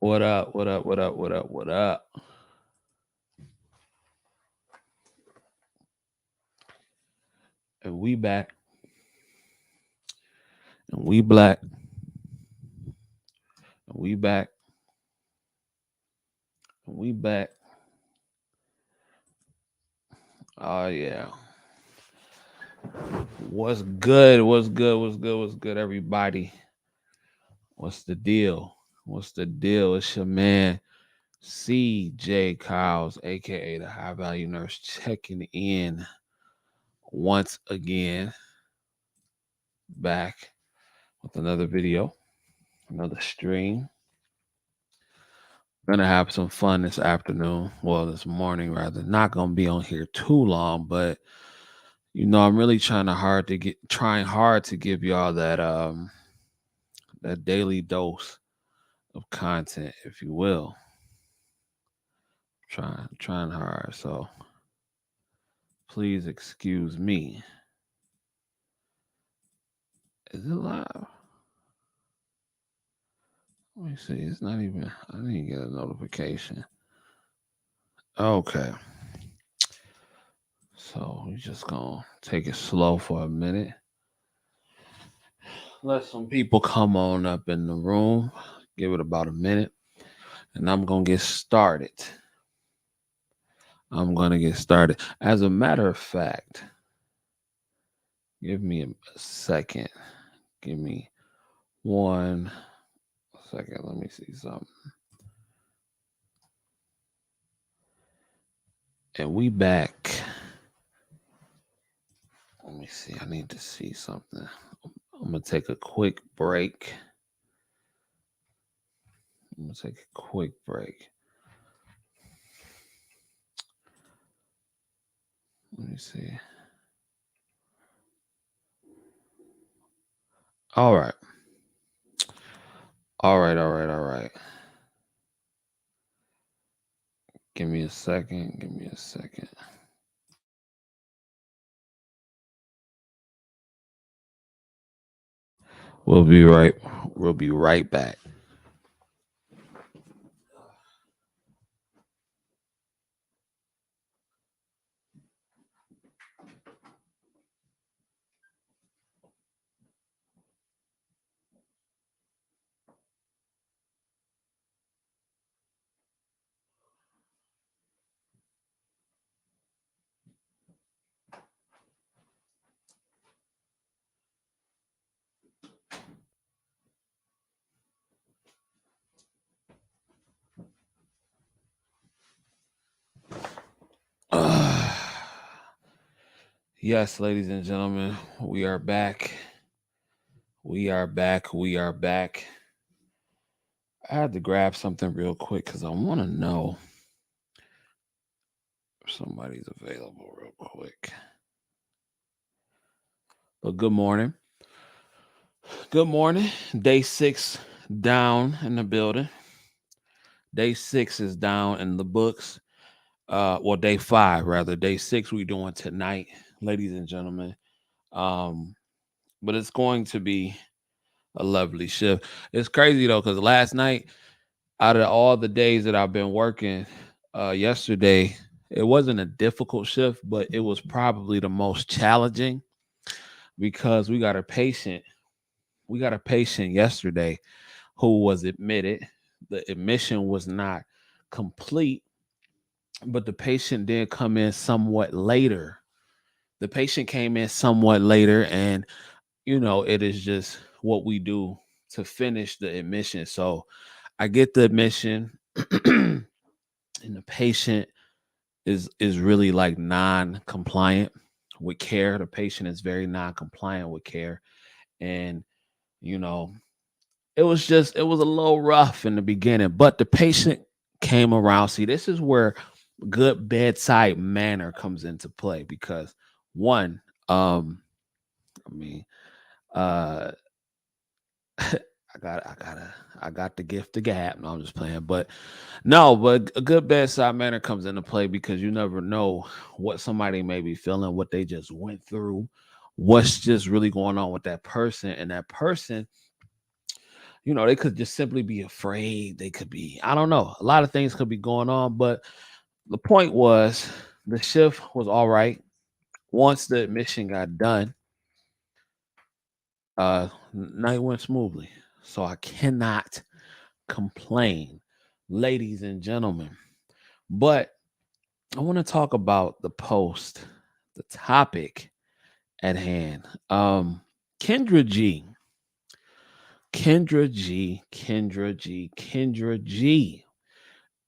What up? What up? What up? What up? What up? And we back. And we black. And we back. And we back. Oh yeah. What's good? What's good? What's good? What's good, everybody? What's the deal? What's the deal? It's your man CJKyles, aka the High Value Nurse, checking in once again. Back with another video, another stream. Gonna have some fun this afternoon. Well, this morning rather. Not gonna be on here too long, but I'm really trying hard to give y'all that daily dose of content, if you will. Trying hard. So please excuse me. Is it live? Let me see. It's not even. I didn't get a notification. Okay. So we're just gonna take it slow for a minute. Let some people come on up in the room. Give it about a minute, and I'm gonna get started. As a matter of fact, give me a second. Give me 1 second. Let me see something. And we back. Let me see. I need to see something. I'm gonna take a quick break. Let me see. All right. All right. Give me a second. We'll be right back. Yes, ladies and gentlemen, we are back. We are back. I had to grab something real quick because I want to know if somebody's available real quick. But good morning. Good morning. Day 6 down in the building. Day 6 is down in the books. Well, day 5 rather. Day 6 we're doing tonight, ladies and gentlemen. But it's going to be a lovely shift. It's crazy though, because last night, out of all the days that I've been working, yesterday, it wasn't a difficult shift, but it was probably the most challenging because we got a patient. We got a patient yesterday who was admitted. The admission was not complete, but the patient did come in somewhat later. The patient came in somewhat later, and it is just what we do to finish the admission. So I get the admission, and the patient is really like non-compliant with care. The patient is very non-compliant with care, and you know, it was a little rough in the beginning, but the patient came around. See, this is where good bedside manner comes into play because one, I mean, uh, I got the gift of gab. No, I'm just playing, but no, but a good bedside manner comes into play because you never know what somebody may be feeling, what they just went through, what's just really going on with that person, and that person, They could just simply be afraid. They could be, I don't know, a lot of things could be going on. But the point was, the shift was all right. Once the admission got done, night went smoothly. So I cannot complain, ladies and gentlemen. But I want to talk about the post, the topic at hand. Kendra G. Kendra G. Kendra G. Kendra G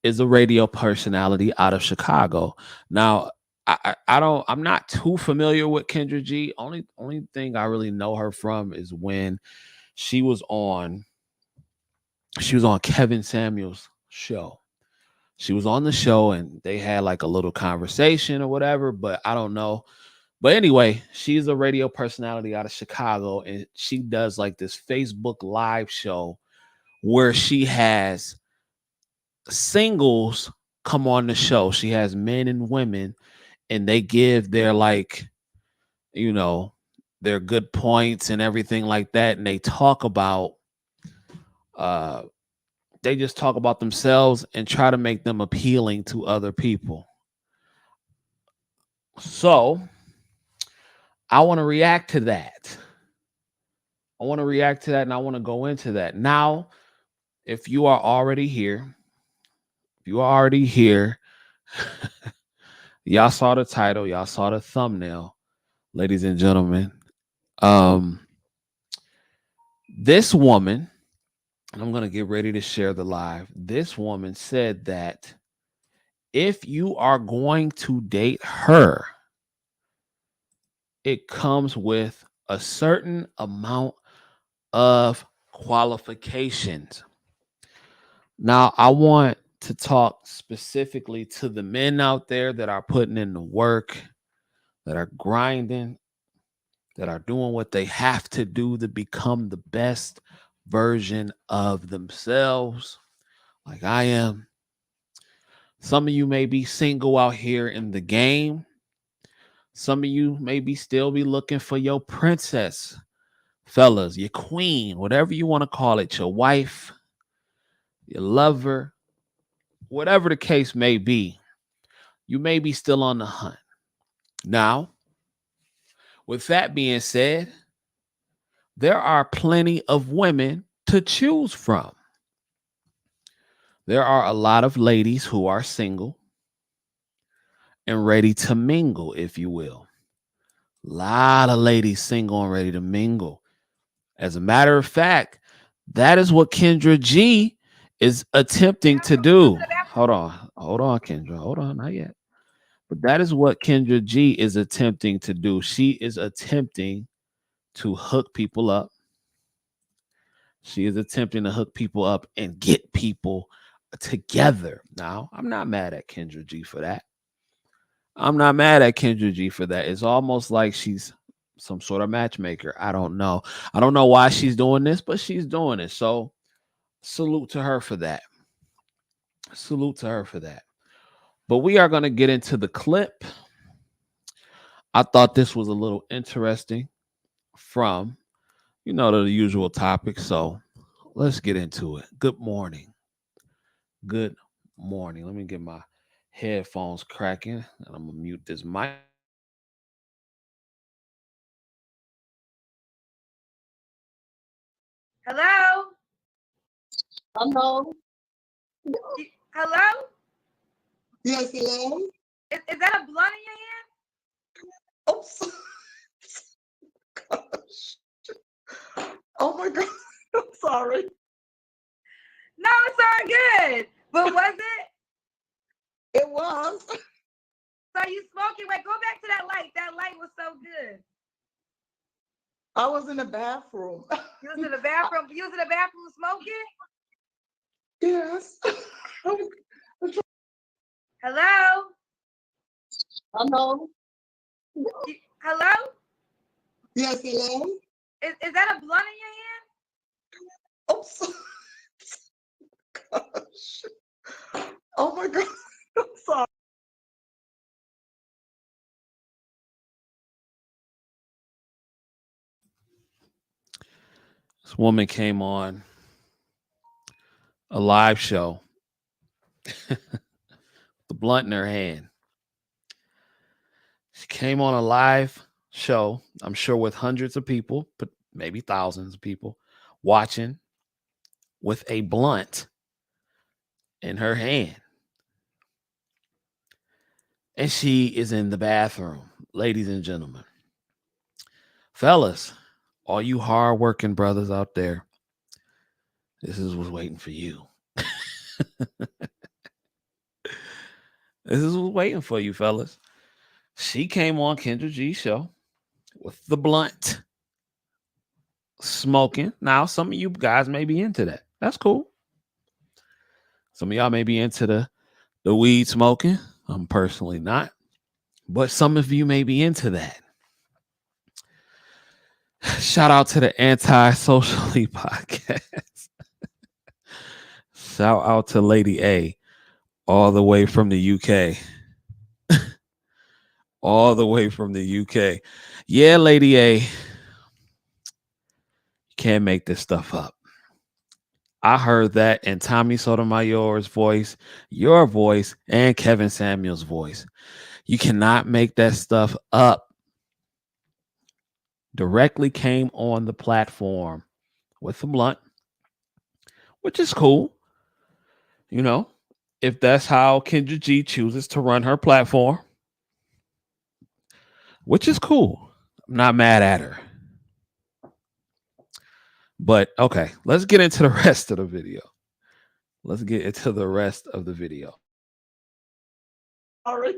is a radio personality out of Chicago. Now, I'm not too familiar with Kendra G. Only thing I really know her from is when she was on she was on Kevin Samuel's show. She was on the show and they had like a little conversation or whatever, but I don't know. But anyway, she's a radio personality out of Chicago and she does like this Facebook live show where she has singles come on the show. She has men and women and they give their like, you know, their good points and everything like that. And uh they just talk about themselves and try to make them appealing to other people. So I want to react to that. I want to react to that and I want to go into that. Now, if you are already here, if you are already here, y'all saw the title, y'all saw the thumbnail, ladies and gentlemen. Um, this woman, and I'm going to get ready to share the live. This woman said that if you are going to date her, it comes with a certain amount of qualifications. Now, I want to talk specifically to the men out there that are putting in the work, that are grinding, that are doing what they have to do to become the best version of themselves, like I am. Some of you may be single out here in the game. Some of you maybe still be looking for your princess, fellas, your queen, whatever you want to call it, your wife, your lover, whatever the case may be. You may be still on the hunt. Now, with that being said, there are plenty of women to choose from. There are a lot of ladies who are single and ready to mingle, if you will. A lot of ladies single and ready to mingle. As a matter of fact, that is what Kendra G is attempting to do. Hold on, Kendra. Hold on, not yet. But that is what Kendra G is attempting to do. She is attempting to hook people up. She is attempting to hook people up and get people together. Now, I'm not mad at Kendra G for that. I'm not mad at Kendra G for that. It's almost like she's some sort of matchmaker. I don't know. I don't know why she's doing this, but she's doing it. So salute to her for that. Salute to her for that. But we are going to get into the clip. I thought this was a little interesting from, the usual topic. So let's get into it. Good morning. Good morning. Let me get my headphones cracking and I'm going to mute this mic. Hello? Hello. Hello? Yes, hello. Is that a blunt in your hand? Oops. Gosh. Oh my God. I'm sorry. No, it's all good. But was it? It was. So you smoking? Wait, go back to that light. That light was so good. I was in the bathroom. You was in the bathroom. You was in the bathroom smoking? Yes. Hello? Hello. Hello? Yes, hello. Is that a blunt in your hand? Oops. Gosh. Oh my God. I'm sorry. This woman came on a live show, the blunt in her hand. She came on a live show, I'm sure with hundreds of people, but maybe thousands of people watching with a blunt in her hand. And she is in the bathroom. Ladies and gentlemen, fellas, all you hardworking brothers out there, this is what's waiting for you. This is what's waiting for you, fellas. She came on Kendra G's show with the blunt smoking. Now, some of you guys may be into that. That's cool. Some of y'all may be into the weed smoking. I'm personally not. But some of you may be into that. Shout out to the Anti-Socially podcast. Shout out to Lady A, all the way from the UK. All the way from the UK. Yeah, Lady A, you can't make this stuff up. I heard that in Tommy Sotomayor's voice, your voice, and Kevin Samuel's voice. You cannot make that stuff up. Directly came on the platform with the blunt, which is cool. You know, if that's how Kendra G chooses to run her platform, which is cool. I'm not mad at her. But okay, let's get into the rest of the video. Let's get into the rest of the video. All right.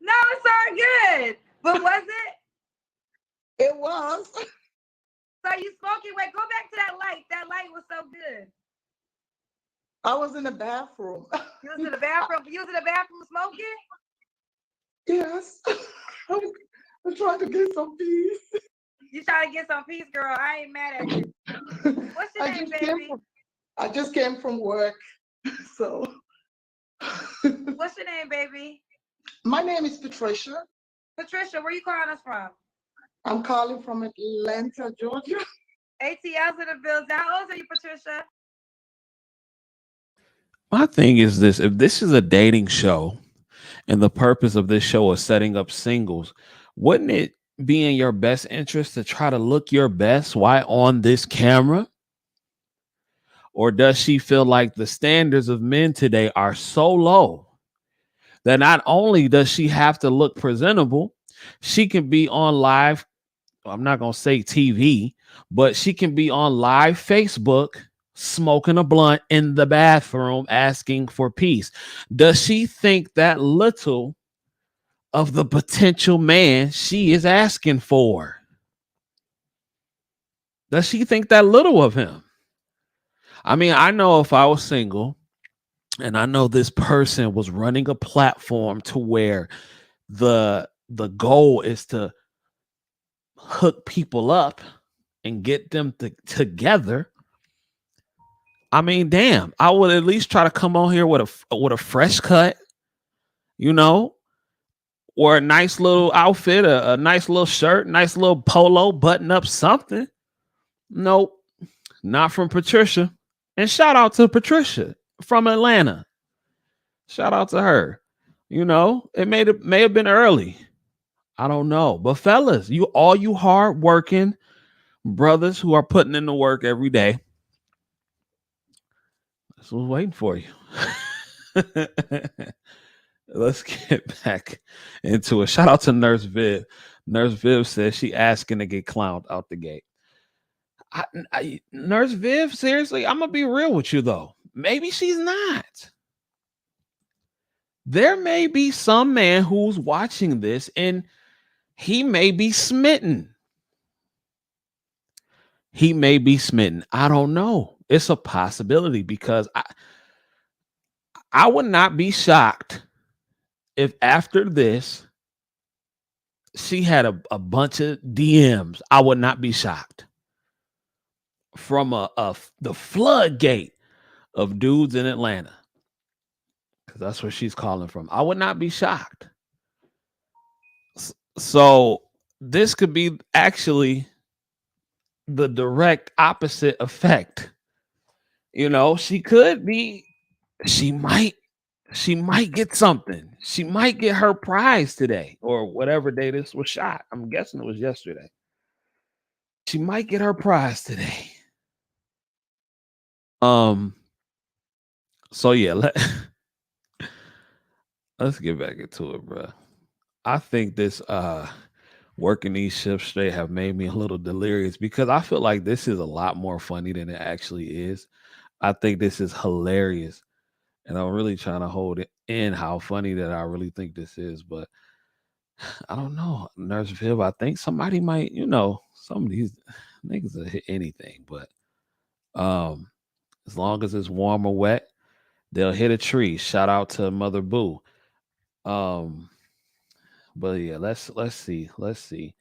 No, it's all good. But was it? It was. So you smoking? Wait, go back to that light. That light was so good. I was in the bathroom. You was in the bathroom. You was in the bathroom smoking? Yes. I'm trying to get some peace. You trying to get some peace, girl. I ain't mad at you. What's your name, baby? I just came from work. So. What's your name, baby? My name is Patricia. Patricia, where you calling us from? I'm calling from Atlanta, Georgia. ATL's in the building. How old are you, Patricia? My thing is this: if this is a dating show and the purpose of this show is setting up singles, wouldn't it be in your best interest to try to look your best while on this camera? Or does she feel like the standards of men today are so low that not only does she have to look presentable, she can be on live, I'm not going to say TV, but she can be on live Facebook smoking a blunt in the bathroom asking for peace? Does she think that little of the potential man she is asking for? Does she think that little of him? I mean, I know if I was single and I know this person was running a platform to where the goal is to hook people up and get them together, I mean, damn, I would at least try to come on here with a fresh cut, you know, or a nice little outfit, a nice little shirt, nice little polo, button up, something. Nope, not from Patricia. And shout out to Patricia from Atlanta. Shout out to her. You know, it may have been early. I don't know. But fellas, you hard working brothers who are putting in the work every day, this was waiting for you. Let's get back into it. Shout out to Nurse Viv. Nurse Viv says she asking to get clowned out the gate. Nurse Viv, seriously, I'm gonna be real with you though. Maybe she's not. There may be some man who's watching this and he may be smitten. He may be smitten. I don't know. It's a possibility because I would not be shocked if after this she had a bunch of DMs. I would not be shocked from the floodgate of dudes in Atlanta, because that's where she's calling from. I would not be shocked. So this could be actually the direct opposite effect You know, she could be, she might, she might get something. She might get her prize today or whatever day this was shot. I'm guessing it was yesterday. She might get her prize today. Um, so yeah, let's get back into it, bro. I think this working these shifts straight have made me a little delirious because I feel like this is a lot more funny than it actually is. I think this is hilarious. And I'm really trying to hold it in how funny that I really think this is. But I don't know. Nurse Viv, I think somebody might, some of these niggas will hit anything. But um, as long as it's warm or wet, they'll hit a tree. Shout out to Mother Boo. Um, but yeah, let's see. Let's see.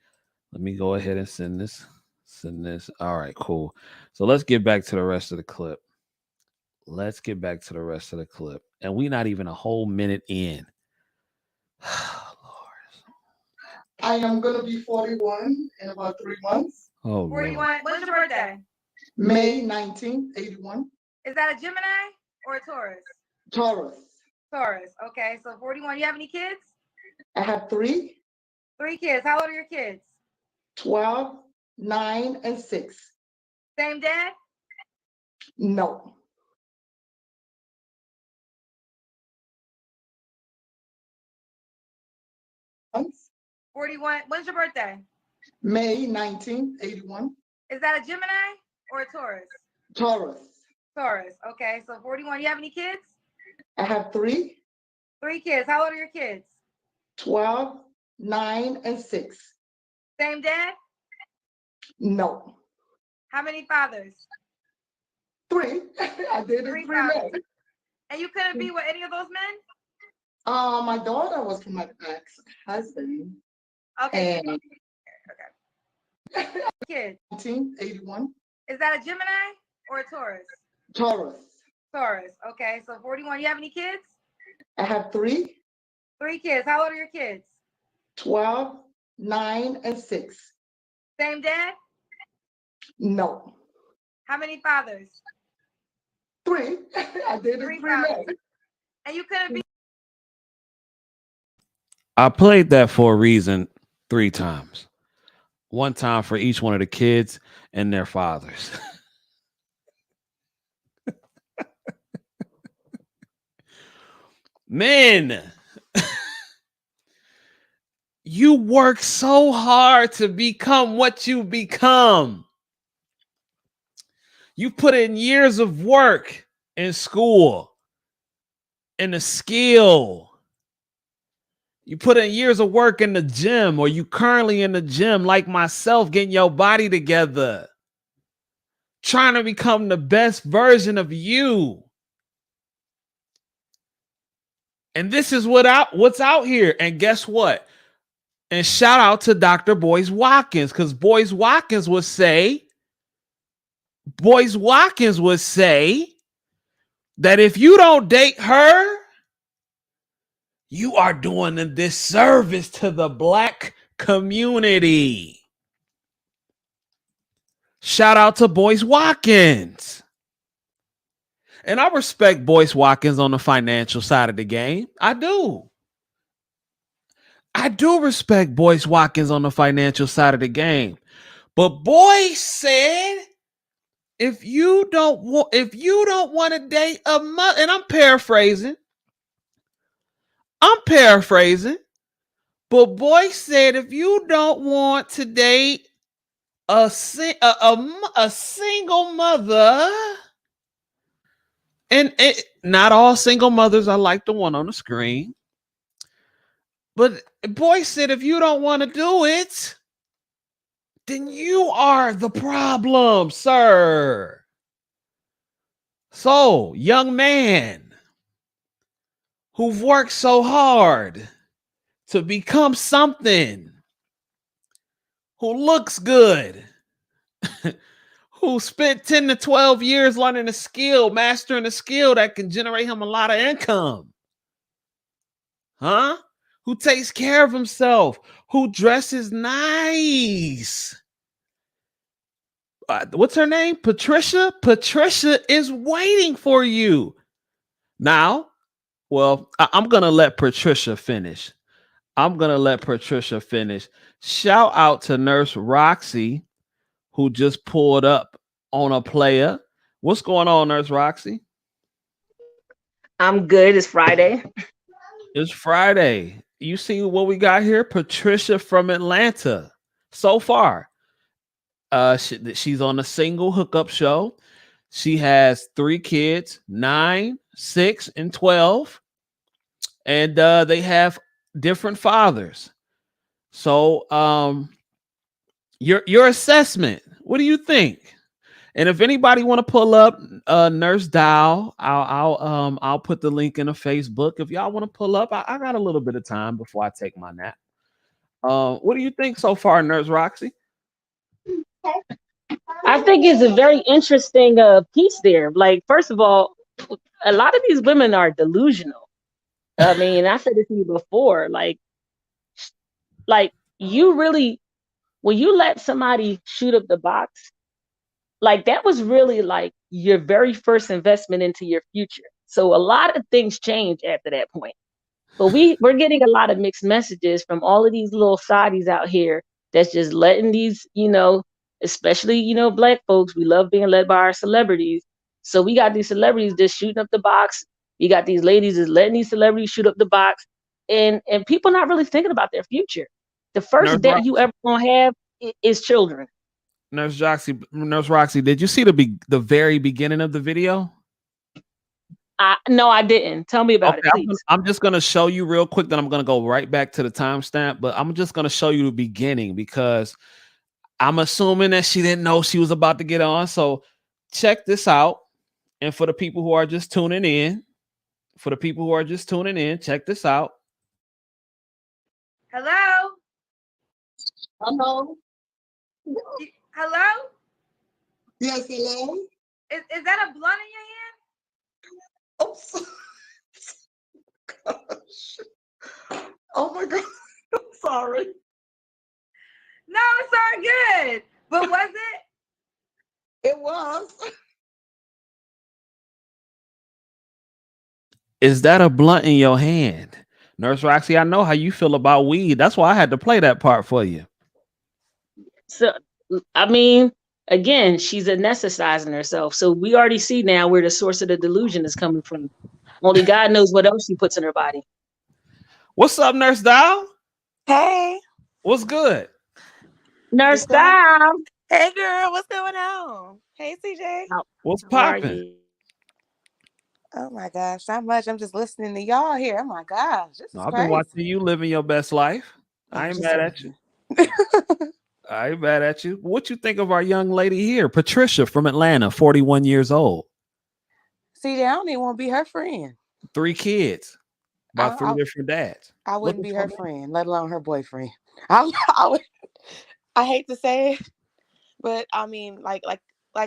Let me go ahead and send this. Send this. All right, cool. So let's get back to the rest of the clip. Let's get back to the rest of the clip. And we not even a whole minute in. I am going to be 41 in about 3 months. Oh, 41. When's your birthday? May 19th, 81. Is that a Gemini or a Taurus? Taurus. Taurus. Okay, so 41. You have any kids? I have 3. 3 kids. How old are your kids? 12, 9, and 6. Same dad? No. Months. 41. When's your birthday? May 19th, 81. Is that a Gemini or a Taurus? Taurus. Taurus. Okay, so 41. You have any kids? I have 3. 3 kids. How old are your kids? 12, 9, and 6. Same dad? No. How many fathers? 3. I did it 3 men. And you couldn't be with any of those men? My daughter was from my ex-husband. Okay. And Okay. Kid. 1981. Is that a Gemini or a Taurus? Taurus. Taurus. Okay, so 41. You have any kids? I have 3. 3 kids. How old are your kids? 12, 9, and 6. Same dad? No. How many fathers? 3. I did it 3 men. And you couldn't be. I played that for a reason 3 times. 1 time for each one of the kids and their fathers. Men, you work so hard to become what you become. You put in years of work in school, in the skill. You put in years of work in the gym, or you currently in the gym like myself, getting your body together, trying to become the best version of you. And this is what's out here. And guess what? And shout out to Dr. Boyce Watkins, because Boyce Watkins would say that if you don't date her, you are doing a disservice to the Black community. Shout out to Boyce Watkins. And I respect Boyce Watkins on the financial side of the game. I do. I do respect Boyce Watkins on the financial side of the game. But Boyce said, if you don't want to date a mother, and I'm paraphrasing, but Boyce said, if you don't want to date a single mother, and not all single mothers are like the one on the screen, but Boyce said, if you don't want to do it, then you are the problem, sir. So, young man who've worked so hard to become something, who looks good, who spent 10 to 12 years learning a skill, mastering a skill that can generate him a lot of income. Huh? Who takes care of himself, who dresses nice. What's her name? Patricia. Patricia is waiting for you now. Well, I'm gonna let Patricia finish. I'm gonna let Patricia finish. Shout out to Nurse Roxy, who just pulled up on a player. What's going on, Nurse Roxy? I'm good. It's Friday. It's Friday. You see what we got here? Patricia from Atlanta. So far, she's on a single hookup show. She has 3 kids, 9, 6, and 12, and they have different fathers. So, your assessment. What do you think? And if anybody want to pull up Nurse Dow, I'll put the link in the Facebook. If y'all want to pull up, I got a little bit of time before I take my nap. What do you think so far, Nurse Roxy? I think it's a very interesting piece there. Like, first of all, a lot of these women are delusional. I mean, I said it to you before. Like you really, when you let somebody shoot up the box, like that was really like your very first investment into your future. So a lot of things change after that point. But we're getting a lot of mixed messages from all of these little sodies out here that's just letting these, especially, black folks, we love being led by our celebrities. So we got these celebrities just shooting up the box. We got these ladies just letting these celebrities shoot up the box. And people not really thinking about their future. The Nurse first debt you Roxy, ever gonna have is children. Nurse Roxy, did you see the very beginning of the video? No, I didn't. Tell me about it, Okay, please. I'm just gonna show you real quick. Then I'm gonna go right back to the timestamp. But I'm just gonna show you the beginning because I'm assuming that she didn't know she was about to get on. So check this out. And for the people who are just tuning in, check this out. Hello? Hello? Hello? Yes, hello? Is that a blunt in your hand? Oh, gosh. Oh my God. I'm sorry. No, it's all good. But was it? It was. Is that a blunt in your hand? Nurse Roxy, I know how you feel about weed. That's why I had to play that part for you. So, I mean, again, she's anesthetizing herself. So we already see now where the source of the delusion is coming from. Only God knows what else she puts in her body. What's up, Nurse Dow? Hey, What's good? Nurse what's going? Dom. Hey, girl, what's going on? Hey, CJ. How, What's how are popping? you? Oh my gosh, not much. I'm just listening to y'all here. Oh my gosh, this No, is I've been crazy. watching you living your best life. I I'm ain't just mad at you. I ain't mad at you. What you think of our young lady here, Patricia from Atlanta, 41 years old, CJ. I don't even want to be her friend. 3 kids by I, 3 I, different dads. I wouldn't Looking be for her me. friend, let alone her boyfriend. I would. I hate to say it, but I mean, like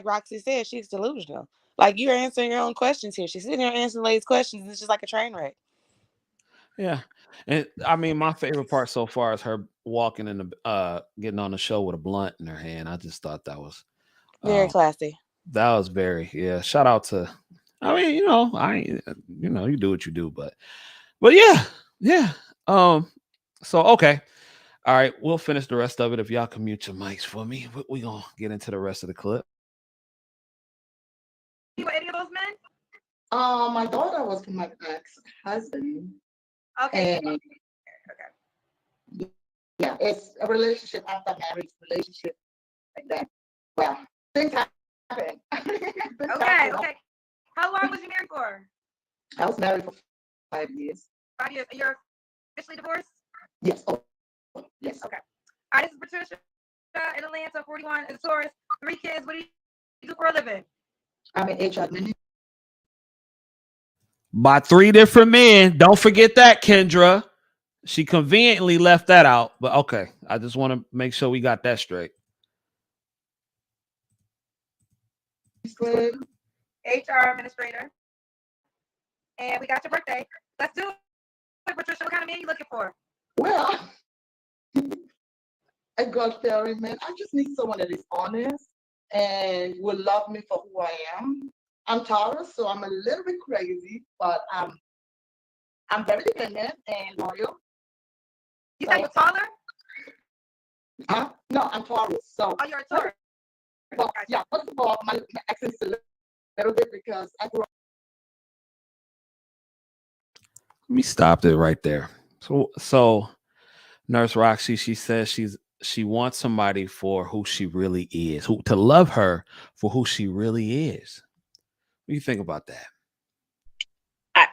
Roxy said, she's delusional. Like you're answering your own questions here. She's sitting here answering ladies' questions. And it's just like a train wreck. Yeah. And I mean, my favorite part so far is her walking in the getting on the show with a blunt in her hand. I just thought Very uh classy. that was very, yeah. Shout out to, I mean, you do what you do, but yeah, yeah. Um, so okay. All right, we'll finish the rest of it if y'all can mute your mics for me. We gonna get into the rest of the clip. You with any of those men? My daughter was from my ex-husband. Okay. And yeah, it's a relationship after marriage, relationship like that. Well, things happen. Things Okay. happen. Okay. How long was you married for? I was married for 5 years. 5 years. You're officially divorced? Yes. Oh, yes. Okay. All right, this is Patricia in Atlanta, 41, and Taurus, 3 kids. What do you do for a living? I'm an HR admin. By 3 different men. Don't forget that, Kendra. She conveniently left that out, but okay. I just want to make sure we got that straight. HR administrator. And we got your birthday. Let's do it, Patricia. What kind of man you looking for? Well, a God-fearing man. I just need someone that is honest, and will love me for who I am. I'm Taurus, so I'm a little bit crazy, but I'm very dependent and loyal. You say So, you're taller? huh? No, I'm Taurus. So, Oh, you're a Taurus. well, Gotcha. yeah, first of all, my accent is a little bit because I grew up. Let me stop it right there. So Nurse Roxy, she says she wants somebody for who she really is, who to love her for who she really is. What do you think about that?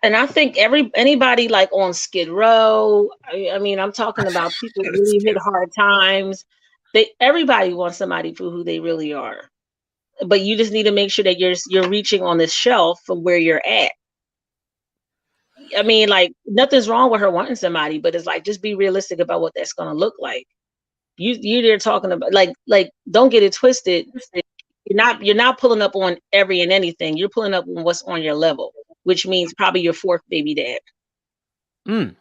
And I think anybody like on Skid Row. I mean, I'm talking about people It's really hit good. hard times. Everybody wants somebody for who they really are, but you just need to make sure that you're reaching on this shelf from where you're at. I mean, like nothing's wrong with her wanting somebody, but it's like just be realistic about what that's gonna look like. You're talking about like don't get it twisted. You're not pulling up on every and anything. You're pulling up on what's on your level, which means probably your fourth baby dad. Mm.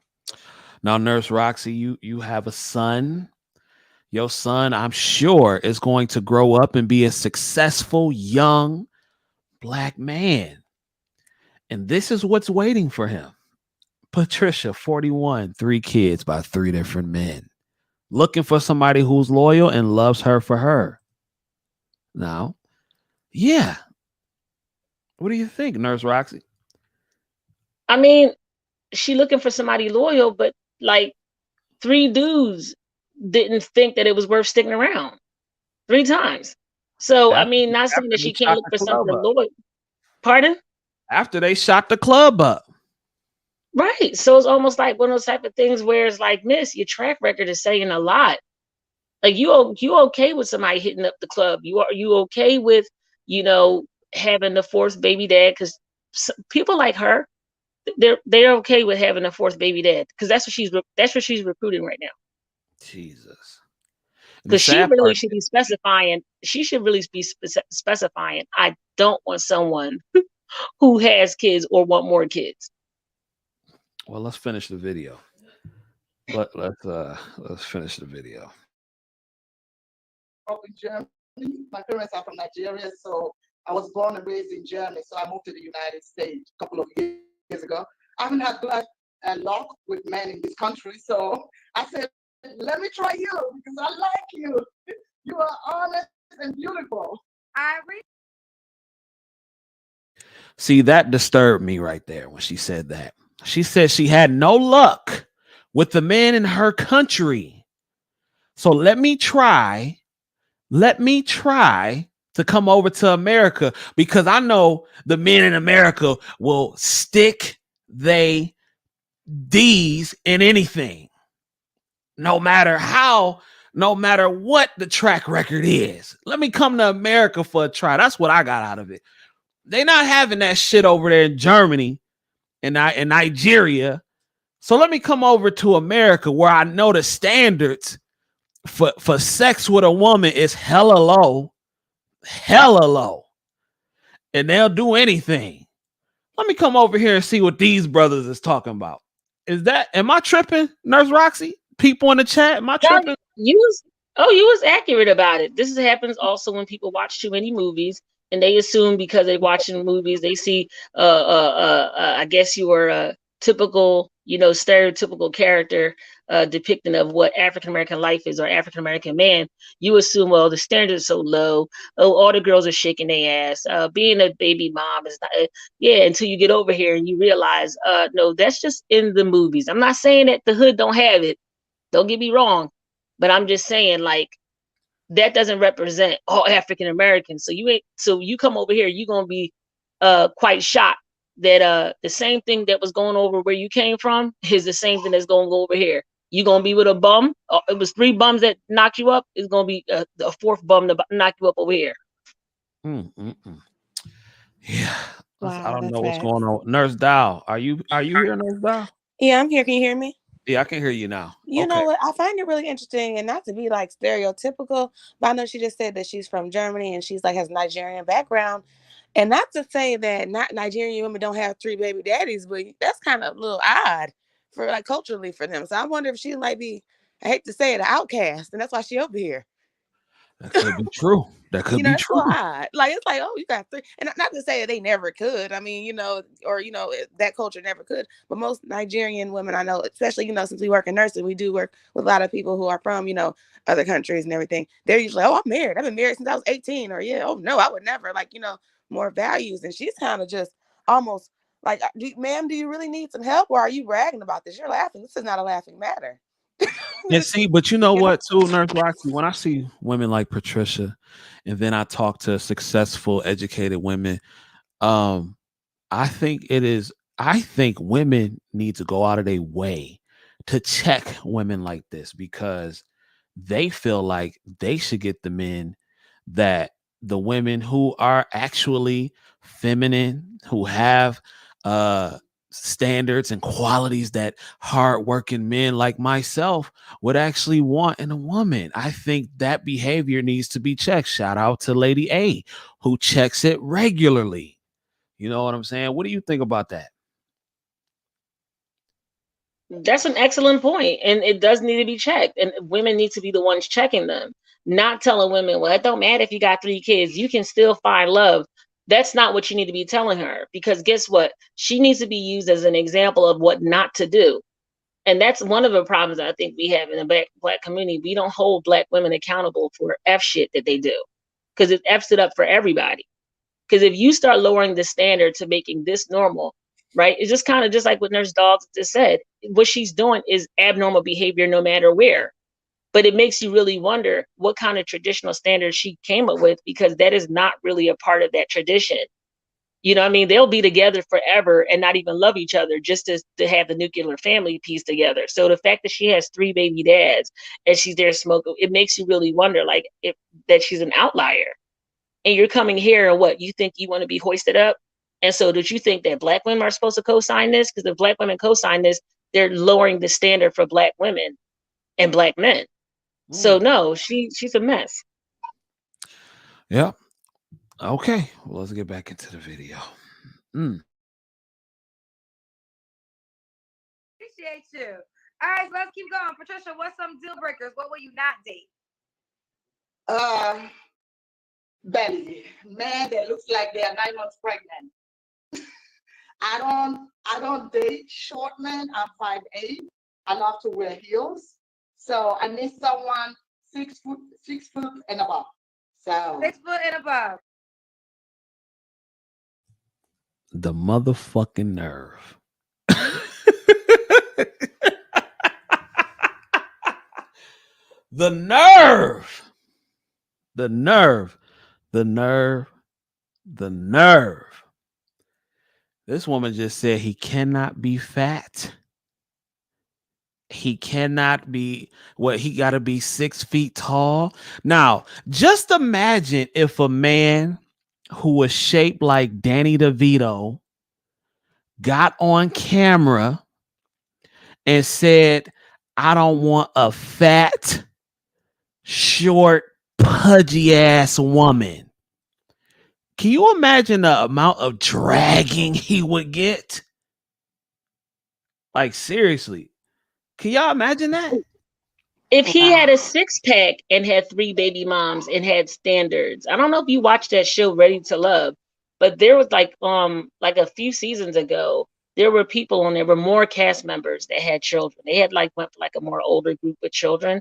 Now, Nurse Roxy, you have a son. Your son, I'm sure, is going to grow up and be a successful young black man. And this is what's waiting for him. Patricia, 41, 3 kids by 3 different men. Looking for somebody who's loyal and loves her for her. Now, yeah. What do you think, Nurse Roxy? I mean, she looking for somebody loyal, but like three dudes didn't think that it was worth sticking around three times. So I After, mean, not saying after that they she can't shot look the for club something up. loyal. Pardon? After they shot the club up. Right. So it's almost like one of those type of things where it's like, Miss, your track record is saying a lot. Like you okay with somebody hitting up the club? You okay with you know having the fourth baby dad? Because people like her, they're okay with having a fourth baby dad because that's what she's recruiting right now. Jesus. And the Because she sad really part should is, be specifying. She should really be specifying. I don't want someone who has kids or want more kids. well, let's finish the video. Let's finish the video. Up in Germany. My parents are from Nigeria, so I was born and raised in Germany. So I moved to the United States a couple of years ago. I haven't had luck with men in this country, so I said, "Let me try you because I like you. You are honest and beautiful." I agree. See, that disturbed me right there when she said that. She said she had no luck with the men in her country. So let me try to come over to America because I know the men in America will stick they D's in anything, no matter how, no matter what the track record is. Let me come to America for a try. That's what I got out of it. They not having that shit over there in Germany and in Nigeria. So let me come over to America where I know the standards for sex with a woman is hella low, and they'll do anything. Let me come over here and see what these brothers is talking about. Am I tripping, Nurse Roxy? People in the chat, am I Now, tripping? you was accurate about it. This happens also when people watch too many movies and they assume because they're watching movies they see I guess you are a typical stereotypical character depicting of what African American life is or African American man. You assume, well, the standards are so low. Oh, all the girls are shaking their ass. Being a baby mom is not. Yeah, until you get over here and you realize, no, that's just in the movies. I'm not saying that the hood don't have it. Don't get me wrong, but I'm just saying, like, that doesn't represent all African Americans. So you come over here, you're gonna be quite shocked that the same thing that was going over where you came from is the same thing that's going to go over here. You're gonna be with a bum. It was three bums that knocked you up. It's gonna be a fourth bum to knock you up over here. Mm-mm-mm. Yeah, I Wow, don't that's know what's facts. going on. Nurse Dow, are you here, Nurse Dow? Yeah, I'm here. Can you hear me? Yeah, I can hear you now. You Okay. know what? I find it really interesting, and not to be like stereotypical, but I know she just said that she's from Germany and she's like has Nigerian background. And not to say that not Nigerian women don't have three baby daddies, but that's kind of a little odd for like culturally for them. So I wonder if she might be, I hate to say it, an outcast, and that's why she over here. That could be true. That could be It's a true. little odd. Like, it's like, oh, you got three. And not to say that they never could. I mean, or, that culture never could. But most Nigerian women I know, especially, since we work in nursing, we do work with a lot of people who are from, other countries and everything. They're usually, oh, I'm married. I've been married since I was 18. Or, yeah, oh, no, I would never. Like, more values. And she's kind of just almost like, ma'am, do you really need some help? Or are you bragging about this? You're laughing. This is not a laughing matter. And see, but you know what, too, Nurse Roxy, when I see women like Patricia, and then I talk to successful, educated women, um, I think women need to go out of their way to check women like this because they feel like they should get the men that the women who are actually feminine, who have standards and qualities that hardworking men like myself would actually want in a woman. I think that behavior needs to be checked. Shout out to Lady A, who checks it regularly. You know what I'm saying? What do you think about that? That's an excellent point, and it does need to be checked. And women need to be the ones checking them, not telling women, "Well, it don't matter if you got 3 kids, you can still find love." That's not what you need to be telling her, because guess what? She needs to be used as an example of what not to do. And that's one of the problems I think we have in the black community. We don't hold black women accountable for F shit that they do, because it F's it up for everybody. Because if you start lowering the standard to making this normal, right? It's just kind of just like what Nurse Dogs just said. What she's doing is abnormal behavior no matter where. But it makes you really wonder what kind of traditional standards she came up with, because that is not really a part of that tradition. You know what I mean? They'll be together forever and not even love each other just to have the nuclear family piece together. So the fact that she has 3 baby dads and she's there smoking, it makes you really wonder, like, if that she's an outlier. And you're coming here and what, you think you want to be hoisted up? And so did you think that black women are supposed to co-sign this? Because if black women co-sign this, they're lowering the standard for black women and black men. So no, she's a mess. Yeah. Okay. Well, let's get back into the video. Appreciate you. All right, so let's keep going. Patricia, what's some deal breakers? What will you not date? Belly, man that looks like they are 9 months pregnant. I don't date short men. I'm 5'8". I love to wear heels. So I need someone 6 foot and above. So 6 foot and above. The motherfucking nerve. The nerve. The nerve. The nerve. The nerve. This woman just said he cannot be fat. He cannot be he got to be 6 feet tall. Now, just imagine if a man who was shaped like Danny DeVito got on camera and said, "I don't want a fat, short, pudgy ass woman." Can you imagine the amount of dragging he would get? Like, seriously. Can y'all imagine that? If he had a 6-pack and had 3 baby moms and had standards, I don't know if you watched that show Ready to Love, but there was like a few seasons ago, there were people and there were more cast members that had children. They had went for a more older group of children,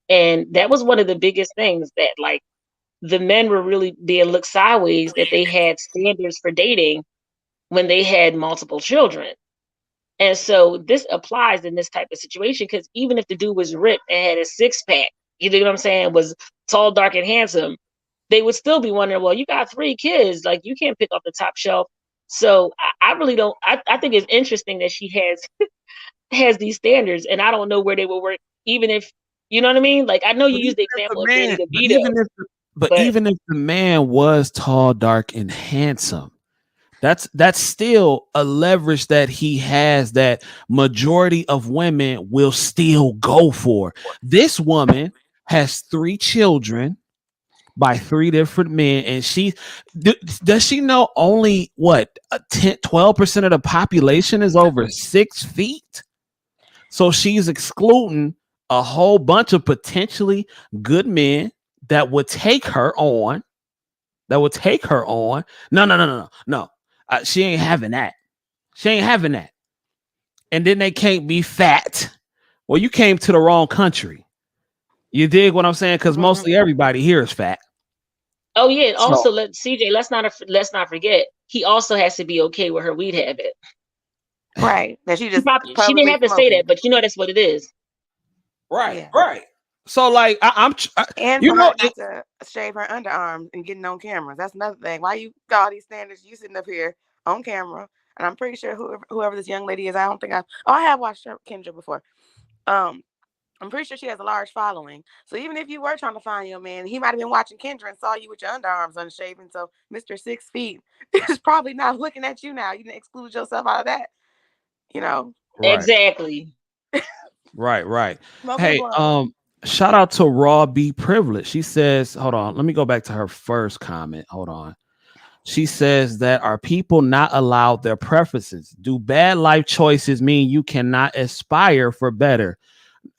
and that was one of the biggest things, that the men were really being looked sideways, that they had standards for dating when they had multiple children. And so this applies in this type of situation, because even if the dude was ripped and had a 6-pack, you know what I'm saying, was tall, dark, and handsome, they would still be wondering, well, you got 3 kids, like, you can't pick off the top shelf. So I really don't. I think it's interesting that she has these standards, and I don't know where they will work, even if, you know what I mean. Like, I know you use the example of Danny DeVito, but even if the man was tall, dark, and handsome, that's still a leverage that he has that majority of women will still go for. This woman has 3 children by 3 different men, and does she know only 12% of the population is over 6 feet? So she's excluding a whole bunch of potentially good men that would take her on. That would take her on. No. She ain't having that. She ain't having that. And then they can't be fat. Well, you came to the wrong country. You dig what I'm saying? Because mostly everybody here is fat. Oh yeah. So Also, CJ, let's not forget. He also has to be okay with her weed habit. Right. That she just She didn't publicly have to say smoking. that, but that's what it is. right, Yeah. right. So like And you for know, her not to shave her underarms and getting on camera. That's another thing. Why you got all these standards? You sitting up here on camera. And I'm pretty sure whoever this young lady is, I don't think I have watched Kendra before. Um, I'm pretty sure she has a large following. So even if you were trying to find your man, he might have been watching Kendra and saw you with your underarms unshaven. So Mr. 6 feet is probably not looking at you now. You didn't exclude yourself out of that, you know. right, Exactly. right. Smoking a Hey, blunt. shout out to Raw B Privilege. She says, hold on, let me go back to her first comment. Hold on. She says that are people not allowed their preferences? Do bad life choices mean you cannot aspire for better?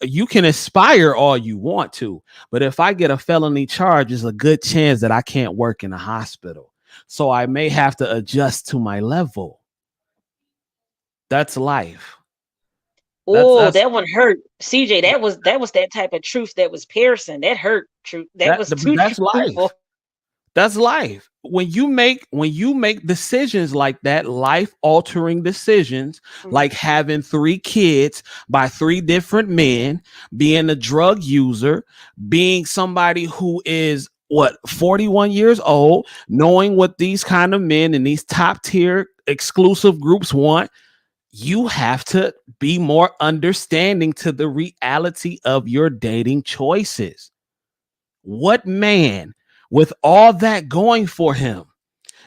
You can aspire all you want to, but if I get a felony charge, there's a good chance that I can't work in a hospital. So I may have to adjust to my level. That's life. Oh, That's that one hurt. CJ, that was that type of truth that was piercing. That hurt. Truth. That was too that's truthful. life. That's life. When you make decisions like that, life altering decisions, like having 3 kids by 3 different men, being a drug user, being somebody who is what 41 years old, knowing what these kind of men in these top tier exclusive groups want, you have to be more understanding to the reality of your dating choices. What man with all that going for him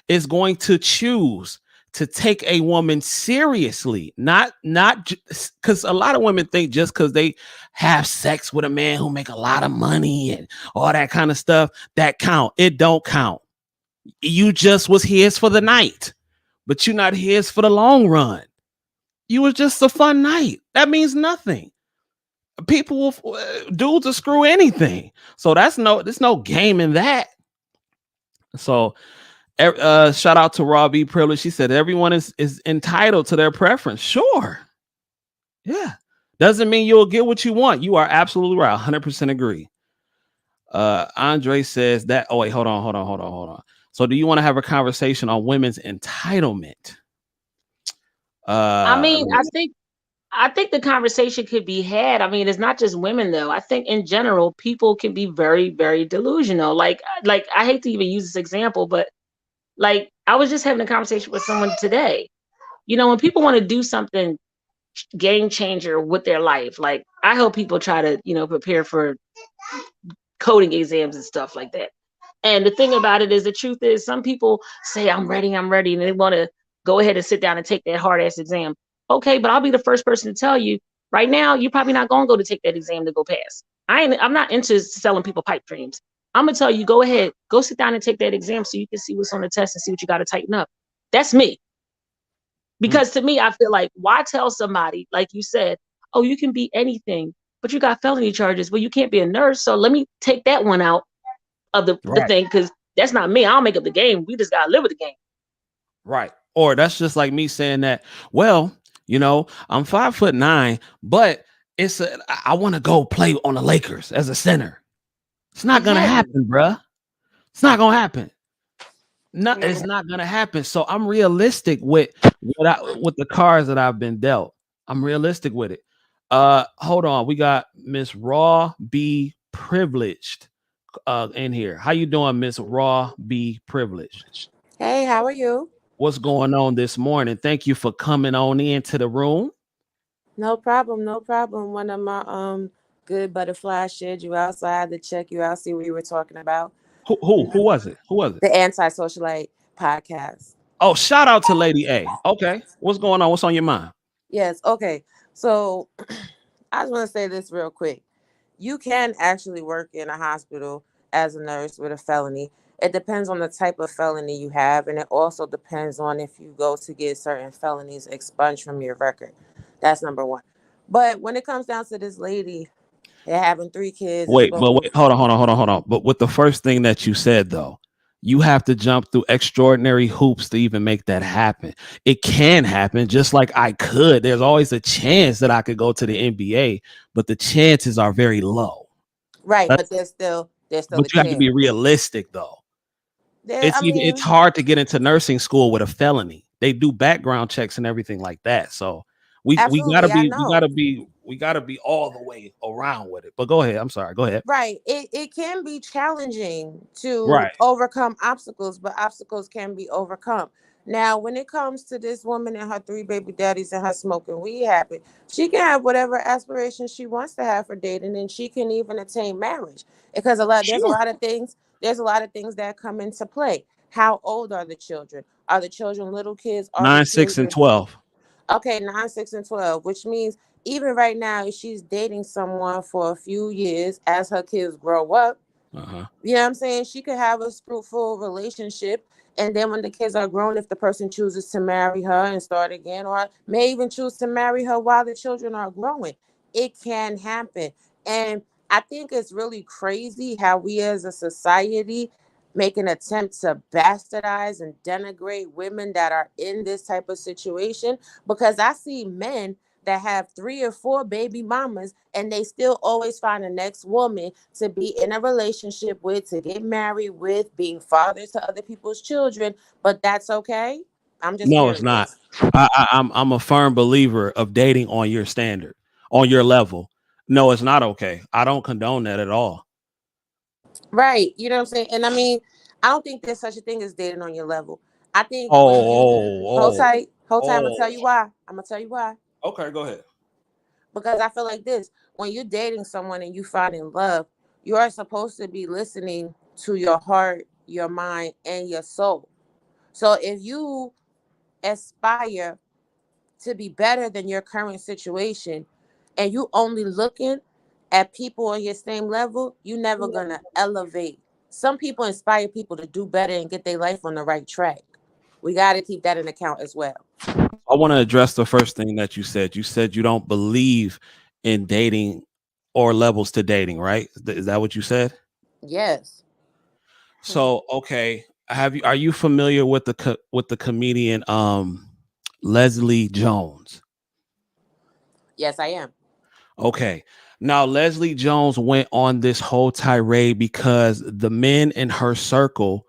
is going to choose to take a woman seriously? Not because a lot of women think just because they have sex with a man who make a lot of money and all that kind of stuff, that count. It don't count. You just was his for the night, but you're not his for the long run. You was just a fun night. That means nothing. People will dudes will screw anything. So there's no game in that. So shout out to Robbie Privilege. She said everyone is entitled to their preference. Sure. Yeah. Doesn't mean you'll get what you want. You are absolutely right. 100% agree. Andre says that. Oh, wait, hold on. So do you want to have a conversation on women's entitlement? I mean, Uh I think the conversation could be had. I mean, it's not just women though. I think in general, people can be very, very delusional. Like I hate to even use this example, but like I was just having a conversation with someone today. When people want to do something game changer with their life, like I help people try to, prepare for coding exams and stuff like that. And the thing about it is, the truth is, some people say, I'm ready, and they want to go ahead and sit down and take that hard ass exam. Okay, but I'll be the first person to tell you right now, you're probably not going to go to take that exam to go pass. I'm not into selling people pipe dreams. I'm going to tell you, go ahead, go sit down and take that exam so you can see what's on the test and see what you got to tighten up. That's me. Because to me, I feel like, why tell somebody, like you said, oh, you can be anything, but you got felony charges. Well, you can't be a nurse. So let me take that one out of the right. thing, because that's not me. I don't make up the game. We just gotta live with the game. Right. Or that's just like me saying that, well, I'm 5'9", but I want to go play on the Lakers as a center. It's not gonna Exactly. happen, bruh. It's not gonna happen. No, it's Yeah. not gonna happen. So I'm realistic with the cards that I've been dealt. I'm realistic with it. Hold on. We got Miss Raw B Privileged in here. How you doing, Miss Raw B Privileged? Hey, how are you? What's going on this morning? Thank you for coming on into the room. No problem, no problem. One of my good butterflies shared you out, so I had to check you out, see what you were talking about. Who was it? Who was it? The Anti-Socialite podcast. Oh, shout out to Lady A. Okay. What's going on? What's on your mind? Yes, okay. So I just want to say this real quick. You can actually work in a hospital as a nurse with a felony. It depends on the type of felony you have, and it also depends on if you go to get certain felonies expunged from your record. That's number one. But when it comes down to this lady, They're having 3 kids. It's Wait, going but to wait, hold on. But with the first thing that you said though, you have to jump through extraordinary hoops to even make that happen. It can happen just like I could. There's always a chance that I could go to the NBA, but the chances are very low. right, but That's, there's still a but you have to chance. be realistic though. There, I It's mean, hard to get into nursing school with a felony. They do background checks and everything like that. So we gotta absolutely, I be know. we gotta be all the way around with it. But go ahead. I'm sorry. Go ahead. Right. It can be challenging to Right. overcome obstacles, but obstacles can be overcome. Now, when it comes to this woman and her 3 baby daddies and her smoking weed habit, she can have whatever aspirations she wants to have for dating, and she can even attain marriage. Because there's a Sure. lot of things, that come into play. How old are the children? Are the children little kids? Are the 9, 6, and children 12. okay, 9, 6, and 12, which means even right now, if she's dating someone for a few years as her kids grow up, Uh-huh. you know what I'm saying? She could have a fruitful relationship. And then when the kids are grown, if the person chooses to marry her and start again, or may even choose to marry her while the children are growing, it can happen. And I think it's really crazy how we as a society make an attempt to bastardize and denigrate women that are in this type of situation, because I see men that have 3 or 4 baby mamas and they still always find the next woman to be in a relationship with, to get married with, being fathers to other people's children. But that's okay. I'm just No, it's not. curious. I'm a firm believer of dating on your standard, on your level. No, it's not okay. I don't condone that at all. Right. You know what I'm saying? And I mean, I don't think there's such a thing as dating on your level. I think when you Oh, hold tight, I'm gonna oh. tell you why. I'm gonna tell you why. Okay, go ahead. Because I feel like this: when you're dating someone and you find in love, you are supposed to be listening to your heart, your mind, and your soul. So if you aspire to be better than your current situation and you only looking at people on your same level, you never gonna elevate. Some people inspire people to do better and get their life on the right track. We got to keep that in account as well. I want to address the first thing that you said. You said you don't believe in dating or levels to dating, right? Is that what you said? Yes. So, okay, are you familiar with with the comedian Leslie Jones? Yes, I am. Okay. Now, Leslie Jones went on this whole tirade because the men in her circle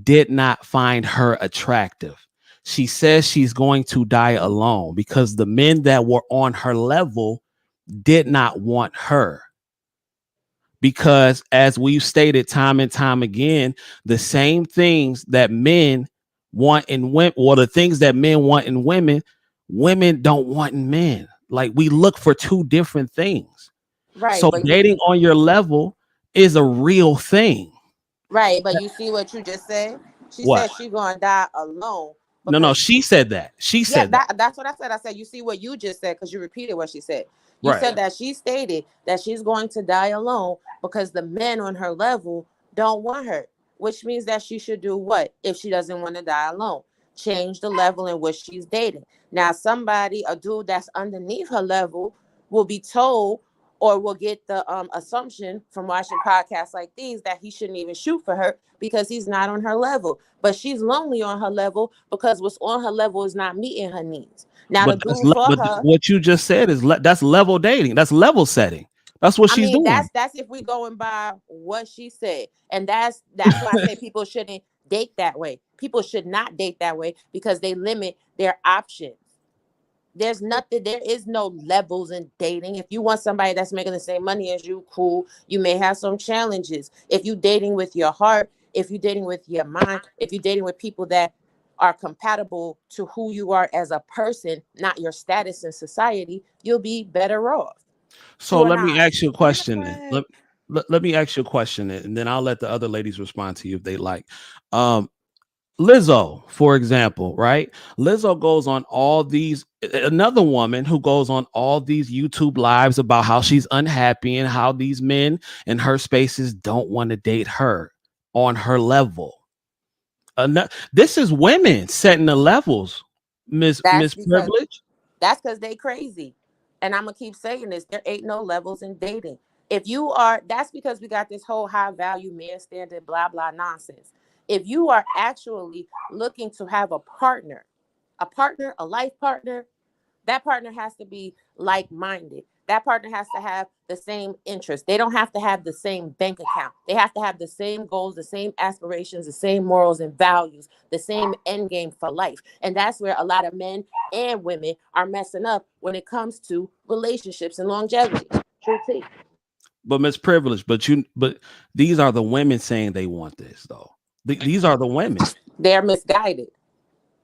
did not find her attractive. She says she's going to die alone because the men that were on her level did not want her. Because, as we've stated time and time again, the same things that men want in women, or the things that men want in women, women don't want in men. Like, we look for two different things. Right, So but dating on your level is a real thing. you see what you just said? She What? said she going to die alone No, because she said that. She yeah, said that. that's what I said. I said, you see what you just said because you repeated what she said. You Right. said that she stated that she's going to die alone because the men on her level don't want her, which means that she should do what if she doesn't want to die alone? Change the level in which she's dating. Now, a dude that's underneath her level, will be told or will get the assumption from watching podcasts like these that he shouldn't even shoot for her because he's not on her level. But she's lonely on her level because what's on her level is not meeting her needs. Now, the dude for But her, what you just said is that's level dating. That's level setting. That's what I she's mean, doing. that's if we going by what she said, and that's why I say people shouldn't date that way. People should not date that way because they limit their options. There is no levels in dating. If you want somebody that's making the same money as you, cool. You may have some challenges. If you dating with your heart, if you dating with your mind, if you dating with people that are compatible to who you are as a person, not your status in society, you'll be better off. So True or let me not? ask you a question then. Let me ask you a question and then I'll let the other ladies respond to you if they like. Um, Lizzo, for example, right? Lizzo goes on all these, another woman who goes on all these YouTube lives about how she's unhappy and how these men in her spaces don't want to date her on her level. This is women setting the levels, That's Miss because Privilege. that's because they crazy. And I'm gonna keep saying this. There ain't no levels in dating. If you are, that's because we got this whole high value man standard, blah, blah nonsense. If you are actually looking to have a partner, a life partner, that partner has to be like-minded. That partner has to have the same interests. They don't have to have the same bank account. They have to have the same goals, the same aspirations, the same morals and values, the same end game for life. And that's where a lot of men and women are messing up when it comes to relationships and longevity. True T. But Miss Privilege, but these are the women saying they want this though. These are the women. They're misguided.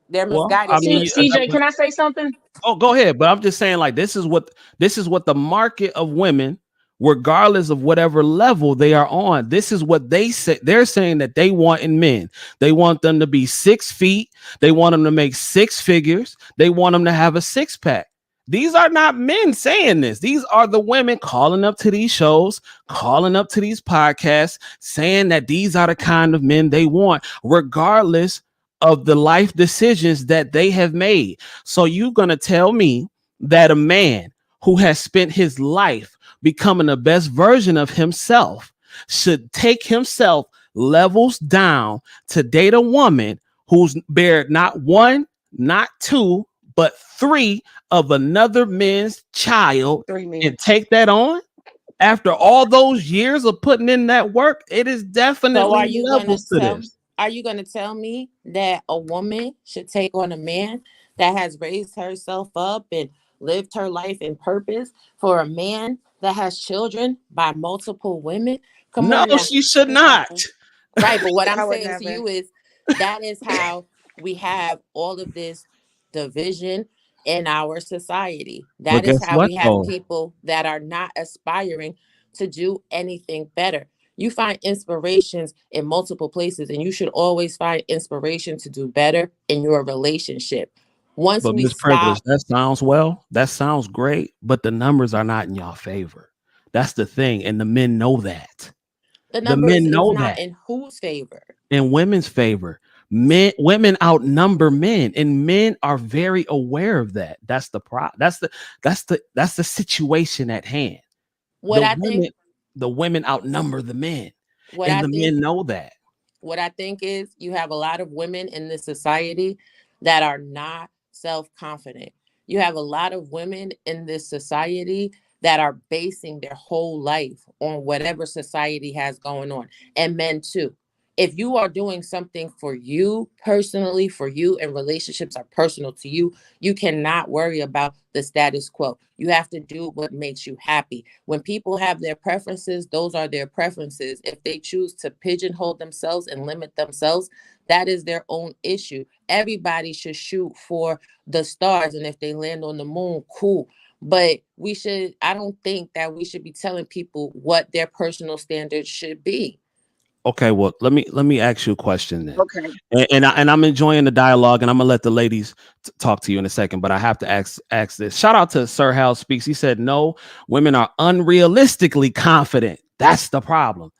They're Well, I misguided mean, because CJ, can I say something? oh, go ahead. But I'm just saying, like, this is what the market of women, regardless of whatever level they are on, this is what they say. They're saying that they want in men. They want them to be 6 feet. They want them to make 6 figures. They want them to have a 6-pack. These are not men saying this. These are the women calling up to these shows, calling up to these podcasts, saying that these are the kind of men they want, regardless of the life decisions that they have made. So you're going to tell me that a man who has spent his life becoming the best version of himself should take himself levels down to date a woman who's bared not 1, not 2, but 3 of another man's child 3 men. and take that on? After all those years of putting in that work, it is definitely so levels to this. are you gonna tell me that a woman should take on a man that has raised herself up and lived her life in purpose for a man that has children by multiple women? Come No, on now. she should not. Right, but what I'm I would saying to never. you is that is how we have all of this division in our society. But That is guess how what, we have though? people that are not aspiring to do anything better. You find inspirations in multiple places, and you should always find inspiration to do better in your relationship. Once But we Miss Privilege, stop, that sounds well. That sounds great. But the numbers are not in your favor. That's the thing. And the men know that. the The numbers men is know not that. in whose favor. In women's favor. Women outnumber men, and men are very aware of that. That's the that's the situation at hand. What The I think, women, the women outnumber the men, what and I the think men know that. What I think is you have a lot of women in this society that are not self-confident. You have a lot of women in this society that are basing their whole life on whatever society has going on, and men too. If you are doing something for you personally, for you, and relationships are personal to you, you cannot worry about the status quo. You have to do what makes you happy. When people have their preferences, those are their preferences. If they choose to pigeonhole themselves and limit themselves, that is their own issue. Everybody should shoot for the stars, and if they land on the moon, cool. But I don't think that we should be telling people what their personal standards should be. Okay, well, let me ask you a question then, Okay. and I'm enjoying the dialogue, and I'm gonna let the ladies talk to you in a second, but I have to ask this. Shout out to Sir Hal Speaks. He said, "No, women are unrealistically confident. That's the problem."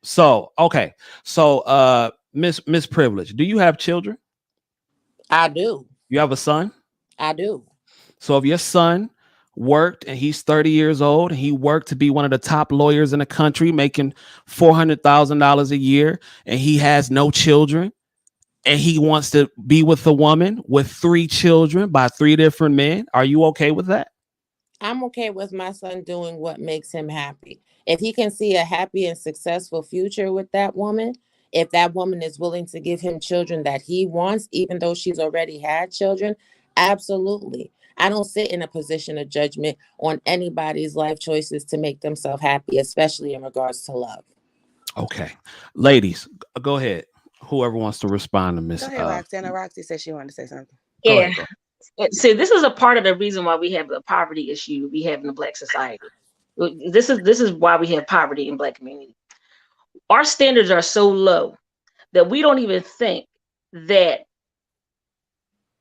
So, okay, so Miss Privilege, do you have children? I do. You have a son? I do. So if your son worked and he's 30 years old and he worked to be one of the top lawyers in the country, making $400,000 a year, and he has no children, and he wants to be with a woman with 3 children by 3 different men, are you okay with that? I'm okay with my son doing what makes him happy. If he can see a happy and successful future with that woman, if that woman is willing to give him children that he wants, even though she's already had children, absolutely. I don't sit in a position of judgment on anybody's life choices to make themselves happy, especially in regards to love. Okay. Ladies, go ahead. Whoever wants to respond to Go Miss ahead, Roxy. I know Roxy said she wanted to say something. go Yeah. ahead. Go. See, this is a part of the reason why we have the poverty issue we have in the Black society. This is why we have poverty in Black community. Our standards are so low that we don't even think that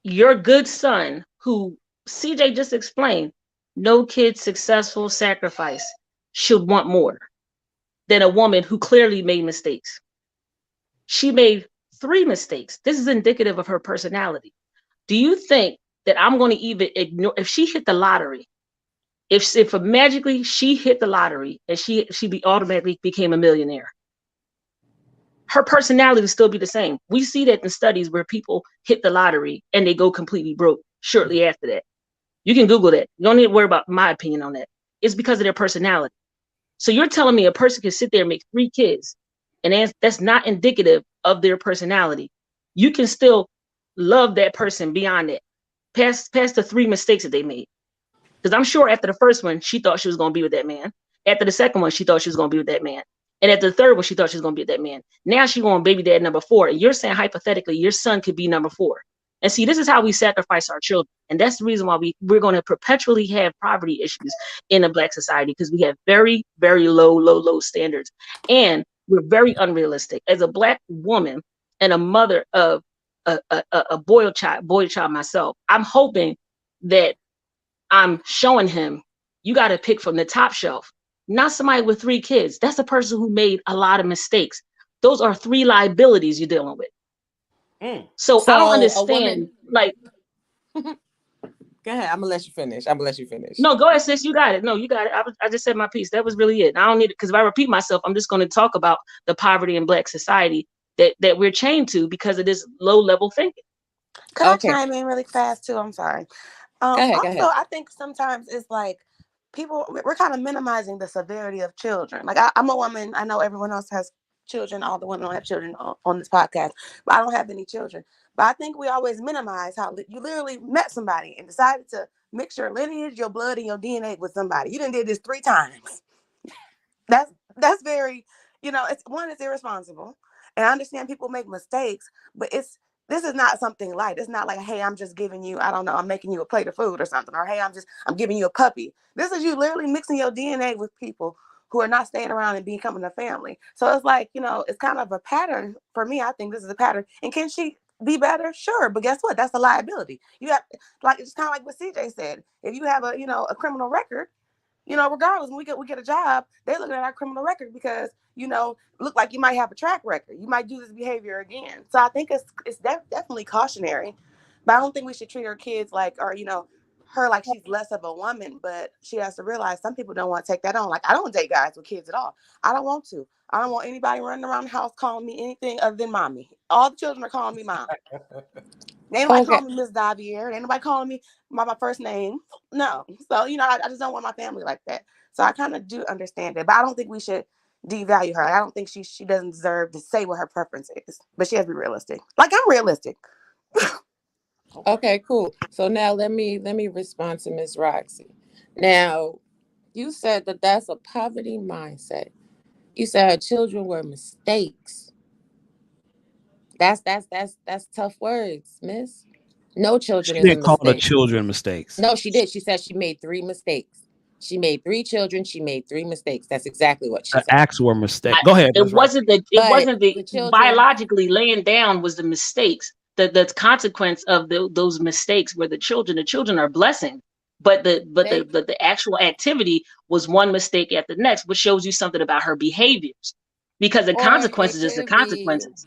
your good son, who CJ just explained, no kid, successful, sacrifice, should want more than a woman who clearly made mistakes. She made 3 mistakes. This is indicative of her personality. Do you think that I'm going to even ignore if she hit the lottery If magically she hit the lottery and she automatically became a millionaire, her personality would still be the same. We see that in studies where people hit the lottery and they go completely broke shortly after that. You can Google that. You don't need to worry about my opinion on that. It's because of their personality. So you're telling me a person can sit there and make 3 kids, and that's not indicative of their personality. You can still love that person beyond that, past the 3 mistakes that they made. Because I'm sure after the first one, she thought she was going to be with that man. After the second one, she thought she was going to be with that man. And after the third one, she thought she was going to be with that man. Now she's going baby dad number 4. And you're saying hypothetically, your son could be number 4. And see, this is how we sacrifice our children. And that's the reason why we're going to perpetually have poverty issues in a Black society, because we have very, very low standards. And we're very unrealistic. As a Black woman and a mother of a boy child myself, I'm hoping that I'm showing him, you got to pick from the top shelf, not somebody with 3 kids. That's a person who made a lot of mistakes. Those are 3 liabilities you're dealing with. So I don't understand. Like, go ahead. I'm gonna let you finish. No, go ahead, sis. You got it. No, you got it. I just said my piece. That was really it. I don't need it, because if I repeat myself, I'm just going to talk about the poverty in Black society that we're chained to because of this low level thinking. Could I chime in really fast too? I'm sorry. Go ahead. I think sometimes it's like we're kind of minimizing the severity of children. Like I'm a woman. I know everyone else has children. All the women don't have children on this podcast, but I don't have any children. But I think we always minimize how you literally met somebody and decided to mix your lineage, your blood, and your DNA with somebody. You done did this 3 times. That's very, it's irresponsible. And I understand people make mistakes, but this is not something light. It's not like, hey, I'm just giving you, I don't know, I'm making you a plate of food or something, or hey, I'm giving you a puppy. This is you literally mixing your DNA with people who are not staying around and becoming a family. So it's like, it's kind of a pattern for me. I think this is a pattern. And can she be better? Sure. But guess what? That's a liability. You have, like, it's kind of like what CJ said. If you have a criminal record, regardless, when we get a job, they're looking at our criminal record because, look like you might have a track record. You might do this behavior again. So I think it's definitely cautionary. But I don't think we should treat our kids like, or, her like she's less of a woman. But she has to realize some people don't want to take that on. Like, I don't date guys with kids at all. I don't want to. I don't want anybody running around the house calling me anything other than mommy. All the children are calling me mom. Ain't nobody calling me Miss Davier. Ain't nobody calling me by my first name. No. So, I just don't want my family like that. So I kind of do understand it. But I don't think we should devalue her. I don't think she doesn't deserve to say what her preference is. But she has to be realistic. Like, I'm realistic. Okay, cool. So now let me respond to Miss Roxy. Now, you said that that's a poverty mindset. You said her children were mistakes. That's tough words, miss. No children She is a didn't call the mistake. children mistakes. No, she did. She said she made 3 mistakes. She made 3 children. She made 3 mistakes. That's exactly what she The said. acts were mistakes. Go ahead. It wasn't the children biologically laying down was the mistakes. The consequence of those mistakes were the children. The children are blessing, but the actual activity was one mistake after the next, which shows you something about her behaviors. Because the consequences is the consequences.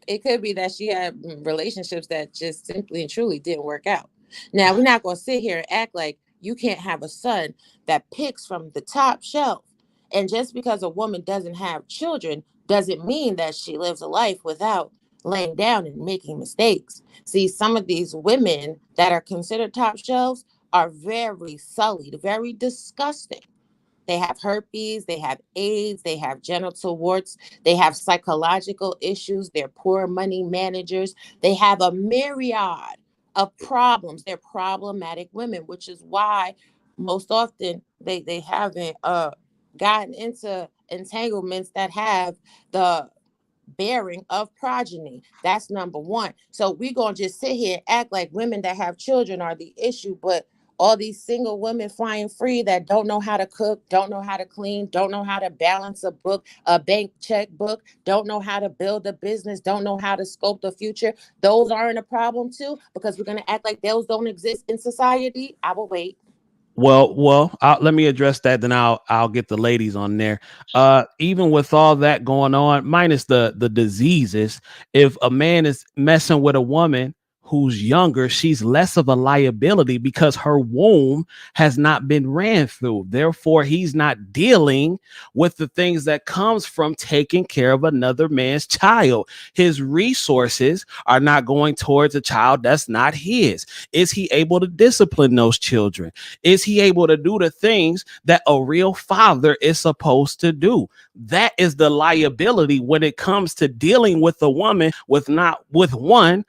It could be that she had relationships that just simply and truly didn't work out. Now, we're not going to sit here and act like you can't have a son that picks from the top shelf. And just because a woman doesn't have children doesn't mean that she lives a life without laying down and making mistakes. See, some of these women that are considered top shelves are very sullied, very disgusting. They have herpes, they have AIDS, they have genital warts, they have psychological issues, they're poor money managers, they have a myriad of problems. They're problematic women, which is why most often they haven't gotten into entanglements that have the bearing of progeny. That's number 1. So we're going to just sit here and act like women that have children are the issue, but all these single women flying free that don't know how to cook, don't know how to clean, don't know how to balance a bank checkbook, don't know how to build a business, don't know how to scope the future. Those aren't a problem too, because we're going to act like those don't exist in society. I will wait. Well, let me address that. Then I'll get the ladies on there. Even with all that going on, minus the diseases, if a man is messing with a woman who's younger, she's less of a liability because her womb has not been ran through. Therefore, he's not dealing with the things that comes from taking care of another man's child. His resources are not going towards a child that's not his. Is he able to discipline those children? Is he able to do the things that a real father is supposed to do? That is the liability when it comes to dealing with a woman with not one,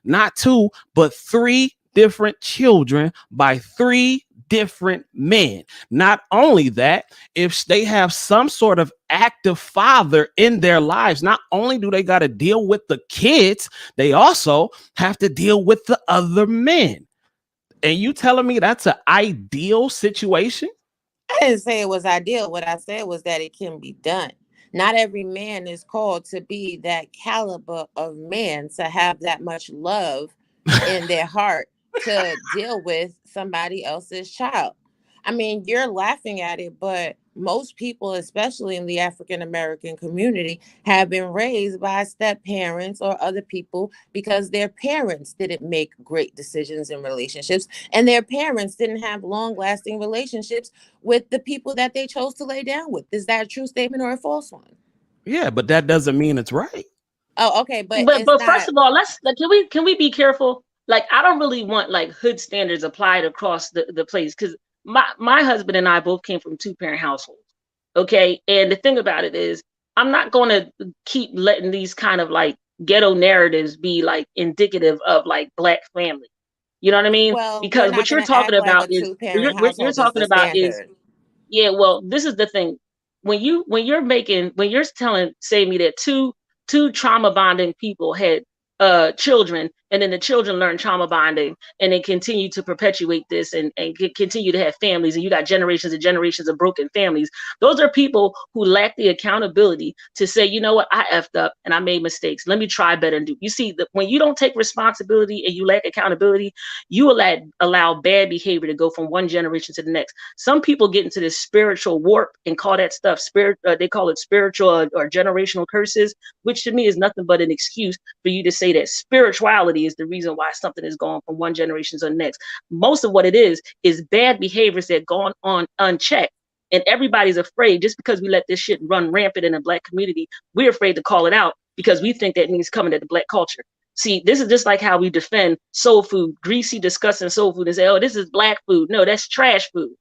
not two, but three different children by three different men. Not only that, if they have some sort of active father in their lives, not only do they got to deal with the kids, they also have to deal with the other men. And you telling me that's an ideal situation? I didn't say it was ideal. What I said was that it can be done. Not every man is called to be that caliber of man, to have that much love in their heart to deal with somebody else's child. I mean, you're laughing at it, but most people, especially in the African American community, have been raised by step parents or other people because their parents didn't make great decisions in relationships, and their parents didn't have long lasting relationships with the people that they chose to lay down with. Is that a true statement or a false one? Yeah, but that doesn't mean it's right. Oh, okay, but But it's first not. of all, let's like, can we be careful? Like, I don't really want like hood standards applied across the place, because my husband and I both came from two-parent households. Okay, and the thing about it is, I'm not going to keep letting these kind of like ghetto narratives be like indicative of like black family. You know what I mean? Well, we're Because not what going you're to talking act like about a is two-parent you're household is talking the about is standard. yeah, well, this is the thing. When you're telling say me that two trauma bonding people had children, and then the children learn trauma bonding and then continue to perpetuate this, and continue to have families, and you got generations and generations of broken families. Those are people who lack the accountability to say, you know what, I effed up and I made mistakes. Let me try better and do. You see, when you don't take responsibility and you lack accountability, you allow bad behavior to go from one generation to the next. Some people get into this spiritual warp and call that stuff spirit. They call it spiritual or generational curses, which to me is nothing but an excuse for you to say that spirituality is the reason why something is going from one generation to the next. Most of what it is bad behaviors that gone on unchecked. And everybody's afraid, just because we let this shit run rampant in the black community, we're afraid to call it out because we think that means coming at the black culture. See, this is just like how we defend soul food, greasy, disgusting soul food, and say, "Oh, this is black food." No, that's trash food.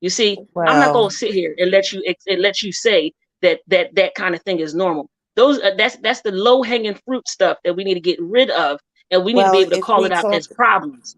You see, I'm not Well, going to sit here and let you say that kind of thing is normal. That's the low hanging fruit stuff that we need to get rid of, and we need to be well, able to call it out as problems.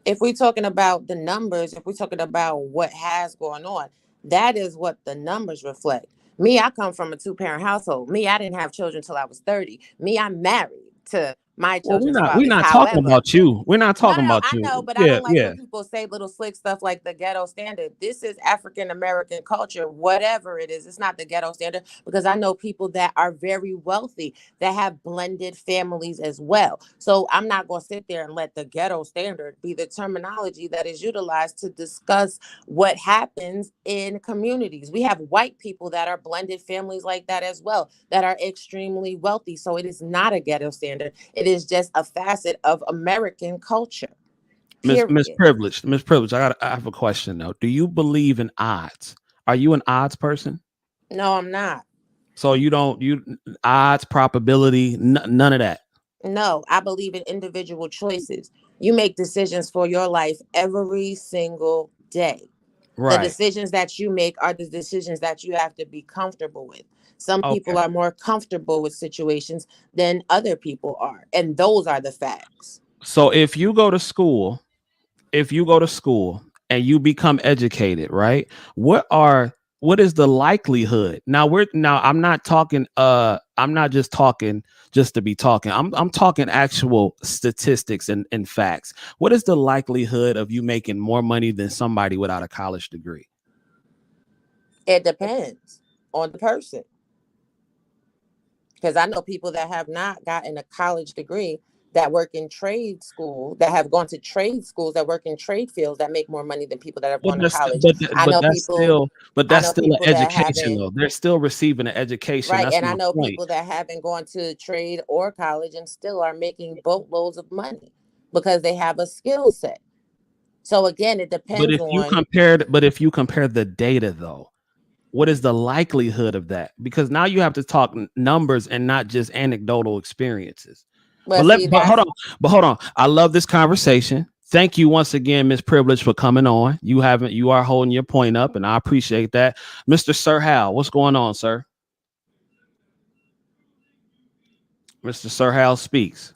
if we're talking about the numbers, if we're talking about what has going on, that is what the numbers reflect. Me, I come from a two-parent household. Me, I didn't have children till I was 30. Me, I'm married to my Well, children's we're fathers. not talking However, about you. We're not no, no, talking no. about I know, you. but I Yeah, don't like yeah. when people say little slick stuff like the ghetto standard. This is African American culture, whatever it is. It's not the ghetto standard, because I know people that are very wealthy that have blended families as well. So I'm not going to sit there and let the ghetto standard be the terminology that is utilized to discuss what happens in communities. We have white people that are blended families like that as well, that are extremely wealthy. So it is not a ghetto standard. It is just a facet of American culture. Miss Period. Privilege, Miss Privilege. I have a question though. Do you believe in odds? Are you an odds person? No, I'm not. So you don't you odds, probability, none of that. No, I believe in individual choices. You make decisions for your life every single day. The Right. decisions that you make are the decisions that you have to be comfortable with. Some Okay. people are more comfortable with situations than other people are, and those are the facts. So if you go to school and you become educated, right? What is the likelihood? Now I'm not talking I'm not just talking just to be talking. I'm talking actual statistics and facts. What is the likelihood of you making more money than somebody without a college degree? It depends on the person. Because I know people that have not gotten a college degree that work in trade school, that have gone to trade schools, that work in trade fields, that make more money than people that have But gone to that's college. but I know people, I that's know still an people that education haven't, though. They're still receiving an education. right, That's and I my know point. people that haven't gone to trade or college and still are making boatloads of money because they have a skill set. So again, it But depends if you on, compared, but if you compare the data though, what is the likelihood of that? Because now you have to talk numbers and not just anecdotal experiences. well, see, But hold that's on, I love this conversation. Thank you once again, Miss Privilege, for coming on. You are holding your point up, and I appreciate that. Mr. Sir Hal, what's going on, sir? Mr. Sir Hal speaks.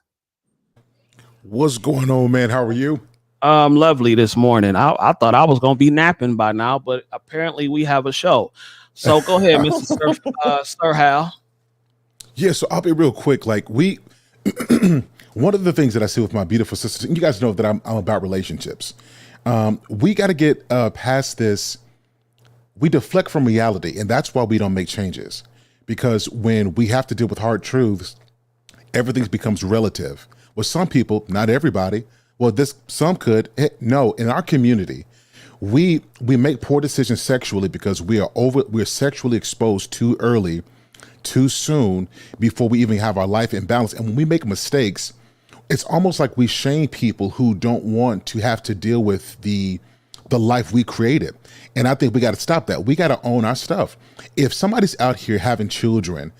What's going on, man? How are you? Lovely this morning. I thought I was gonna be napping by now, but apparently we have a show. So go ahead, Mr. Sir Hal. Yeah, so I'll be real quick. Like one of the things that I see with my beautiful sisters, and you guys know that I'm about relationships. We got to get past this. We deflect from reality, and that's why we don't make changes. Because when we have to deal with hard truths, everything becomes relative. Well, some people, not everybody. Well, this some could. No, in our community, we make poor decisions sexually because we're sexually exposed too early, too soon, before we even have our life in balance. And when we make mistakes, it's almost like we shame people who don't want to have to deal with the life we created. And I think we got to stop that. We got to own our stuff. If somebody's out here having children,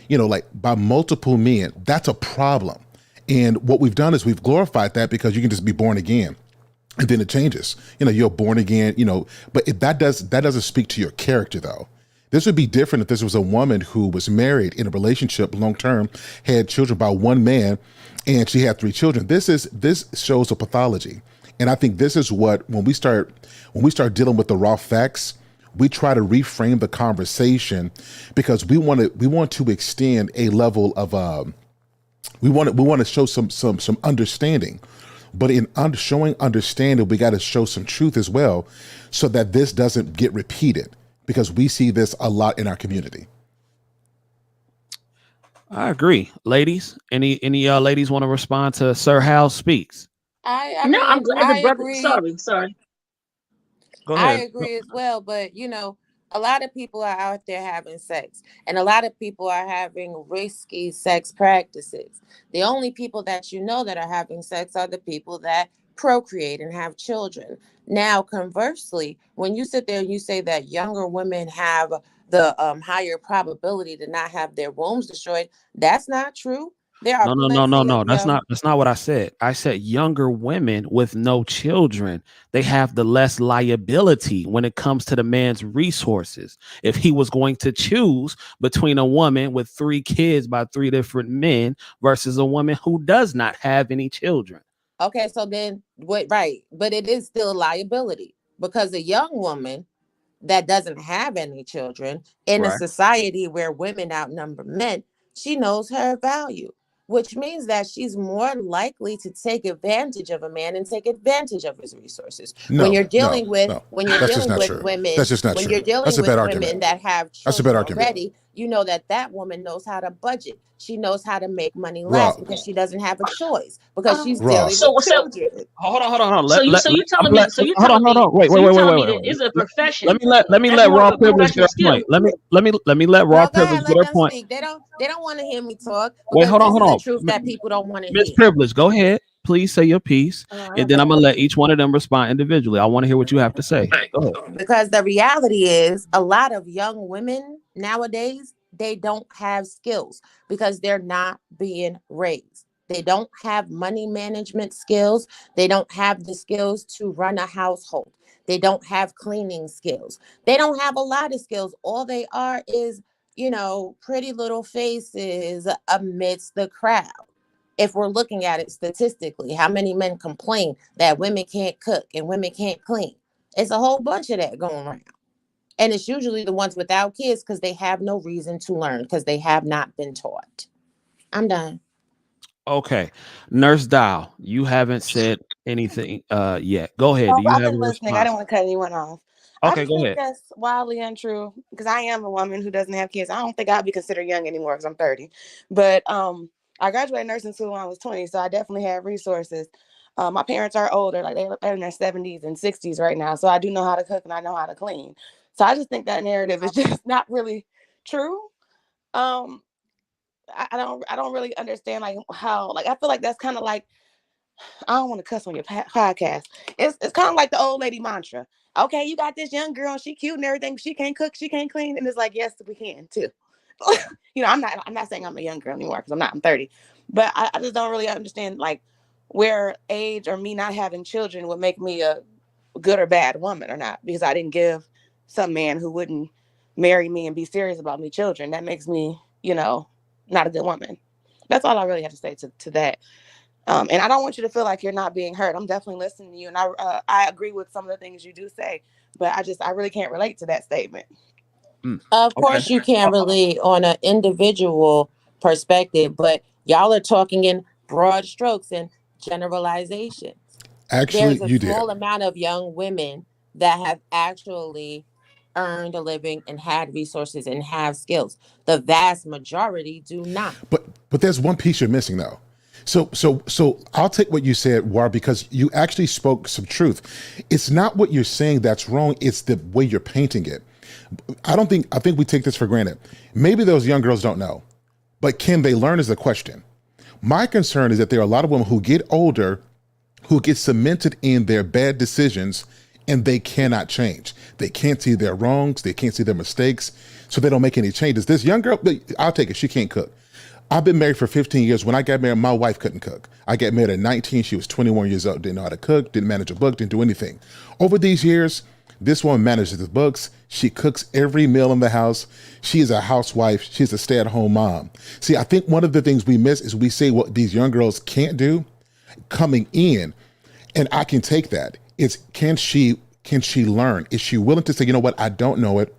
like by multiple men, that's a problem. And what we've done is we've glorified that because you can just be born again. And then it changes. You're born again, but that doesn't speak to your character though. This would be different if this was a woman who was married in a relationship long term, had children by one man, and she had 3 children. This shows a pathology. And I think this is what when we start dealing with the raw facts, we try to reframe the conversation because we want to extend a level of we want to show some understanding. But in showing understanding, we got to show some truth as well so that this doesn't get repeated because we see this a lot in our community. I agree. Ladies, any ladies want to respond to Sir Hal speaks? I No, I'm mean, glad the I brother. agree. Sorry. Go I ahead. agree as well, but a lot of people are out there having sex, and a lot of people are having risky sex practices. The only people that that are having sex are the people that procreate and have children. Now, conversely, when you sit there and you say that younger women have the higher probability to not have their wombs destroyed, that's not true. There are plenty No. of That's young. not what I said. I said younger women with no children. They have the less liability when it comes to the man's resources. If he was going to choose between a woman with 3 kids by 3 different men versus a woman who does not have any children. Okay, so then what? Right, but it is still a liability because a young woman that doesn't have any children in a Right. society where women outnumber men, she knows her value, which means that she's more likely to take advantage of a man and take advantage of his resources. When No, you're no, dealing with no. when you're That's just dealing not with true. women, That's just not when you're true. dealing That's a with bad women argument. that have That's a bad children argument. already, you know that woman knows how to budget. She knows how to make money last Raw, because she doesn't have a choice because she's raw. dealing with So children. Hold on. so you're I'm telling me glad. so you're Hold on, telling hold me on. Wait, so wait, you're wait, wait, telling wait, me wait, that wait. it's a Let profession me that's let more of raw a privilege get professional her skill. point. Let me let raw No, go privilege ahead, get let her them point. speak. They don't want to hear me talk Wait, because this is hold the on. truth that people don't want to Miss hear. Privilege, go ahead. Please say your piece, and then I'm gonna let each one of them respond individually. I want to hear what you have to say. Go ahead. Because the reality is a lot of young women nowadays, they don't have skills because they're not being raised. They don't have money management skills. They don't have the skills to run a household. They don't have cleaning skills. They don't have a lot of skills. All they are is, pretty little faces amidst the crowd. If we're looking at it statistically, how many men complain that women can't cook and women can't clean? It's a whole bunch of that going around. And it's usually the ones without kids because they have no reason to learn because they have not been taught. I'm done. Okay, Nurse Dial, you haven't said anything yet. Go ahead. Do Oh, you I've have a been listening. I response? don't want to cut anyone off. I Okay, just go think ahead. that's wildly untrue because I am a woman who doesn't have kids. I don't think I'd be considered young anymore because I'm 30. But I graduated nursing school when I was 20, so I definitely had resources. My parents are older, like they're in their 70s and 60s right now, so I do know how to cook and I know how to clean. So I just think that narrative is just not really true. Um, I don't really understand like how, like, I feel like that's kind of like, I don't want to cuss on your podcast. It's kind of like the old lady mantra. Okay, you got this young girl, she cute and everything, but she can't cook, she can't clean, and it's like, yes, we can too. I'm not saying I'm a young girl anymore because I'm not. I'm 30, but I just don't really understand like where age or me not having children would make me a good or bad woman or not, because I didn't give some man who wouldn't marry me and be serious about me children. That makes me, not a good woman. That's all I really have to say to that. And I don't want you to feel like you're not being heard. I'm definitely listening to you, and I agree with some of the things you do say, but I really can't relate to that statement. Mm, Of okay. course, you can't relate on an individual perspective, but y'all are talking in broad strokes and generalizations. Actually, There's a you did. small amount of young women that have actually earned a living and had resources and have skills. The vast majority do not. But there's one piece you're missing though. So I'll take what you said, War, because you actually spoke some truth. It's not what you're saying that's wrong, it's the way you're painting it. I think we take this for granted. Maybe those young girls don't know, but can they learn is the question. My concern is that there are a lot of women who get older who get cemented in their bad decisions and they cannot change. They can't see their wrongs, they can't see their mistakes, so they don't make any changes. This young girl, I'll take it, she can't cook. I've been married for 15 years. When I got married, my wife couldn't cook. I got married at 19, she was 21 years old, didn't know how to cook, didn't manage a book, didn't do anything. Over these years, this woman manages the books. She cooks every meal in the house. She is a housewife. She's a stay-at-home mom. See, I think one of the things we miss is we say what these young girls can't do coming in, and I can take that. It's can she learn? Is she willing to say, you know what, I don't know it,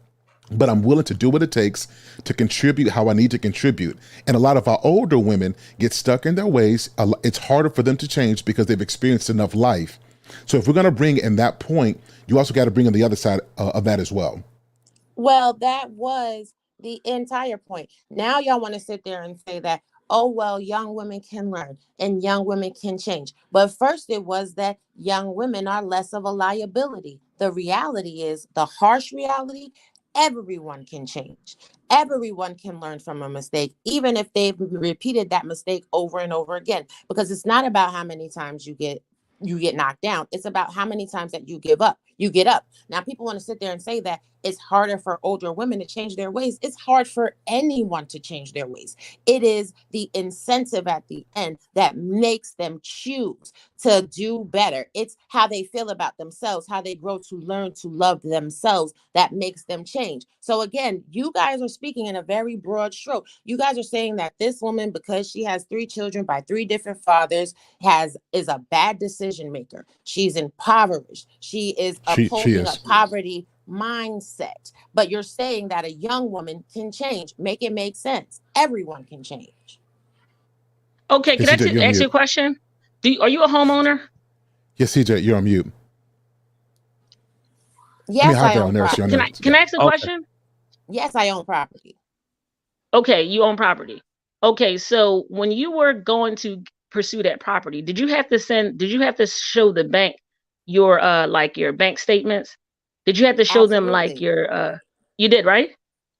but I'm willing to do what it takes to contribute how I need to contribute. And a lot of our older women get stuck in their ways. It's harder for them to change because they've experienced enough life. So if we're going to bring in that point, you also got to bring in the other side of that as well. Well, that was the entire point. Now y'all want to sit there and say that, oh, well, young women can learn and young women can change. But first it was that young women are less of a liability. The reality is, the harsh reality, everyone can change. Everyone can learn from a mistake, even if they've repeated that mistake over and over again, because it's not about how many times you get knocked down. It's about how many times that you give up. You get up. Now, people want to sit there and say that it's harder for older women to change their ways. It's hard for anyone to change their ways. It is the incentive at the end that makes them choose to do better. It's how they feel about themselves, how they grow to learn to love themselves, that makes them change. So again, you guys are speaking in a very broad stroke. You guys are saying that this woman, because she has 3 children by 3 different fathers, is a bad decision maker. She's impoverished. She is She upholding a is. poverty mindset. But you're saying that a young woman can change. Make it make sense. Everyone can change. Okay, Hey, can I CJ, you're on ask you a mute. question? Are you a homeowner? Yes, CJ, you're on mute. I mean, Yes, hi I there, own nurse. You're on Can property. there. I Yeah. can I ask a Okay. question? Yes, I own property. Okay, you own property. Okay, so when you were going to pursue that property, did you have to show the bank your like your bank statements? Did you have to show them like Absolutely. your you did, right?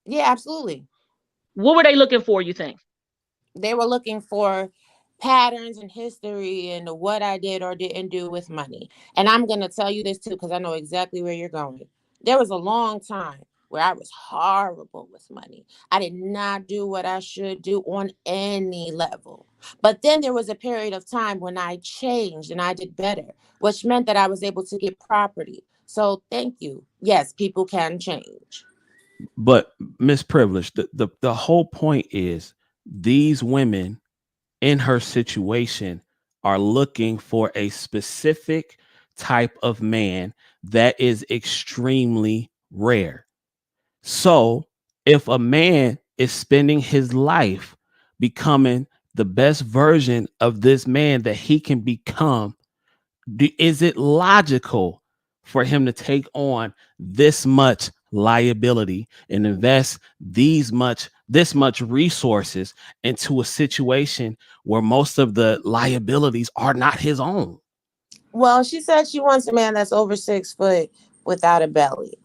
Yeah, absolutely. What were they looking for, you think? They were looking for patterns and history and what I did or didn't do with money. And I'm going to tell you this too, because I know exactly where you're going. There was a long time where I was horrible with money. I did not do what I should do on any level. But then there was a period of time when I changed and I did better, which meant that I was able to get property. So thank you. Yes, people can change. But Miss Privilege, the whole point is these women in her situation are looking for a specific type of man that is extremely rare. So if a man is spending his life becoming the best version of this man that he can become, is it logical for him to take on this much liability and invest these much this much resources into a situation where most of the liabilities are not his own? Well, she said she wants a man that's over 6 foot without a belly.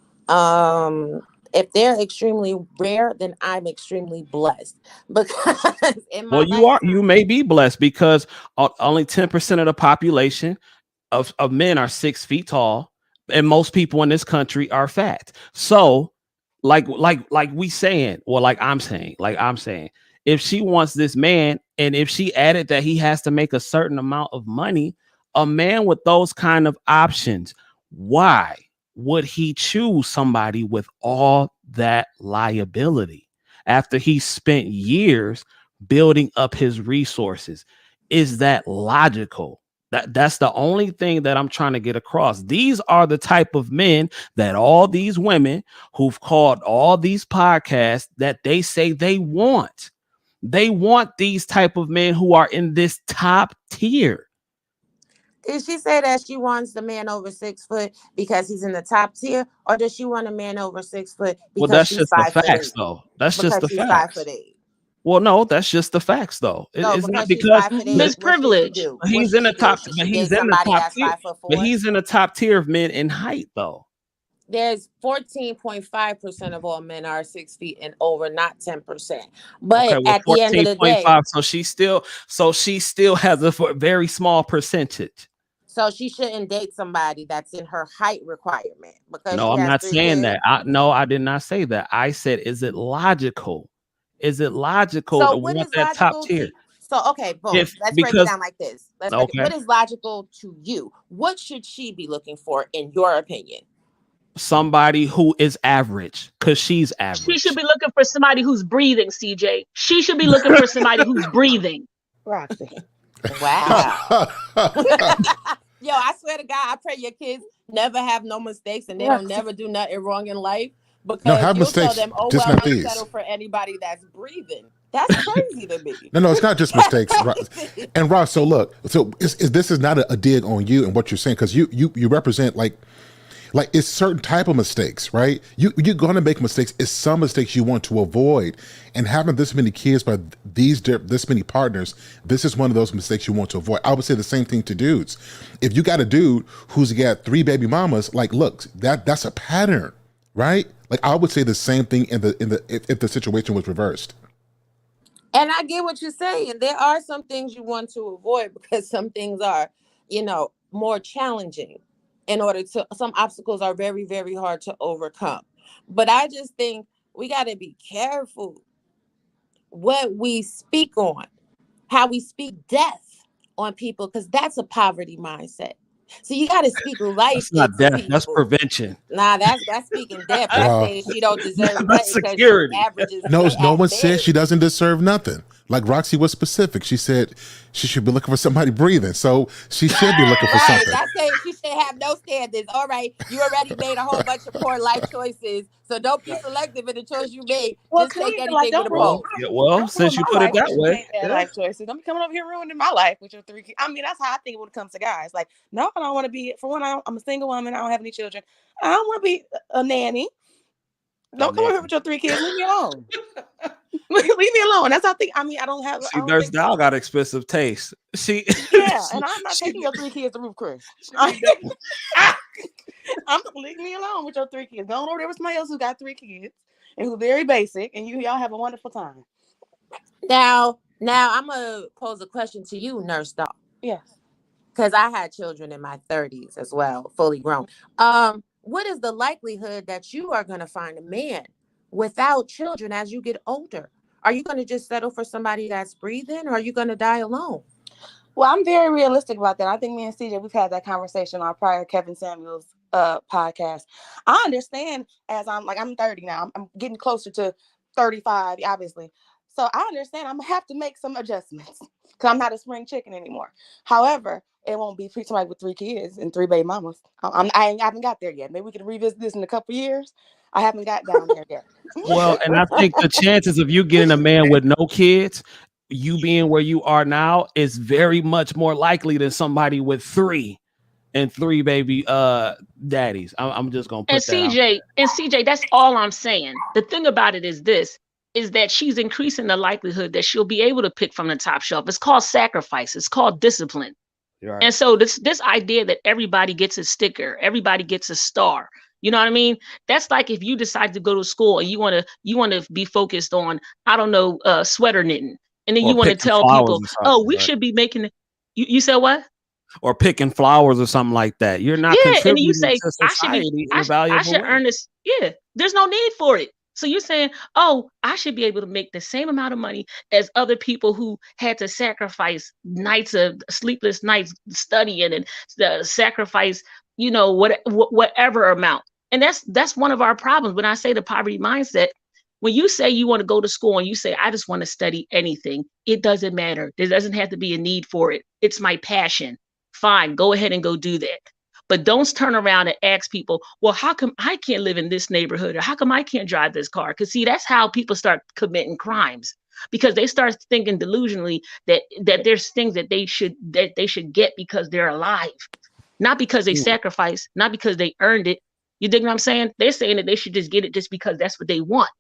If they're extremely rare, then I'm extremely blessed because in Well, my you lifetime, may be blessed because only 10% of the population of men are 6 feet tall, and most people in this country are fat. So, like we saying, or like I'm saying, if she wants this man, and if she added that he has to make a certain amount of money, a man with those kind of options, why would he choose somebody with all that liability after he spent years building up his resources? Is that logical? That's the only thing that I'm trying to get across. These are the type of men that all these women who've called all these podcasts that they say they want. They want these type of men who are in this top tier. did she say that she wants the man over 6 foot because he's in the top tier, or does she want a man over 6 foot Well, because that's she's just the 5'8"? facts, though. That's just Because the she's five facts. foot eight. Well, no, that's just the facts, though. So It's not because she's because 5'8", the, Miss what should she Privilege. do? What he's should in the she do? top, Should but she he's date in the somebody top that's tier. But 5'4"? he's in the top tier of men in height, though. There's 14.5% of all men are 6 feet and over, not 10%. Okay, But well, at the end of the day, 14.5. So she still has a very small percentage. so she shouldn't date somebody that's in her height requirement because No, she I'm has not three saying kids. that. No, I did not say that. I said, is it logical? Is it logical So to what want is that top logical tier? to? So okay, boom. If Let's break it because down like this. Let's break it. okay, What is logical to you? What should she be looking for in your opinion? somebody who is average, because she's She should average. be looking for somebody who's breathing, CJ. She should be looking for somebody who's breathing. Roxy. Wow. Yo, I swear to God, I pray your kids never have no mistakes and they don't never do nothing wrong in life, No, because have you'll tell mistakes, them, oh, just well, not they these. settle for anybody that's breathing. That's crazy to me. No, it's not just That's mistakes. crazy. And Ross, so look, this is not a dig on you and what you're saying, because you represent like it's certain type of mistakes, right? You're going to make mistakes. It's some mistakes you want to avoid, and having this many kids by this many partners, this is one of those mistakes you want to avoid. I would say the same thing to dudes. If you got a dude who's got 3 baby mamas, like, look, that's a pattern, right? Like, I would say the same thing if the situation was reversed. And I get what you're saying. There are some things you want to avoid because some things are, more challenging. Some obstacles are very, very hard to overcome. But I just think we got to be careful what we speak on, how we speak death on people, because that's a poverty mindset. So you got to speak life That's not into death. That's people. prevention. Nah, that's speaking death. That's Wow. saying she don't deserve That's nothing because she's security. average and No, stay no at one said bed. she doesn't deserve nothing. Like, Roxy was specific. She said she should be looking for somebody breathing. So she should be looking for Right. something. That's saying she should have no standards. All right. You already made a whole bunch of poor life choices. So don't be selective in the choice you made. Well, Just take clearly, like, anything with don't a ruin, pulse. don't ruin Since you my put it life that because you way, made bad life choices. Don't be coming over here ruining my life with your 3 kids. I mean, that's how I think when it comes to guys. Like, no, I don't want to be. For one, I'm a single woman. I don't have any children. I don't want to be a nanny. Don't come over here with your 3 kids. Leave me alone. Leave me alone. That's how I think. I mean, I don't Nurse think. Dow got expensive taste. Yeah, and I'm not taking your 3 kids to Roof Chris. Leave me alone with your 3 kids. Go on over there with somebody else who got 3 kids and who's very basic, and y'all have a wonderful time. Now I'm gonna pose a question to you, Nurse Doll. Yes. Because I had children in my 30s as well, fully grown. What is the likelihood that you are gonna find a man without children as you get older? Are you gonna just settle for somebody that's breathing, or are you gonna die alone? Well, I'm very realistic about that. I think me and CJ, we've had that conversation on our prior Kevin Samuels podcast. I understand, as I'm 30 now. I'm getting closer to 35, obviously. So I understand I'm gonna have to make some adjustments because I'm not a spring chicken anymore. However, it won't be somebody with 3 kids and 3 baby mamas. I haven't got there yet. Maybe we can revisit this in a couple years. I haven't got down there yet. well, and I think the chances of you getting a man with no kids, you being where you are now, is very much more likely than somebody with 3 and 3 baby daddies. I'm just gonna And put that out. CJ, that's all I'm saying. The thing about it is this: is that she's increasing the likelihood that she'll be able to pick from the top shelf. It's called sacrifice. It's called discipline. You're right. And so this idea that everybody gets a sticker, everybody gets a star. You know what I mean? That's like if you decide to go to school and you want to be focused on, I don't know, sweater knitting, and then Or you want to picking tell flowers people, or oh, something, we right? should be making. You said what? Or picking flowers or something like that. You're not Yeah, and then you contributing say to I should be society in a I valuable should way. earn this. Yeah, there's no need for it. So you're saying, oh, I should be able to make the same amount of money as other people who had to sacrifice nights of sleepless nights studying and sacrifice, whatever amount. And that's one of our problems. When I say the poverty mindset, when you say you want to go to school and you say I just want to study anything, it doesn't matter. There doesn't have to be a need for it. It's my passion. Fine, go ahead and go do that. But don't turn around and ask people, well, how come I can't live in this neighborhood? Or how come I can't drive this car? Because see, that's how people start committing crimes. Because they start thinking delusionally that there's things that they should get because they're alive, not because they sacrificed, not because they earned it. You dig what I'm saying? They're saying that they should just get it just because that's what they want.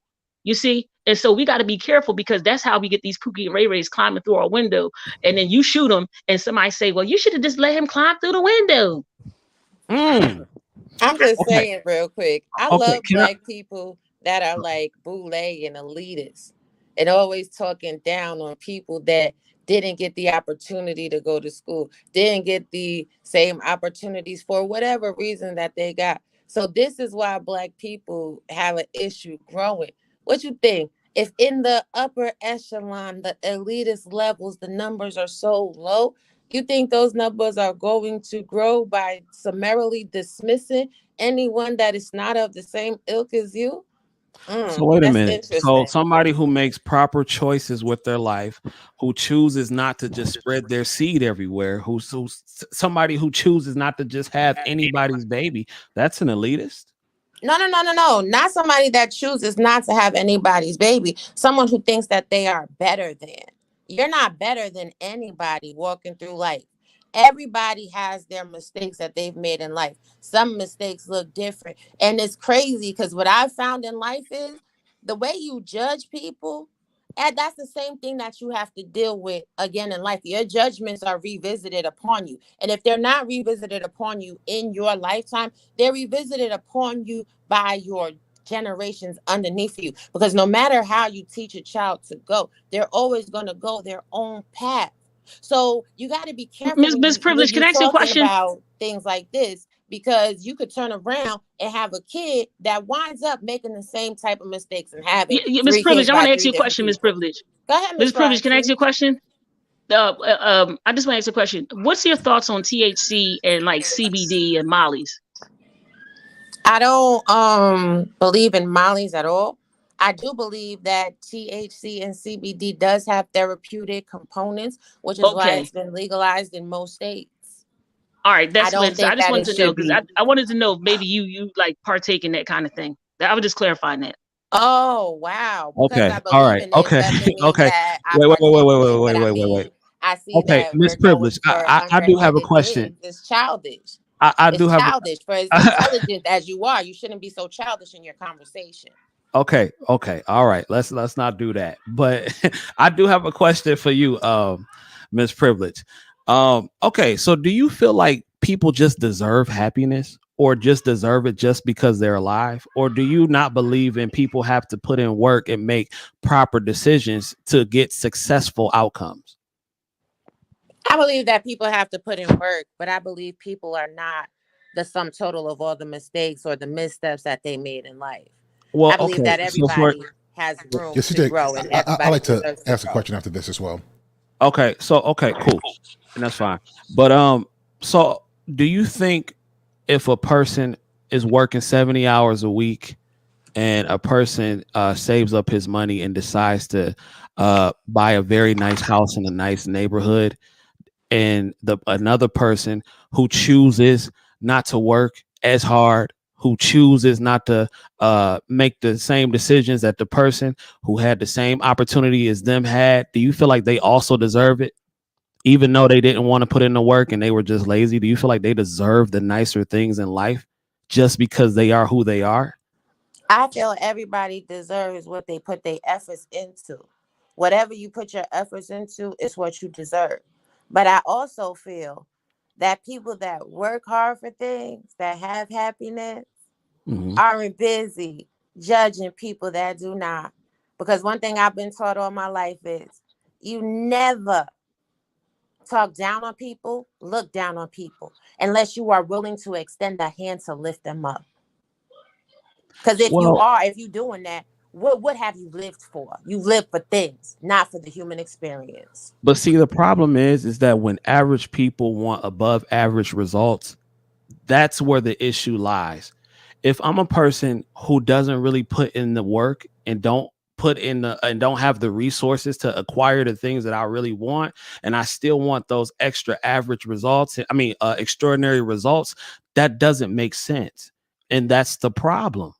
You see? And so we got to be careful because that's how we get these Pookie and Ray Rays climbing through our window. And then you shoot them and somebody say, well, you should have just let him climb through the window. Mm. I'm just Okay. saying real quick. I Okay. love Can I? black people that are like boule and elitists and always talking down on people that didn't get the opportunity to go to school, didn't get the same opportunities for whatever reason that they got. So this is why black people have an issue growing. What you think? If in the upper echelon, the elitist levels, the numbers are so low, you think those numbers are going to grow by summarily dismissing anyone that is not of the same ilk as you? So wait a That's minute. So interesting. somebody who makes proper choices with their life, who chooses not to just spread their seed everywhere, somebody who chooses not to just have anybody's baby, that's an elitist. No, no, no, no, no. Not somebody that chooses not to have anybody's baby. Someone who thinks that they are better than. You're not better than anybody walking through life. Everybody has their mistakes that they've made in life. Some mistakes look different. And it's crazy because what I've found in life is the way you judge people, and that's the same thing that you have to deal with again in life. Your judgments are revisited upon you. And if they're not revisited upon you in your lifetime, they're revisited upon you by your generations underneath you. Because no matter how you teach a child to go, they're always going to go their own path. So you got to be careful Miss when Miss you when Privilege, can you're I ask you a talking question? about things like this, because you could turn around and have a kid that winds up making the same type of mistakes and having Miss three Privilege, kids I want by to ask three you a different question, Miss people. Privilege. Go ahead, Miss Miss Privilege, can I ask Roxy. you a question? I just want to ask you a question. What's your thoughts on THC and like CBD and Molly's? I don't believe in mollies at all. I do believe that THC and CBD does have therapeutic components, which is why Okay. it's been legalized in most states. All right, I that's don't what. So I think just that wanted it to know should because be. I wanted to know if maybe you like partake in that kind of thing. I was just clarifying that. Oh, wow. Because Okay. I All believe right. in it Okay. doesn't mean Okay. that I Wait, partake wait, in wait, it. But wait, I wait, wait, wait. mean, I see Okay, that Miss we're going Privilege, for I do have a underhanded question. things. It's childish. I do It's have childish. For as a intelligent as you are, you shouldn't be so childish in your conversation. okay, okay, all right. Let's not do that. But I do have a question for you, Miss Privilege. Okay, so do you feel like people just deserve happiness or just deserve it just because they're alive? Or do you not believe in people have to put in work and make proper decisions to get successful outcomes? I believe that people have to put in work, but I believe people are not the sum total of all the mistakes or the missteps that they made in life. Well, I believe okay. that So for everybody has room Yes, to CJ, grow and I everybody like to deserves to ask a grow. question after this as well. okay, so okay, cool. And that's fine. But so do you think if a person is working 70 hours a week and a person saves up his money and decides to buy a very nice house in a nice neighborhood, and the another person who chooses not to work as hard, who chooses not to make the same decisions that the person who had the same opportunity as them had, do you feel like they also deserve it? Even though they didn't want to put in the work and they were just lazy, do you feel like they deserve the nicer things in life just because they are who they are? I feel everybody deserves what they put their efforts into. Whatever you put your efforts into is what you deserve. But I also feel that people that work hard for things, that have happiness, aren't busy judging people that do not. Because one thing I've been taught all my life is you never talk down on people, look down on people, unless you are willing to extend a hand to lift them up. Because if you doing that, what have you lived for? You live for things, not for the human experience. But see, the problem is that when average people want above average results, that's where the issue lies. If I'm a person who doesn't really put in the work and don't have the resources to acquire the things that I really want, and I still want those extra average results, extraordinary results, that doesn't make sense. And that's the problem.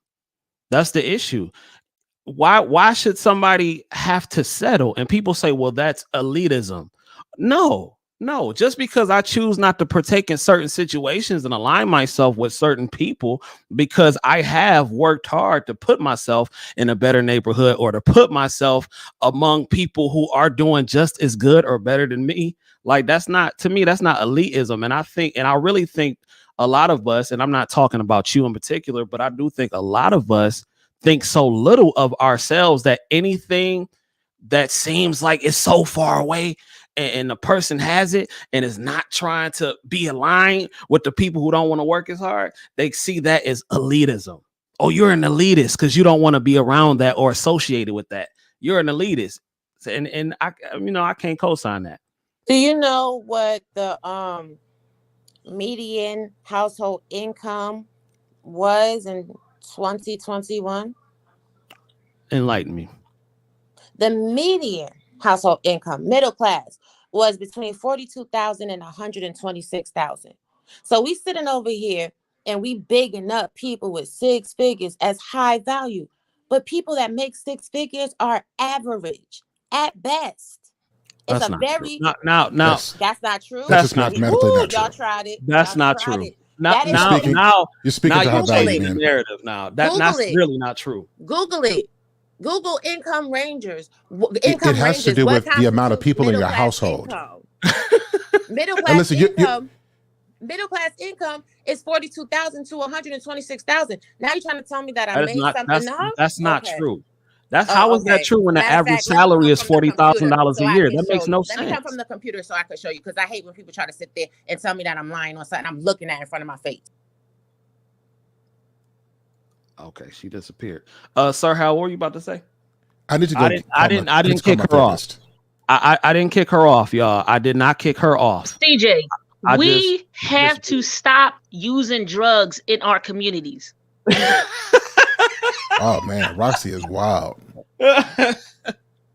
That's the issue. Why should somebody have to settle? And people say, well, that's elitism. No, just because I choose not to partake in certain situations and align myself with certain people because I have worked hard to put myself in a better neighborhood or to put myself among people who are doing just as good or better than me. Like, that's not, to me, that's not elitism. And I really think a lot of us, and I'm not talking about you in particular, but I do think a lot of us think so little of ourselves that anything that seems like it's so far away and the person has it and is not trying to be aligned with the people who don't want to work as hard, they see that as elitism. Oh, you're an elitist because you don't want to be around that or associated with that. You're an elitist. And I can't co-sign that. Do you know what the median household income was in 2021? Enlighten me. The median household income, middle class, was between 42,000 and 126,000. So we sitting over here and we bigging up people with six figures as high value, but people that make six figures are average at best. It's that's a not very true. Now, Yes. that's not true. That's just mathematically not true. Y'all tried it. That's Y'all not tried true. it. Now, That is you're speaking to high value, man. narrative now. That's it. really not true. Google it. Google income rangers. It has to do with the amount of people in your household. Middle class And listen, income. Middle class income is 42,000 to 126,000. Now you're trying to tell me that I made something up? That's not true. How is that true when the average Fact, salary is $40,000 so a year? can That makes no Let sense. me come from the computer so I can show you, because I hate when people try to sit there and tell me that I'm lying on something I'm looking at in front of my face. Okay, she disappeared. Sir, what were you about to say? I need to go. I didn't kick her off. I didn't kick her off, y'all. I did not kick her off. CJ, we have to stop using drugs in our communities. Oh man, Roxy is wild.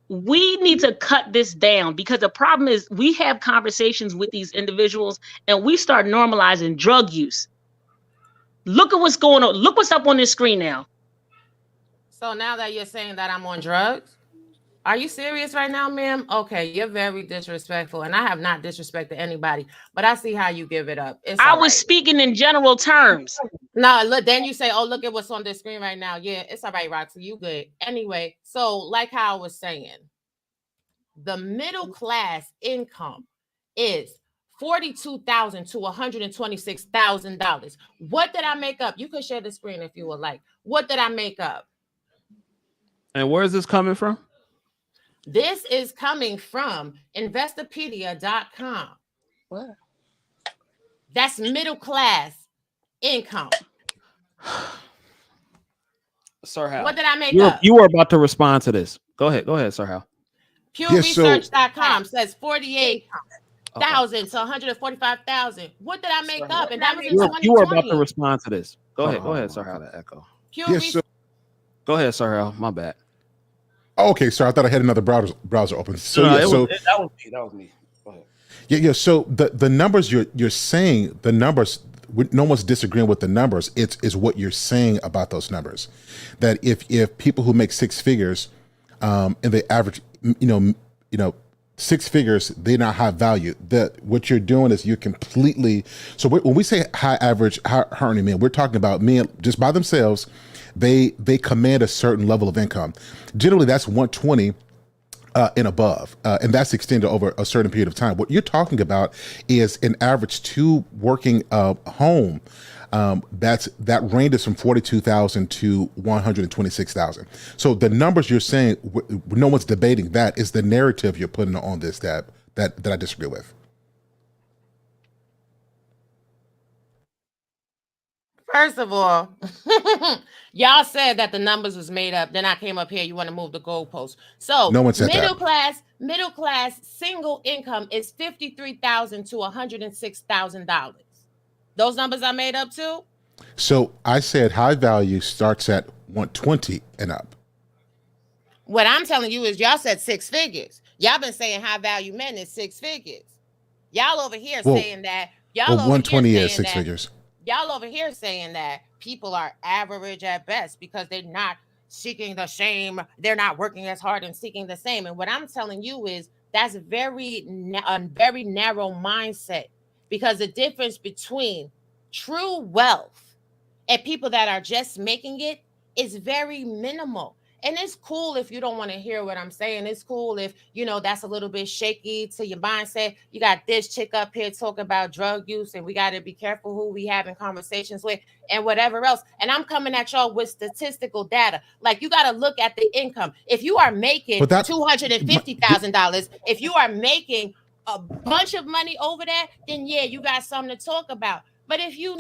We need to cut this down, because the problem is we have conversations with these individuals and we start normalizing drug use. Look at what's going on. Look what's up on this screen now. So now that you're saying that I'm on drugs, are you serious right now, ma'am? Okay, you're very disrespectful, and I have not disrespected anybody, but I see how you give it up. I was speaking in general terms. No, look, then you say, oh, look at what's on the screen right now. Yeah, it's all right, Roxy, you good. Anyway, so like how I was saying, the middle class income is $42,000 to $126,000. What did I make up? You can share the screen if you would like. What did I make up? And where is this coming from? This is coming from Investopedia.com. What? That's middle class income. Sir Hal. What did I make up? You were about to respond to this. Go ahead, Sir Hal. PewResearch.com says 48,000 to 145,000. What did I make up? And that was in 2020. You were about to respond to this. Go ahead, Sir Hal. Echo. Go ahead, Sir Hal. My bad. Oh, okay, sorry. I thought I had another browser open. So that was me. Go ahead. Yeah. So the numbers you're saying, the numbers, no one's disagreeing with the numbers. It's what you're saying about those numbers. That if people who make six figures, and they average, six figures, they're not high value. That what you're doing is you're completely. So when we say high average, high earning men, we're talking about men just by themselves they command a certain level of income. Generally, that's 120 and above, and that's extended over a certain period of time. What you're talking about is an average two working home. That ranges from 42,000 to 126,000. So the numbers you're saying, no one's debating that. Is the narrative you're putting on this that I disagree with. First of all, y'all said that the numbers was made up. Then I came up here. You want to move the goalpost. So No one said middle that. class single income is $53,000 to $106,000. Those numbers are made up too. So I said high value starts at 120 and up. What I'm telling you is y'all said six figures. Y'all been saying high value men is six figures. Y'all over here saying that. Y'all over 120 here is saying six that. figures. Y'all over here saying that people are average at best because they're not seeking the same. They're not working as hard and seeking the same. And what I'm telling you is that's a very narrow mindset, because the difference between true wealth and people that are just making it is very minimal. And it's cool if you don't want to hear what I'm saying. It's cool if, that's a little bit shaky to your mindset. You got this chick up here talking about drug use, and we got to be careful who we having conversations with and whatever else. And I'm coming at y'all with statistical data. Like, you got to look at the income. If you are making $250,000, if you are making a bunch of money over that, then yeah, you got something to talk about. But if you're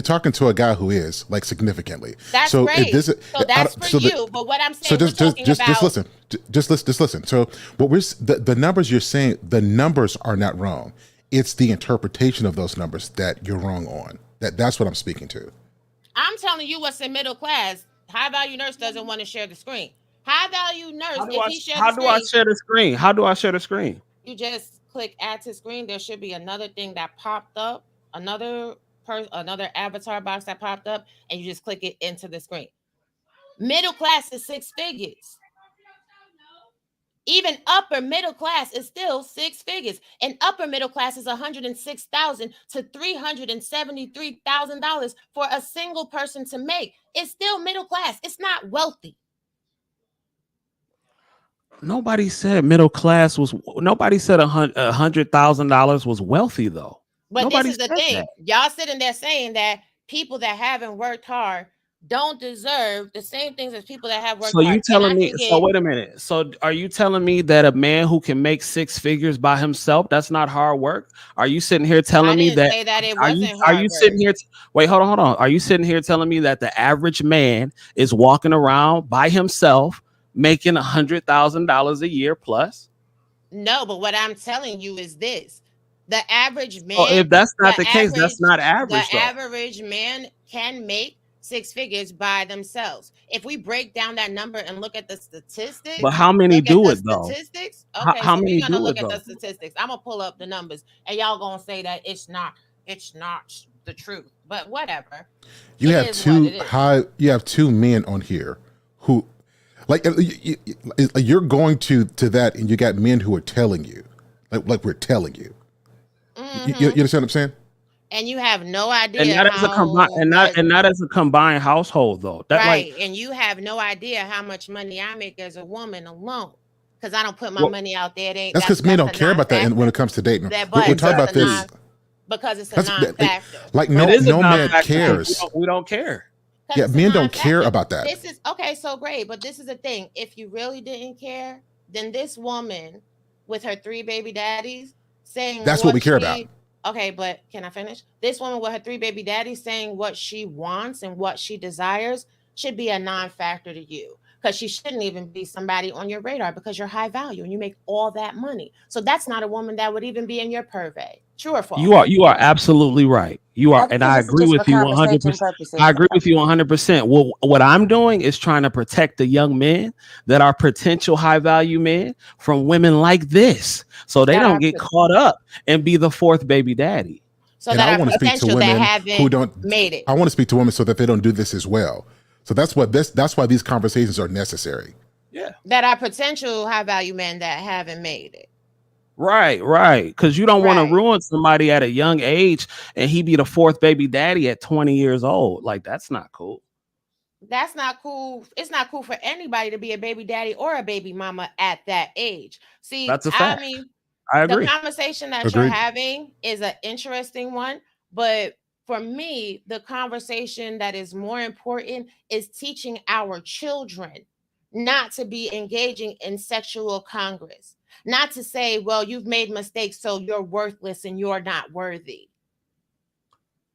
talking to a guy who is like significantly. That's so great. This, so that's for you. But what I'm saying, just listen. So what the numbers you're saying, the numbers are not wrong. It's the interpretation of those numbers that you're wrong on. That's what I'm speaking to. I'm telling you what's in middle class. High value nurse doesn't want to share the screen. High value nurse, how do I share the screen? How do I share the screen? You just click add to screen. There should be another thing that popped up. Another avatar box that popped up, and you just click it into the screen. Middle class is six figures. Even upper middle class is still six figures. And upper middle class is $106,000 to $373,000 for a single person to make. It's still middle class. It's not wealthy. Nobody said middle class was. Nobody said $100,000 was wealthy though. But Nobody this is the thing. Y'all sitting there saying that people that haven't worked hard don't deserve the same things as people that have worked hard. So you telling me? So wait a minute. So are you telling me that a man who can make six figures by himself, that's not hard work? Are you sitting here telling me that? Say that it wasn't are you sitting here? Wait, hold on. Are you sitting here telling me that the average man is walking around by himself making $100,000 a year plus? No, but what I'm telling you is this. The average man. Oh, if that's not the case, that's not average. The average man can make six figures by themselves. If we break down that number and look at the statistics. But how many do it though? Statistics? Okay, how so many we're gonna do look it at though? the statistics. I'm gonna pull up the numbers, and y'all gonna say that it's not the truth. But whatever. You have two men on here who, like, you're going to that, and you got men who are telling you, like we're telling you. Mm-hmm. You understand what I'm saying? And you have no idea. And not as a combined household though. Right. And you have no idea how much money I make as a woman alone. Because I don't put my money out there. That's because men don't care about that when it comes to dating. We're talking about this. Because it's a non-factor. Like no man cares. We don't care. Yeah, men don't care about that. This is okay, so great. But this is the thing. If you really didn't care, then this woman with her 3 baby daddies saying that's what we care about. Okay, but can I finish? This woman with her 3 baby daddies saying what she wants and what she desires should be a non-factor to you, because she shouldn't even be somebody on your radar because you're high value and you make all that money. So that's not a woman that would even be in your purvey. True or false? You are absolutely right. You are, and I agree with you 100%. I agree with you 100%. Well, what I'm doing is trying to protect the young men that are potential high value men from women like this, so they don't get caught up and be the 4th baby daddy. So and that I want to speak to women who don't made it. I want to speak to women so that they don't do this as well. So that's why these conversations are necessary. Yeah, that are potential high value men that haven't made it. Right. Because you don't want to ruin somebody at a young age and he be the 4th baby daddy at 20 years old. Like, that's not cool. That's not cool. It's not cool for anybody to be a baby daddy or a baby mama at that age. See, That's a I fact. mean, I the agree. conversation that you're Agreed. having is an interesting one, but for me, the conversation that is more important is teaching our children not to be engaging in sexual congress, not to say, well, you've made mistakes, so you're worthless and you're not worthy.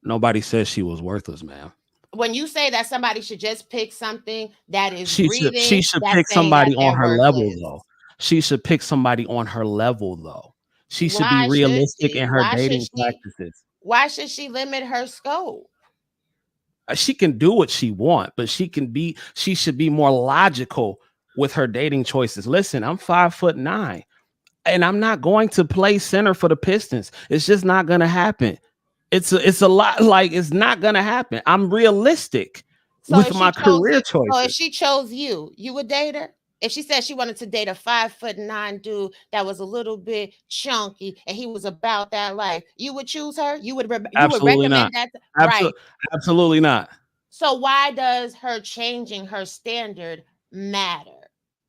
Nobody says she was worthless, man. When you say that somebody should just pick something that is She breathing, should that's pick saying that somebody on they're her level worthless. though. She should pick somebody on her level though. She should be Why should realistic she? in her Why should dating she? practices. Why should she limit her scope? She can do what she want, but she should be more logical with her dating choices. Listen, I'm 5'9", and I'm not going to play center for the Pistons. It's just not gonna happen. It's a lot, like it's not gonna happen. I'm realistic So with if my she chose career you, so if choices. she chose you, you would date her. If she said she wanted to date a 5'9" dude that was a little bit chunky and he was about that life, you would choose her. You would Absolutely not. recommend that, right? Absolutely, absolutely not. So why does her changing her standard matter?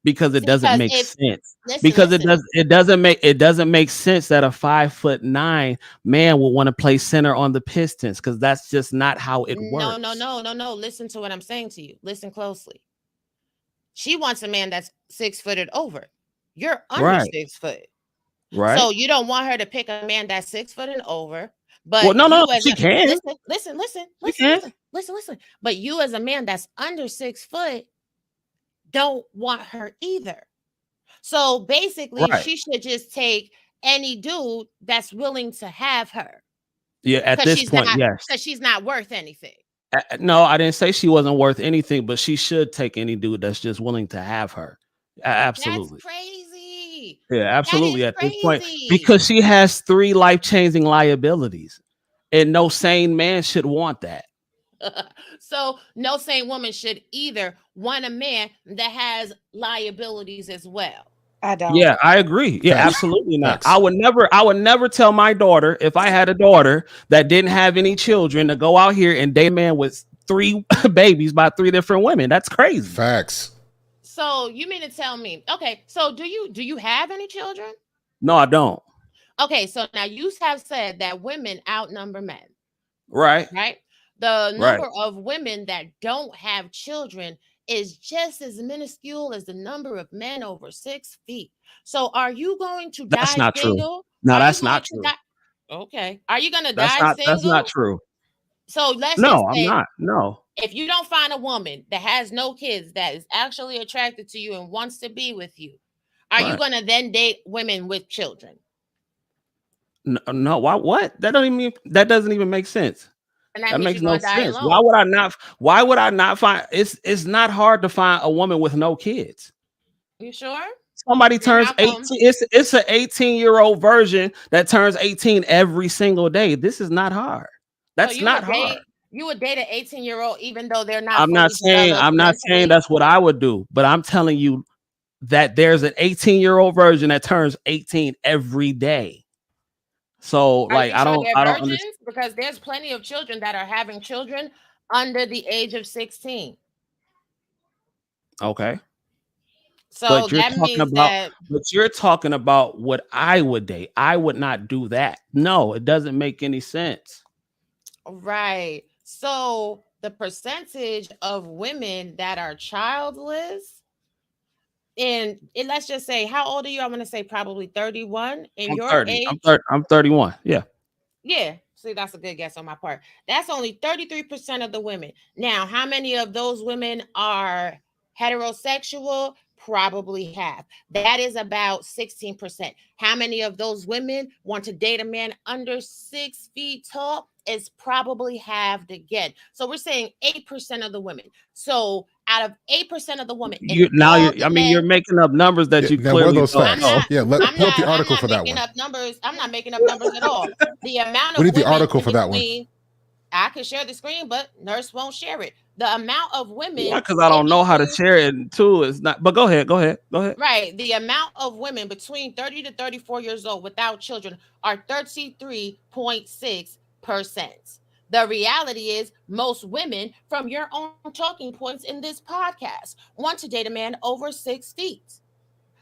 Because it See, doesn't because make if sense. listen, Because listen, it doesn't make sense that a 5'9" man will want to play center on the Pistons, because that's just not how it no, no, works. no, no, no. Listen to what I'm saying to you. Listen closely. She wants a man that's 6 foot and over. You're under Right, 6 foot. right. So you don't want her to pick a man that's 6 foot and over, Well, but no, no, no. you as She a can. listen, listen, listen, She listen, can. listen, listen, listen. But you as a man that's under 6 foot don't want her either. So basically, Right. she should just take any dude that's willing to have her Yeah. At because this point, yes. she's not worth anything. No, I didn't say she wasn't worth anything, but she should take any dude that's just willing to have her. That's Absolutely. crazy. Yeah, That is absolutely. At this point, crazy. because she has 3 life-changing liabilities, and no sane man should want that. So no sane woman should either want a man that has liabilities as well. I don't. Yeah, I agree. Yeah, Facts. absolutely not. Facts. I would never tell my daughter, if I had a daughter that didn't have any children, to go out here and date a man with 3 babies by 3 different women. That's crazy. Facts. So you mean to tell me, okay, so do you have any children? No, I don't. Okay, so now you have said that women outnumber men, Right. right? The Right. number of women that don't have children is just as minuscule as the number of men over 6 feet. So are you going to That's die not true. single? No, Are you that's going not to true. die? Okay. Are you going to die That's not single? true. So let's just No, I'm say not. No. if you don't find a woman that has no kids that is actually attracted to you and wants to be with you, are you Right. going to then date women with children? No, no. Why? What? That doesn't even make sense. And that That means makes you're no going to die sense. Why alone. would I not? Why would I not find? It's not hard to find a woman with no kids. You sure? Somebody Then turns how 18. come? It's an 18-year-old version that turns 18 every single day. This is not hard. So That's not hard. you would date an 18-year-old even though they're not I'm not fully saying developed I'm not saying mentally? that's what I would do, but I'm telling you that there's an 18-year-old version that turns 18 every day. So Are like you sure they're I don't understand. virgins? Because there's plenty of children that are having children under the age of 16. Okay. So But you're that talking means about that what I would date. I would not do that. No, it doesn't make any sense. right. So the percentage of women that are childless, and let's just say, how old are you? I'm going to say probably 31 in I'm your 30. age. I'm 31. Yeah. Yeah. See, that's a good guess on my part. That's only 33% of the women. Now, how many of those women are heterosexual? Probably half. That is about 16%. How many of those women want to date a man under 6 feet tall? Is probably halved again. So we're saying 8% of the women. So out of 8% of the women, if all the I mean, you're men, making up numbers that Yeah, you now, where are clearly those don't I'm facts? know. not, Yeah, pull up the I'm article not for that making one. up numbers. I'm not making up numbers at all. The amount We of need the women article in for that one. between, I can share the screen, but nurse won't share it. The amount of women One, because I in don't know how to between, share it. And two, is not. But go ahead. Go ahead. Go ahead. right? The amount of women between 30 to 34 years old without children are 33.6%. The reality is, most women, from your own talking points in this podcast, want to date a man over 6 feet.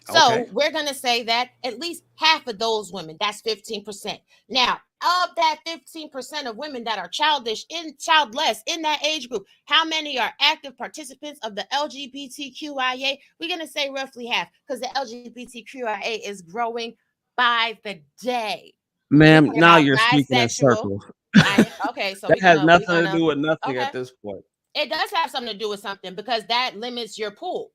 Okay. So we're going to say that at least half of those women, that's 15%. Now, of that 15% of women that are childless in that age group, how many are active participants of the LGBTQIA? We're going to say roughly half, because the LGBTQIA is growing by the day. We're Ma'am, talking now about you're speaking in bisexual. circles. Okay, so That we're has gonna we're nothing to gonna do with nothing okay. at this point. It does have something to do with something, because that limits your pool.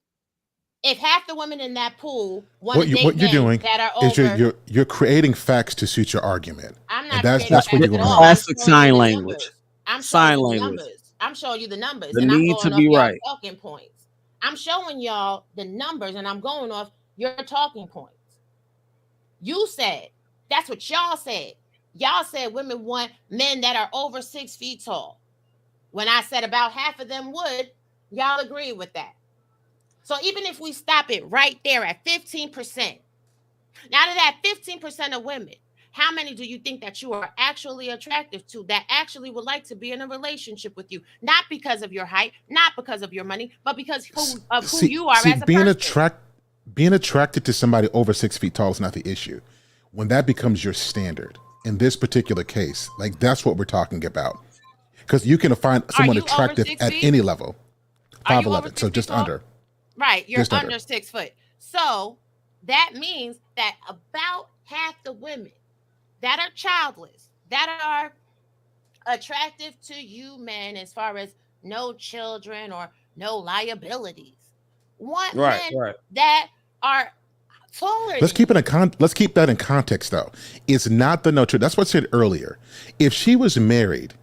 If half the women in that pool want to date What you're men doing that are is over, you're creating facts to suit your argument, I'm and not creating that's what facts you're at going to all. I'm have. Classic showing you sign the language. numbers. I'm showing Sign you the language. numbers. I'm showing you the numbers, The and I'm need to going off be y'all right. talking points. I'm showing y'all the numbers, and I'm going off your talking points. You said, that's what y'all said. Y'all said women want men that are over 6 feet tall. When I said about half of them would, y'all agree with that. So even if we stop it right there at 15%, now to that 15% of women, how many do you think that you are actually attractive to, that actually would like to be in a relationship with you? Not because of your height, not because of your money, but because of who you are See, as a person. being attracted to somebody over 6 feet tall is not the issue. When that becomes your standard, in this particular case, like that's what we're talking about. Because you can find Are someone you over attractive 6 at feet? any level. Are you over 5'11", so 6 feet just tall? under, Right, you're just under. under 6 foot. So that means that about half the women that are childless, that are attractive to you men as far as no children or no liabilities, want Right, men right. that are taller Let's than keep you. let's keep that in context though. It's not the no truth. That's what I said earlier. If she was married,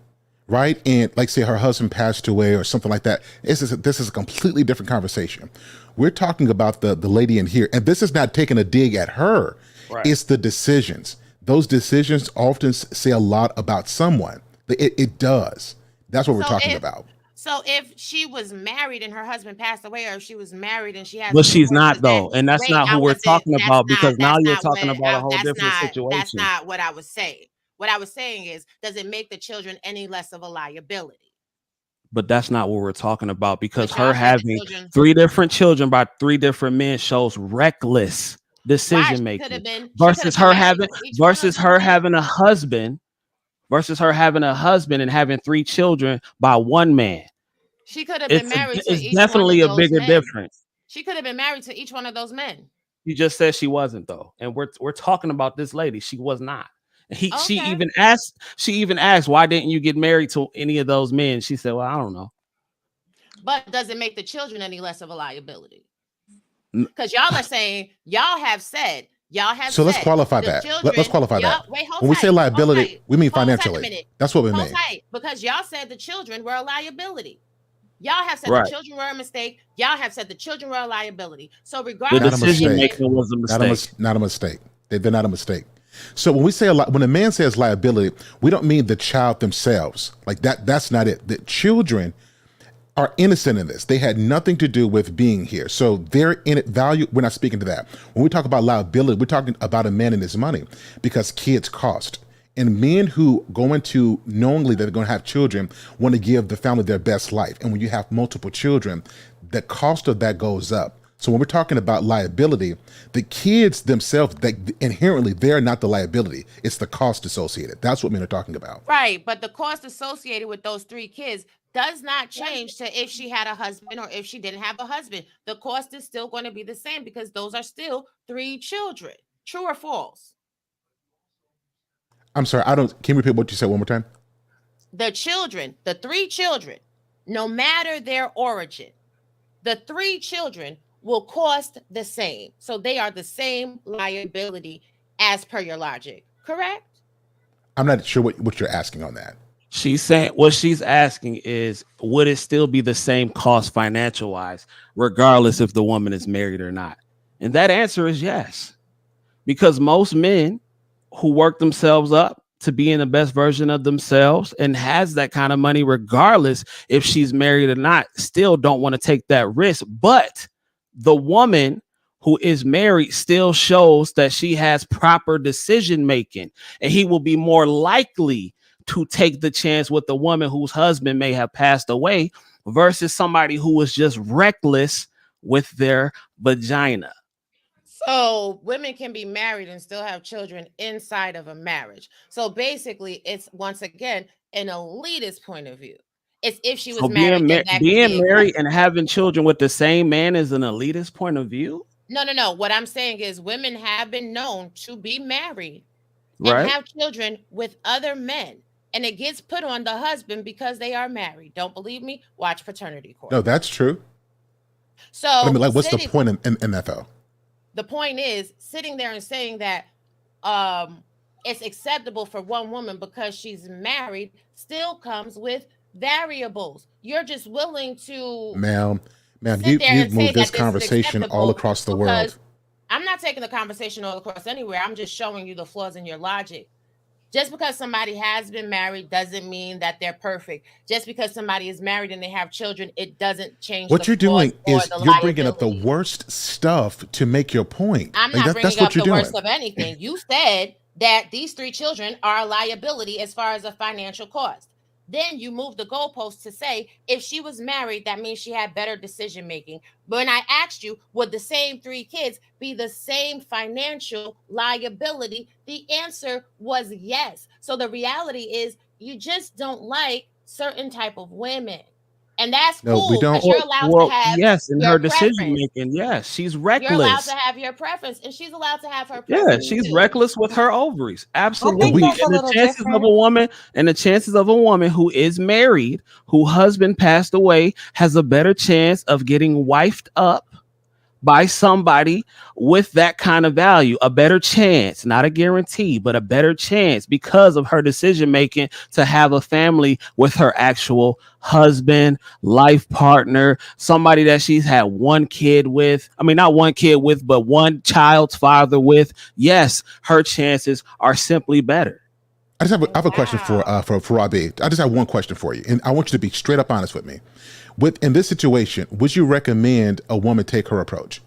right, and like say her husband passed away or something like that, this is a completely different conversation. We're talking about the lady in here, and this is not taking a dig at her. Right. It's the decisions. Those decisions often say a lot about someone. It does. That's what we're So talking if about. so if she was married and her husband passed away, or if she was married and she has a But she's divorce, not does that though, and that's wait? not I who we're wasn't. talking about, because now That's you're not talking what. about a whole different That's situation. not what I was saying. What I was saying is, does it make the children any less of a liability? But that's not what we're talking about, because But her y'all said the having children. 3 different children by 3 different men shows reckless Why? decision She could making have been. She could have versus been her married having to each one of versus those her men. having a husband and having 3 children by one man. She could have been It's married to it's each one of definitely a those bigger men. difference. She could have been married to each one of those men. You just said she wasn't though, and we're talking about this lady. She was not. She Okay. even asked, why didn't you get married to any of those men? She said, well, I don't know. But does it make the children any less of a liability? N- Because y'all have said So let's qualify the that. Let's children, qualify y'all that. wait, When we say hold liability, tight, we mean hold tight a financially. minute, That's what we hold mean. tight, because y'all said the children were a liability. Y'all have said the Right. children were a mistake. Y'all have said the children were a liability. So The regardless Not a of decision mistake. anything, making was a mistake. Not a mistake. They're not a mistake. So when we say when a man says liability, we don't mean the child themselves. Like that. That's not it. The children are innocent in this. They had nothing to do with being here. So they're in it value. We're not speaking to that. When we talk about liability, we're talking about a man and his money, because kids cost. And men who go into knowingly that they're going to have children want to give the family their best life. And when you have multiple children, the cost of that goes up. So when we're talking about liability, the kids themselves, inherently, they're not the liability. It's the cost associated. That's what men are talking about. right? But the cost associated with those 3 kids does not change to if she had a husband or if she didn't have a husband. The cost is still going to be the same, because those are still 3 children. True or false? I'm sorry. Can you repeat what you said one more time? The 3 children, no matter their origin, the 3 children will cost the same. So they are the same liability as per your logic, correct? I'm not sure what you're asking on that. She's saying, what she's asking is, would it still be the same cost financial wise, regardless if the woman is married or not? And that answer is yes, because most men who work themselves up to be in the best version of themselves and has that kind of money, regardless if she's married or not, still don't want to take that risk. But the woman who is married still shows that she has proper decision making, and he will be more likely to take the chance with the woman whose husband may have passed away versus somebody who was just reckless with their vagina? So women can be married and still have children inside of a marriage. So basically, it's once again an elitist point of view. It's if she was So married, then that could being be married and acceptable. having children with the same man is an elitist point of view, No, no, no. What I'm saying is women have been known to be married and right? have children with other men. And it gets put on the husband because they are married. Don't believe me? Watch Paternity Court. No, that's true. But I So mean, like, what's the sitting, point in that though? the point is sitting there and saying that it's acceptable for one woman because she's married still comes with variables. You're just willing to Ma'am, sit there you've and say moved this that this is conversation all acceptable across the because world. I'm not taking the conversation all across anywhere. I'm just showing you the flaws in your logic. Just because somebody has been married doesn't mean that they're perfect. Just because somebody is married and they have children, it doesn't change What the you're flaws doing or is the you're bringing up the liability. worst stuff to make your point. I'm Like not that's bringing what up you're the doing. worst of anything. You said that these 3 children are a liability as far as a financial cost. Then you move the goalpost to say if she was married, that means she had better decision making. But when I asked you, would the same 3 kids be the same financial liability? The answer was yes. So the reality is you just don't like certain type of women. And that's No, we cool because don't. you're allowed to Well, have yes, in your her decision preference. making, yes, she's You're allowed to reckless. have your preference, and she's allowed to have her Yeah, preference she's too. reckless with her ovaries. I And think Absolutely. we that's a little different. And the chances of a woman who is married, who husband passed away, has a better chance of getting wifed up by somebody with that kind of value, a better chance, not a guarantee, but a better chance because of her decision making to have a family with her actual husband, life partner, somebody that she's had one kid with. I mean, not one kid with, but one child's father with. Yes, her chances are simply better. I have a question Wow. for Robbie. I just have one question for you, and I want you to be straight up honest with me. With in this situation, would you recommend a woman take her approach?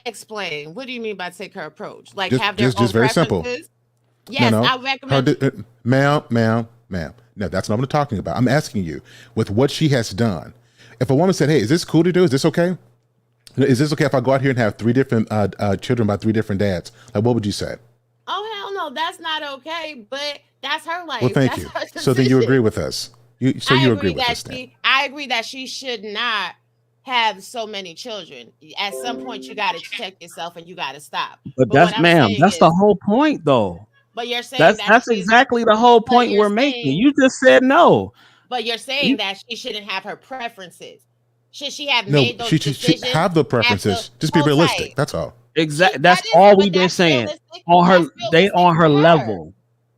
Explain. What do you mean by take her approach? Like have their Just own very simple. preferences? No, Yes, no. I Her, recommend. ma'am. No, that's not what I'm talking about. I'm asking you with what she has done. If a woman said, "Hey, is this cool to do? Is this okay? Is this okay if I go out here and have 3 different children by 3 different dads?" Like, what would you say? Oh hell no, that's not okay. But that's her Well, life. thank That's you. her So then you agree decision. with us. You agree with us then? I agree that she should not have so many children. At some point, you got to check yourself and you got to stop. But But what that's, I'm ma'am, saying that's the is, whole point though. but you're saying That's that that's she's, exactly the whole but point you're we're making. saying You just said no. But you're saying You, that she shouldn't have her preferences. Should she have No, made those she decisions have the at the preferences. Just be hold realistic. tight? That's all. She exact. that That's is, all but we've been that's saying. realistic. On her, That's they realistic on for her her. level.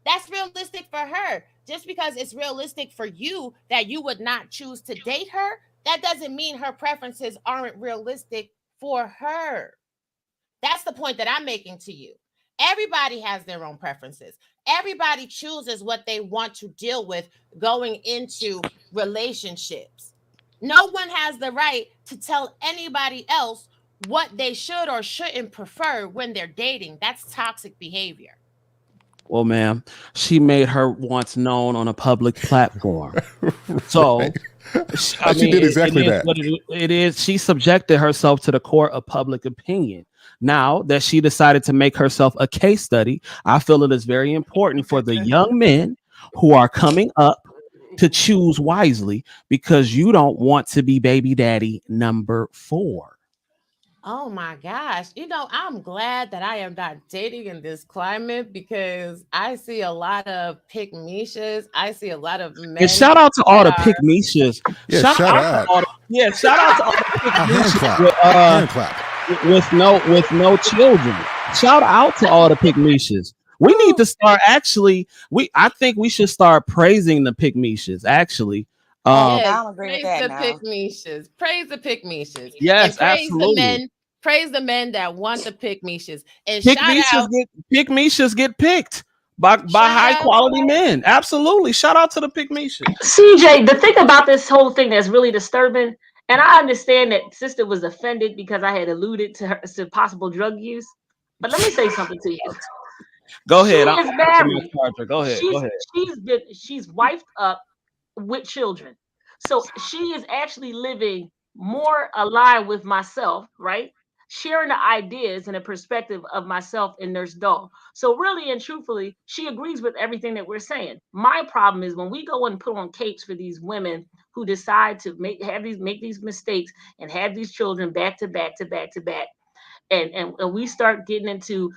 That's realistic for her. Just because it's realistic for you that you would not choose to date her, that doesn't mean her preferences aren't realistic for her. That's the point that I'm making to you. Everybody has their own preferences. Everybody chooses what they want to deal with going into relationships. No one has the right to tell anybody else what they should or shouldn't prefer when they're dating. That's toxic behavior. Well, ma'am, she made her wants known on a public platform. So, Right. I She mean, did it exactly is that. what it is. She subjected herself to the court of public opinion. Now that she decided to make herself a case study, I feel it is very important for the young men who are coming up to choose wisely because you don't want to be baby daddy number 4. Oh my gosh. I'm glad that I am not dating in this climate because I see a lot of pick Mishas. I see a lot of And men shout out to all that the are pick Mishas. Yeah, Shout shut out to up. all the yeah, shout out to all the pick A hand Mishas clap. Hand clap. with no children. Shout out to all the pygmishas. We need to start actually. I think we should start praising the pygmishas. Actually, Oh, um, yes, I don't agree with praise that the now. pick Mishas. Praise the pick Mishas. And yes, absolutely. praise the men that want the pick Mishas. And Pygmishas get picked by shout high out, quality men. Absolutely. Shout out to the pygmishas. CJ, the thing about this whole thing that's really disturbing, and I understand that sister was offended because I had alluded to her to possible drug use. But let me say something to you. Go She ahead. I'm is to my married. charger. Go ahead. Go ahead. She's wifed up with children. So she is actually living more aligned with myself, right? Sharing the ideas and the perspective of myself and Nurse Doll. So really and truthfully, she agrees with everything that we're saying. My problem is when we go and put on capes for these women who decide to make these mistakes and have these children back to back to back to back, and we start getting into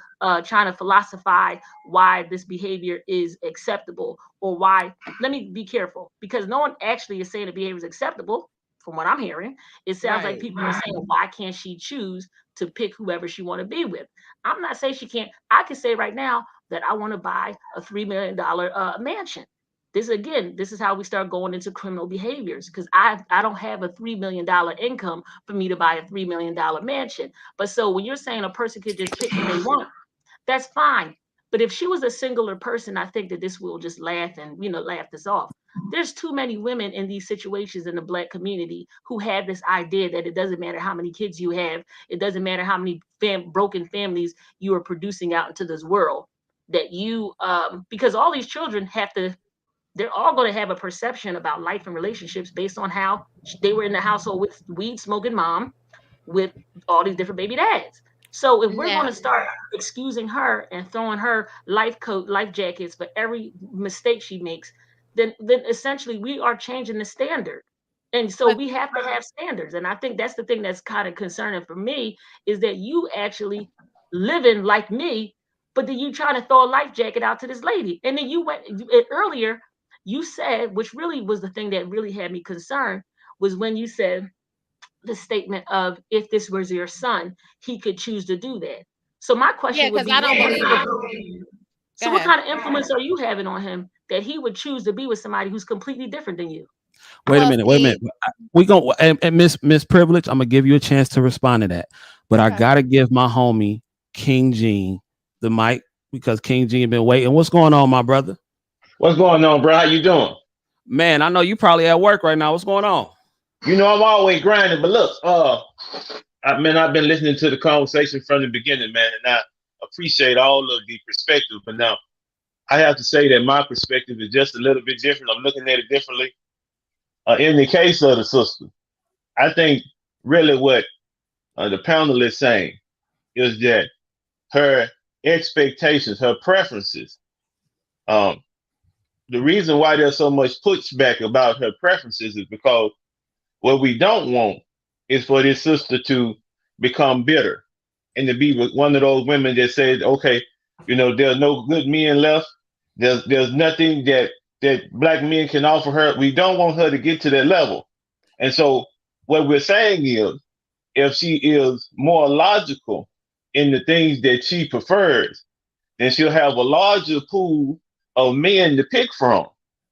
trying to philosophize why this behavior is acceptable, or why, let me be careful, because no one actually is saying the behavior is acceptable. From what I'm hearing, it sounds like Right. people are saying, why can't she choose to pick whoever she want to be with? I'm not saying she can't. I can say right now that I want to buy a $3 million mansion. This is how we start going into criminal behaviors, because I don't have a $3 million income for me to buy a $3 million mansion. But so when you're saying a person could just pick who they want, that's fine. But if she was a singular person, I think that this will just laugh and laugh this off. There's too many women in these situations in the Black community who have this idea that it doesn't matter how many kids you have, it doesn't matter how many broken families you are producing out into this world. That you, because all these children they're all going to have a perception about life and relationships based on how they were in the household with weed smoking mom, with all these different baby dads. So if we're going Now, to start excusing her and throwing her life jackets for every mistake she makes, then essentially we are changing the standard. And so but we have to have standards. And I think that's the thing that's kind of concerning for me, is that you actually living like me, but then you trying to throw a life jacket out to this lady. And then earlier, you said, which really was the thing that really had me concerned, was when you said the statement of, if this was your son, he could choose to do that. So my yeah, question would because be, I don't believe it. Go so what ahead. kind of influence are you having on him that he would choose to be with somebody who's completely different than you? Wait a Well, minute. Wait a minute. see, We going and Miss Privilege. I'm gonna give you a chance to respond to that, but I okay. gotta give my homie King Gene the mic because King Gene been waiting. What's going on, my brother? What's going on, bro? How you doing? Man, I know you probably at work right now. What's going on? You know I'm always grinding, but look, I've been listening to the conversation from the beginning, man, and I appreciate all of the perspective. But now I have to say that my perspective is just a little bit different. I'm looking at it differently. In the case of the sister, I think really what the panel is saying is that her expectations, her preferences, um, the reason why there's so much pushback about her preferences is because what we don't want is for this sister to become bitter and to be one of those women that said, okay, there's no good men left. There's nothing that black men can offer her. We don't want her to get to that level. And so what we're saying is, if she is more logical in the things that she prefers, then she'll have a larger pool of men to pick from.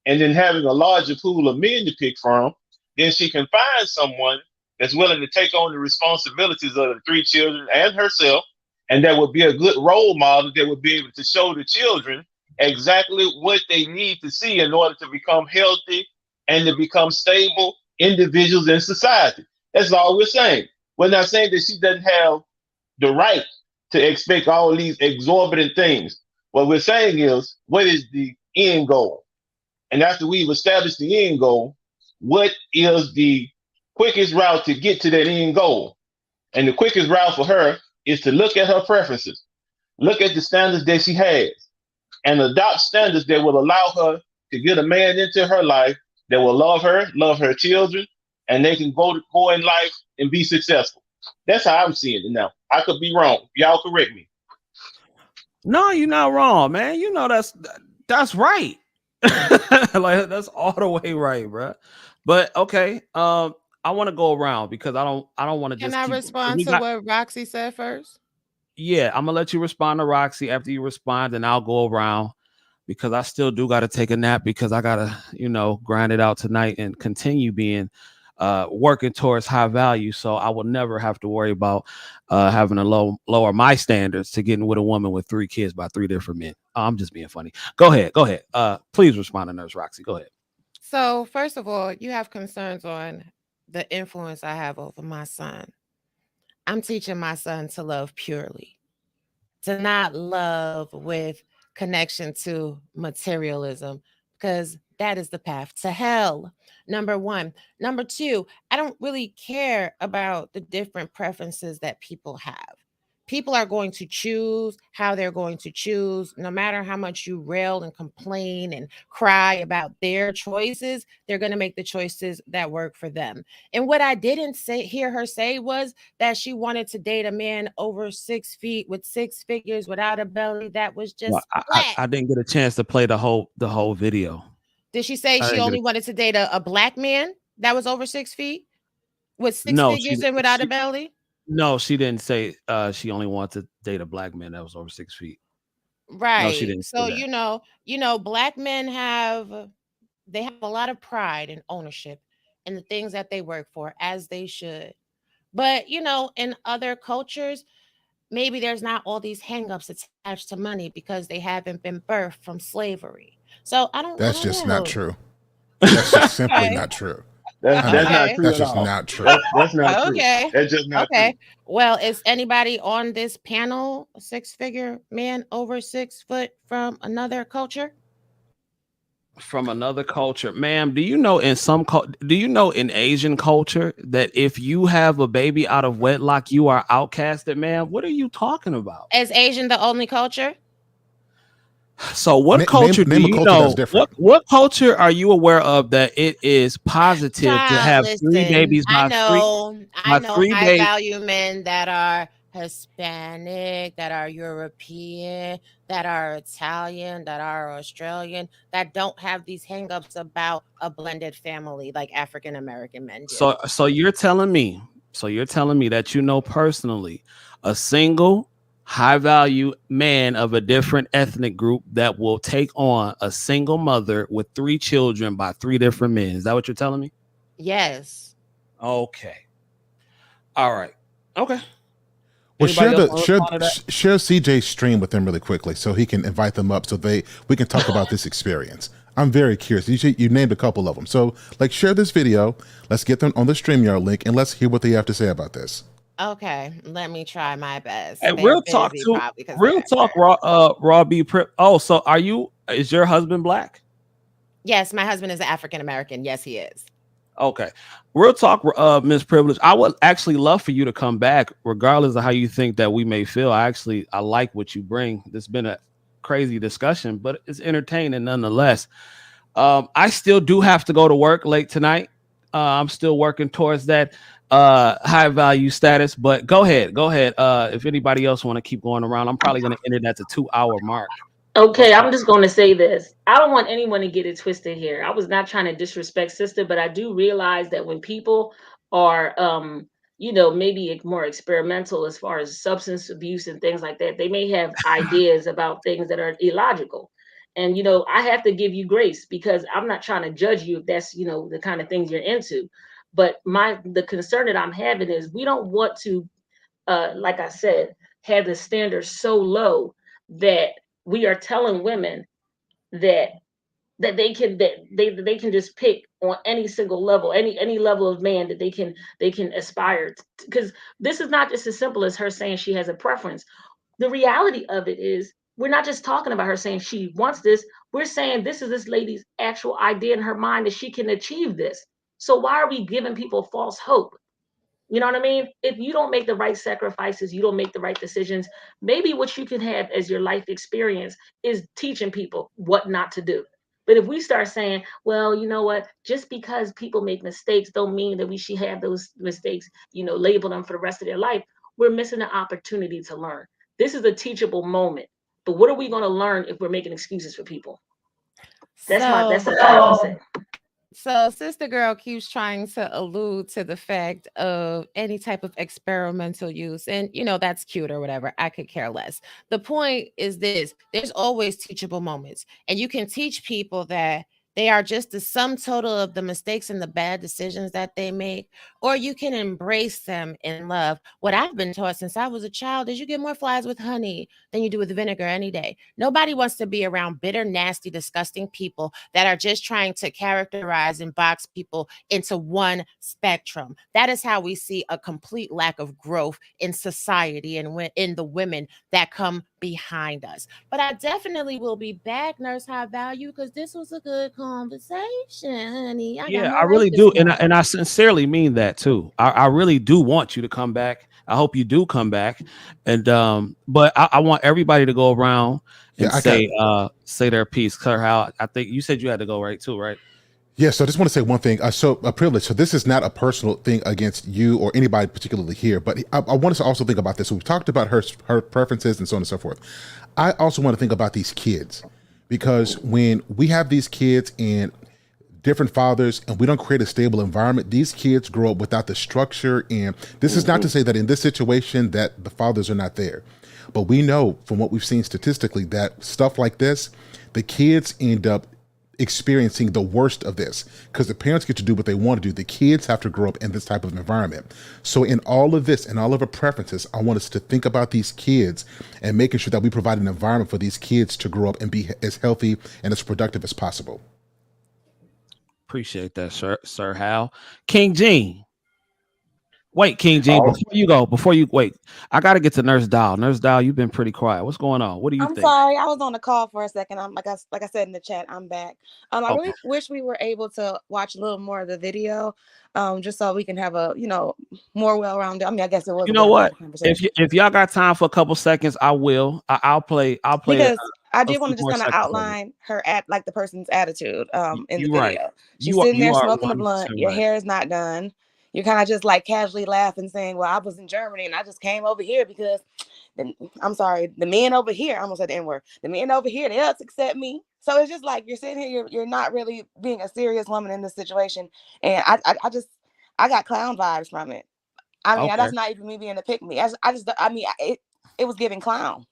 And then having a larger pool of men to pick from, then she can find someone that's willing to take on the responsibilities of the three children and herself. And that would be a good role model that would be able to show the children exactly what they need to see in order to become healthy and to become stable individuals in society. That's all we're saying. We're not saying that she doesn't have the right to expect all these exorbitant things. What we're saying is, what is the end goal? And after we've established the end goal, what is the quickest route to get to that end goal? And the quickest route for her is to look at her preferences, look at the standards that she has, and adopt standards that will allow her to get a man into her life that will love her children, and they can go in life and be successful. That's how I'm seeing it now. I could be wrong. Y'all correct me. No, you're not wrong, man. You know that's right. Like that's all the way right, bro. But okay, I want to go around because I don't want to Can just I keep. respond We to got what Roxy said first? Yeah. I'm gonna let you respond to Roxy. After you respond, and I'll go around because I still do got to take a nap because I gotta grind it out tonight and continue being working towards high value, so I will never have to worry about having to lower my standards to getting with a woman with 3 kids by 3 different men. I'm just being funny. Go ahead. Please respond to Nurse Roxy. Go ahead. So, first of all, you have concerns on the influence I have over my son. I'm teaching my son to love purely, to not love with connection to materialism, because that is the path to hell. Number one. Number two, I don't really care about the different preferences that people have. People are going to choose how they're going to choose, no matter how much you rail and complain and cry about their choices. They're going to make the choices that work for them. And what I didn't hear her say was that she wanted to date a man over 6 feet with six figures without a belly that was Well, just flat. I didn't get a chance to play the whole video. Did she say I she didn't get only wanted to date a black man that was over 6 feet with six no, figures and without a belly? no, she didn't say she only wanted to date a black man that was over 6 feet. No, she Right. didn't say So that. black men have a lot of pride and ownership in the things that they work for, as they should. But in other cultures, maybe there's not all these hangups attached to money because they haven't been birthed from slavery. So I That's don't just not know. true. That's just simply Okay. not true. That's not Okay. true That's at just all. not true. That's not true. Okay. That's just not true. Okay. Well, is anybody on this panel a six-figure man over 6 foot from another culture? From another culture, ma'am, do you know in Asian culture that if you have a baby out of wedlock, you are outcasted, ma'am? What are you talking about? Is Asian the only culture? So what culture do Name a you culture that's know? different. What culture are you aware of that it is positive to Child, have three listen, babies I by know three high babies? value men that are Hispanic, that are European, that are Italian, that are Australian, that don't have these hangups about a blended family like African American men do. So you're telling me that you know personally a single high value man of a different ethnic group that will take on a single mother with three children by three different men. Is that what you're telling me? Yes. Okay. All right. Okay. Well, Anybody share else the want to share respond to that? share CJ's stream with them really quickly so he can invite them up so we can talk about this experience. I'm very curious. You named a couple of them, so like share this video. Let's get them on the StreamYard link and let's hear what they have to say about this. Okay, let me try my best. Hey, They're busy probably because they're real at talk, work. raw B prep. Oh, so is your husband black? Yes, my husband is African American. Yes, he is. Okay. Real talk, Miss Privilege. I would actually love for you to come back, regardless of how you think that we may feel. I like what you bring. It's been a crazy discussion, but it's entertaining nonetheless. I still do have to go to work late tonight. I'm still working towards that high value status. But go ahead. If anybody else want to keep going around, I'm probably going to end it at the 2 hour mark. Okay, I'm just going to say this. I don't want anyone to get it twisted here. I was not trying to disrespect sister, but I do realize that when people are, maybe more experimental as far as substance abuse and things like that, they may have ideas about things that are illogical. And, I have to give you grace because I'm not trying to judge you if that's, the kind of things you're into. But the concern that I'm having is we don't want to, like I said, have the standards so low that we are telling women that they can just pick on any single level, any level of man that they can aspire to, because this is not just as simple as her saying she has a preference. The reality of it is we're not just talking about her saying she wants this. We're saying this is this lady's actual idea in her mind that she can achieve this. So why are we giving people false hope? You know what I mean? If you don't make the right sacrifices, you don't make the right decisions, maybe what you can have as your life experience is teaching people what not to do. But if we start saying, well, you know what, just because people make mistakes don't mean that we should have those mistakes, label them for the rest of their life, we're missing an opportunity to learn. This is a teachable moment. But what are we going to learn if we're making excuses for people? That's So, what I have to say. so Sister Girl keeps trying to allude to the fact of any type of experimental use. And, that's cute or whatever. I could care less. The point is this: there's always teachable moments. And you can teach people that they are just the sum total of the mistakes and the bad decisions that they make, or you can embrace them in love. What I've been taught since I was a child is you get more flies with honey than you do with vinegar any day. Nobody wants to be around bitter, nasty, disgusting people that are just trying to characterize and box people into one spectrum. That is how we see a complete lack of growth in society and in the women that come behind us. But I definitely will be back, Nurse High Value, because this was a good conversation, honey. I got Yeah, no I rest really this do, and morning. I sincerely mean that too. I really do want you to come back. I hope you do come back, and but I want everybody to go around Yeah, and I got. say their piece. Claire, how I think you said you had to go right too, right? Yeah, so I just want to say one thing. So a privilege. So this is not a personal thing against you or anybody particularly here, but I want us to also think about this. So we've talked about her preferences and so on and so forth. I also want to think about these kids, because when we have these kids and different fathers and we don't create a stable environment, these kids grow up without the structure. And this is not to say that in this situation that the fathers are not there, but we know from what we've seen statistically that stuff like this, the kids end up experiencing the worst of this because the parents get to do what they want to do. The kids have to grow up in this type of environment. So in all of this and all of our preferences, I want us to think about these kids and making sure that we provide an environment for these kids to grow up and be as healthy and as productive as possible. Appreciate that, Sir Hal. King Gene. Wait, King Gene, Oh, before you wait, I gotta get to Nurse Dial. Nurse Dial, you've been pretty quiet. What's going on? What do you I'm think? sorry, I was on the call for a second. I'm like I said in the chat, I'm back. I Okay. really wish we were able to watch a little more of the video, just so we can have a more well-rounded. I mean, I guess it was You a know what? well-rounded conversation If y'all got time for a couple seconds, I will. I'll play because I a did want few to just more kind of seconds of it. outline her at like the person's attitude in the You right. video. She's sitting You there are smoking a 100% blunt. Your right. hair is not done. You're kind of just like casually laughing, saying, "Well, I was in Germany and I just came over here because." I'm sorry, the men over here, I almost said the N word. The men over here, they don't accept me. So it's just like you're sitting here, you're not really being a serious woman in this situation. And I got clown vibes from it. I mean, Okay. that's not even me being a pick me. I mean, it was giving clown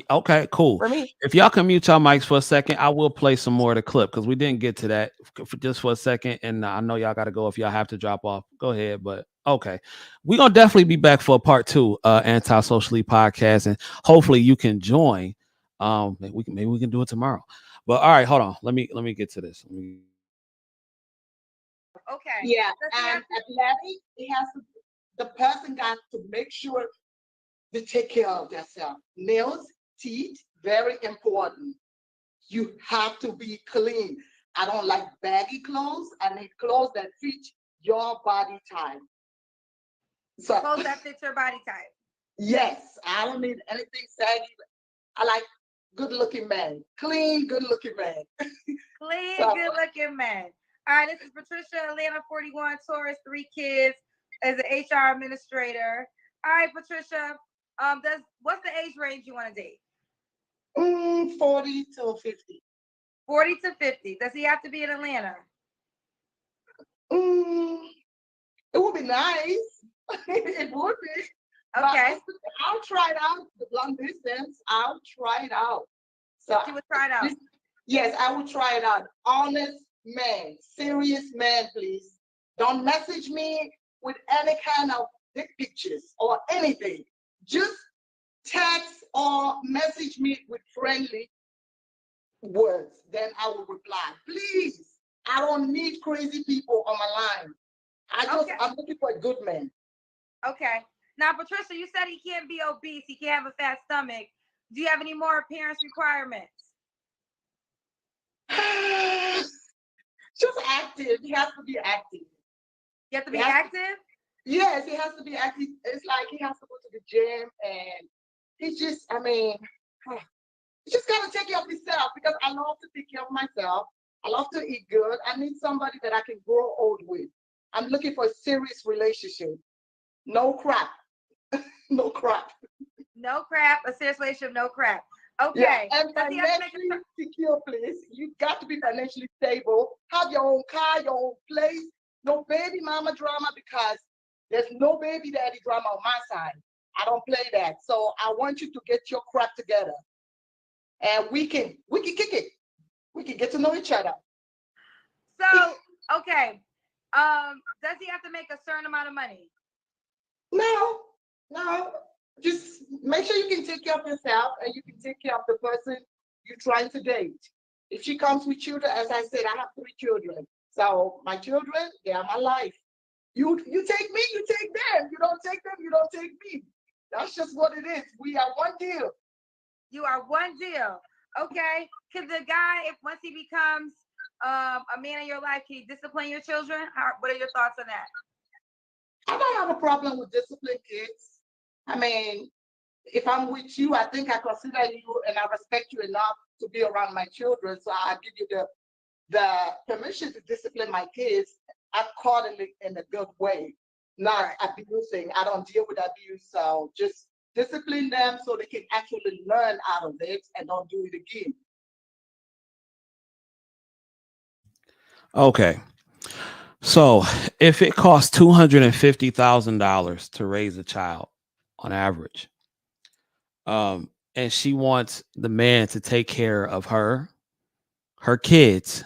Okay, cool. for me. If y'all can mute y'all mics for a second, I will play some more of the clip because we didn't get to that for just for a second. And I know y'all got to go if y'all have to drop off. Go ahead. But okay, we're going to definitely be back for a part 2 Anti-Socially podcast. And hopefully you can join. Maybe we can do it tomorrow. But all right, hold on. Let me get to this. Okay. Yeah, Does he have and athletic, it has to. The person got to make sure they take care of themselves. Nails, teeth, very important. You have to be clean. I don't like baggy clothes. I need clothes that fit your body type. So clothes that fit your body type? yes, I don't need anything saggy. I like good-looking men, clean, good-looking men. Clean, So good-looking man. All right, this is Patricia, Atlanta 41, Taurus, 3 kids, as an HR administrator. All right, Patricia, what's the age range you want to date? 40 to 50. 40 to 50. Does he have to be in Atlanta? It would be nice. It would be. Okay. But I'll try it out. The long distance, I'll try it out. So You would try it out. yes, I will try it out. Honest man, serious man, please. Don't message me with any kind of dick pictures or anything. Just text or message me with friendly words. Then I will reply. Please. I don't need crazy people on my line. Okay. I'm looking for a good man. Okay. Now, Patricia, you said he can't be obese. He can't have a fat stomach. Do you have any more appearance requirements? Just active. He has to be active. You have to be active? Yes, he has to be active. It's like he has to go to the gym and he just, you just gotta take care of himself because I love to take care of myself. I love to eat good. I need somebody that I can grow old with. I'm looking for a serious relationship. No crap. No crap. No crap. A serious relationship, no crap. Okay. Yeah, and Does he have to financially secure, please. You got to be financially stable. Have your own car, your own place. No baby mama drama because there's no baby daddy drama on my side. I don't play that. So I want you to get your crap together, and we can kick it. We can get to know each other. So, okay. Does he have to make a certain amount of money? No. Just make sure you can take care of yourself and you can take care of the person you're trying to date. If she comes with children, as I said, I have 3 children. So my children, they are my life. You take me, you take them. You don't take them, you don't take me. That's just what it is. We are one deal. You are one deal. Okay. Can the guy, if once he becomes a man in your life, can he discipline your children? What are your thoughts on that? I don't have a problem with discipline kids. I mean, if I'm with you, I think I consider you and I respect you enough to be around my children. So I give you the permission to discipline my kids accordingly in a good way, not abusing. I don't deal with abuse. So just discipline them so they can actually learn out of it and don't do it again. Okay. So if it costs $250,000 to raise a child on average, and she wants the man to take care of her kids,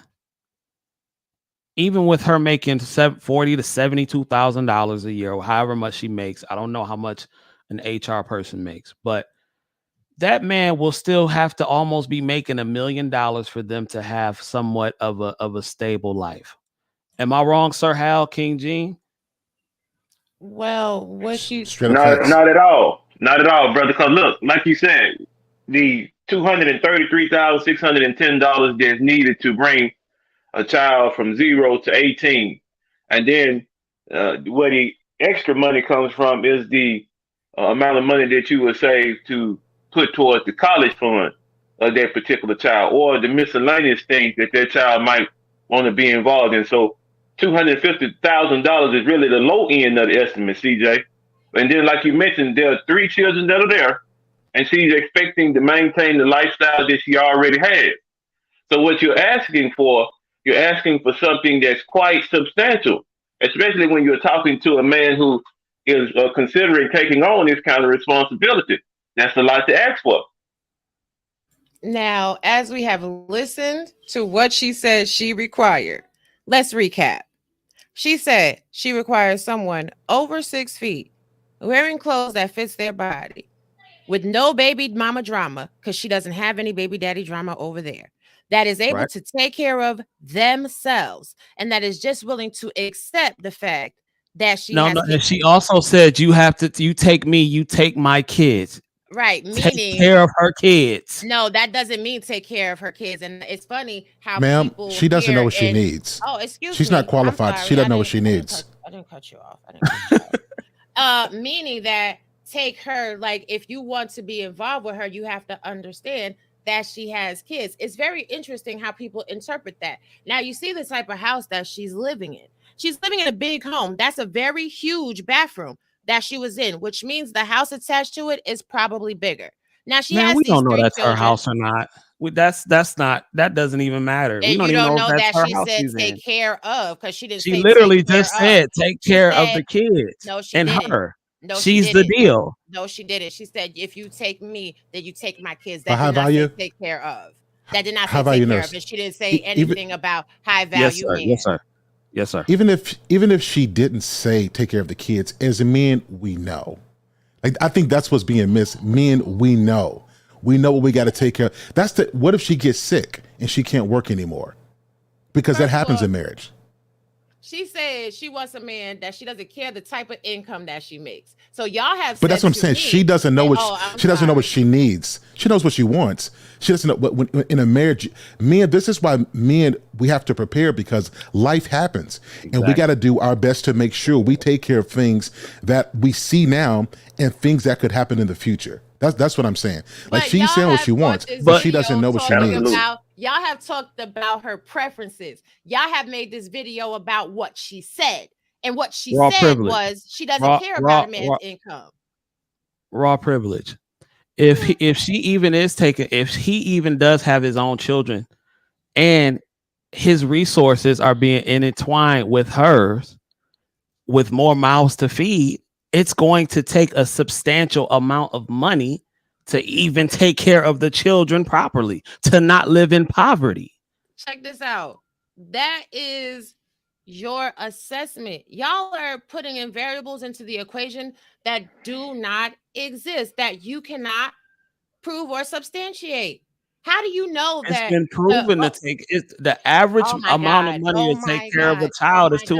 even with her making $40,000 to $72,000 a year, or however much she makes, I don't know how much an HR person makes, but that man will still have to almost be making $1 million for them to have somewhat of a stable life. Am I wrong, Sir Hal, King Gene? Well, what you Straight up Not, facts. not at all. Not at all, brother. Because look, like you said, the $233,610 that's needed to bring a child from 0 to 18, and then where the extra money comes from is the amount of money that you would save to put towards the college fund of that particular child, or the miscellaneous things that that child might want to be involved in. So $250,000 is really the low end of the estimate, CJ. And then, like you mentioned, there are 3 children that are there, and she's expecting to maintain the lifestyle that she already has. So what you're asking for something that's quite substantial, especially when you're talking to a man who is considering taking on this kind of responsibility. That's a lot to ask for. now, as we have listened to what she said she required, let's recap. She said she requires someone over 6 feet, wearing clothes that fits their body, with no baby mama drama, because she doesn't have any baby daddy drama over there, that is able Right. to take care of themselves, and that is just willing to accept the fact that she No, has no. And kids. she also said you take me, you take my kids. Right, Take meaning care of her kids. no, that doesn't mean take care of her kids. And it's funny how Ma'am, people she doesn't know here what she in needs. oh, excuse She's not me, I'm qualified. She sorry, doesn't know what she I didn't needs. I didn't cut you off. I didn't cut you off. Meaning that take her, like, if you want to be involved with her, you have to understand that she has kids. It's very interesting how people interpret that. Now you see the type of house that she's living in. She's living in a big home. That's a very huge bathroom that she was in, which means the house attached to it is probably bigger. Now she Man, has we these don't know three that's her children. house or not. That's not, that doesn't even matter. We And don't you even don't know if know that's that her she house said she's in. take care of, because she didn't She say take literally care just of. said take She care of said, the kids no, she and didn't. her. No, she She's the didn't. deal. No, she didn't. She said, if you take me, then you take my kids. But That high did not say value, take care of. That did not high say value take care of. nurse. And she didn't say Even anything about high Yes, value sir. Yes, man. sir. Yes, sir. even if she didn't say take care of the kids, as a man, we know. Like, I think that's what's being missed. Men, we know. We know what we got to take care of. What if she gets sick and she can't work anymore? Because that First of happens all, in marriage. she said she wants a man that she doesn't care the type of income that she makes. So y'all have But that's said what I'm to saying. She me, doesn't know and, what oh, I'm she doesn't know what sorry. she needs. She knows what she wants. She doesn't know what when in a marriage. Men, this is why men, we have to prepare, because life happens, and we Exactly. got to do our best to make sure we take care of things that we see now and things that could happen in the future. That's what I'm saying. Like, But she's y'all saying what have she brought wants, this but But she doesn't video know what she talking needs. Absolutely. about, y'all have talked about her preferences. Y'all have made this video about what she said. And what she raw said privilege. was she doesn't Raw, care about raw, a man's raw, income. raw privilege. Hmm. If she even is taking, if he even does have his own children, and his resources are being intertwined with hers, with more mouths to feed, it's going to take a substantial amount of money to even take care of the children properly, to not live in poverty. Check this out. That is your assessment. Y'all are putting in variables into the equation that do not exist, that you cannot prove or substantiate. How do you know It's that been proven to take it's the average oh my amount of God, money oh to take my care of a God, oh child is my God.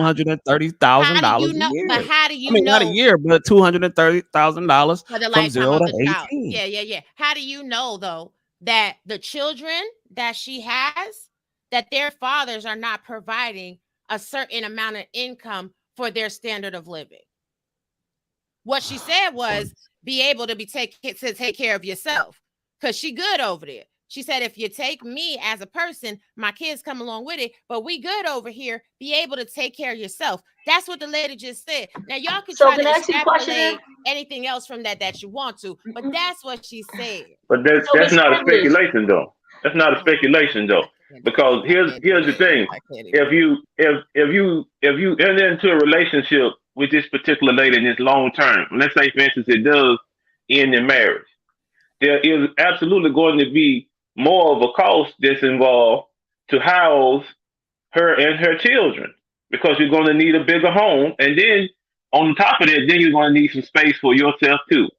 How do you $230,000 a know? But year. how do I you mean, not a know year, but $230,000 for the from lifetime 0 of to the child? 18. Yeah. How do you know though that the children that she has, that their fathers are not providing a certain amount of income for their standard of living? What she said was be able to take care of yourself, because she good over there. She said, if you take me as a person, my kids come along with it, but we good over here. Be able to take care of yourself. That's what the lady just said. Now y'all can So try can to I ask you a question then? extrapolate anything else from that you want to, but that's what she said. But So that's Miss not a Privilege. speculation though. That's not a Oh my God, speculation though. I can't do Because this. I can't do here's the this. thing. I can't even If do you enter into a relationship with this particular lady and it's long term, let's say for instance it does end in marriage, there is absolutely going to be more of a cost that's involved to house her and her children because you're going to need a bigger home. And then on top of that, then you're going to need some space for yourself too.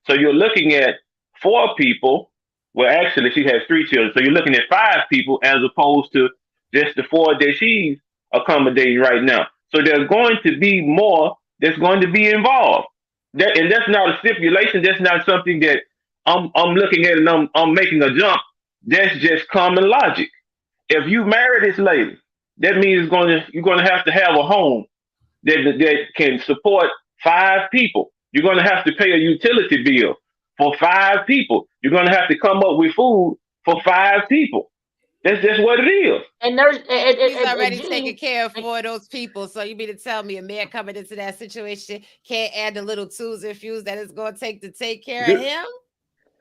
So you're looking at four people. Well, actually, she has three children. So you're looking at five people as opposed to just the four that she's accommodating right now. So there's going to be more that's going to be involved. And that's not a stipulation. That's not something that I'm looking at and I'm making a jump. That's just common logic. If you marry this lady, that means you're going to have a home that can support five people. You're going to have to pay a utility bill for five people. You're going to have to come up with food for five people. That's just what it is. And there's He's already taking G, care of four of those people. So you mean to tell me a man coming into that situation can't add the little tools and fuse that it's going to take care of him?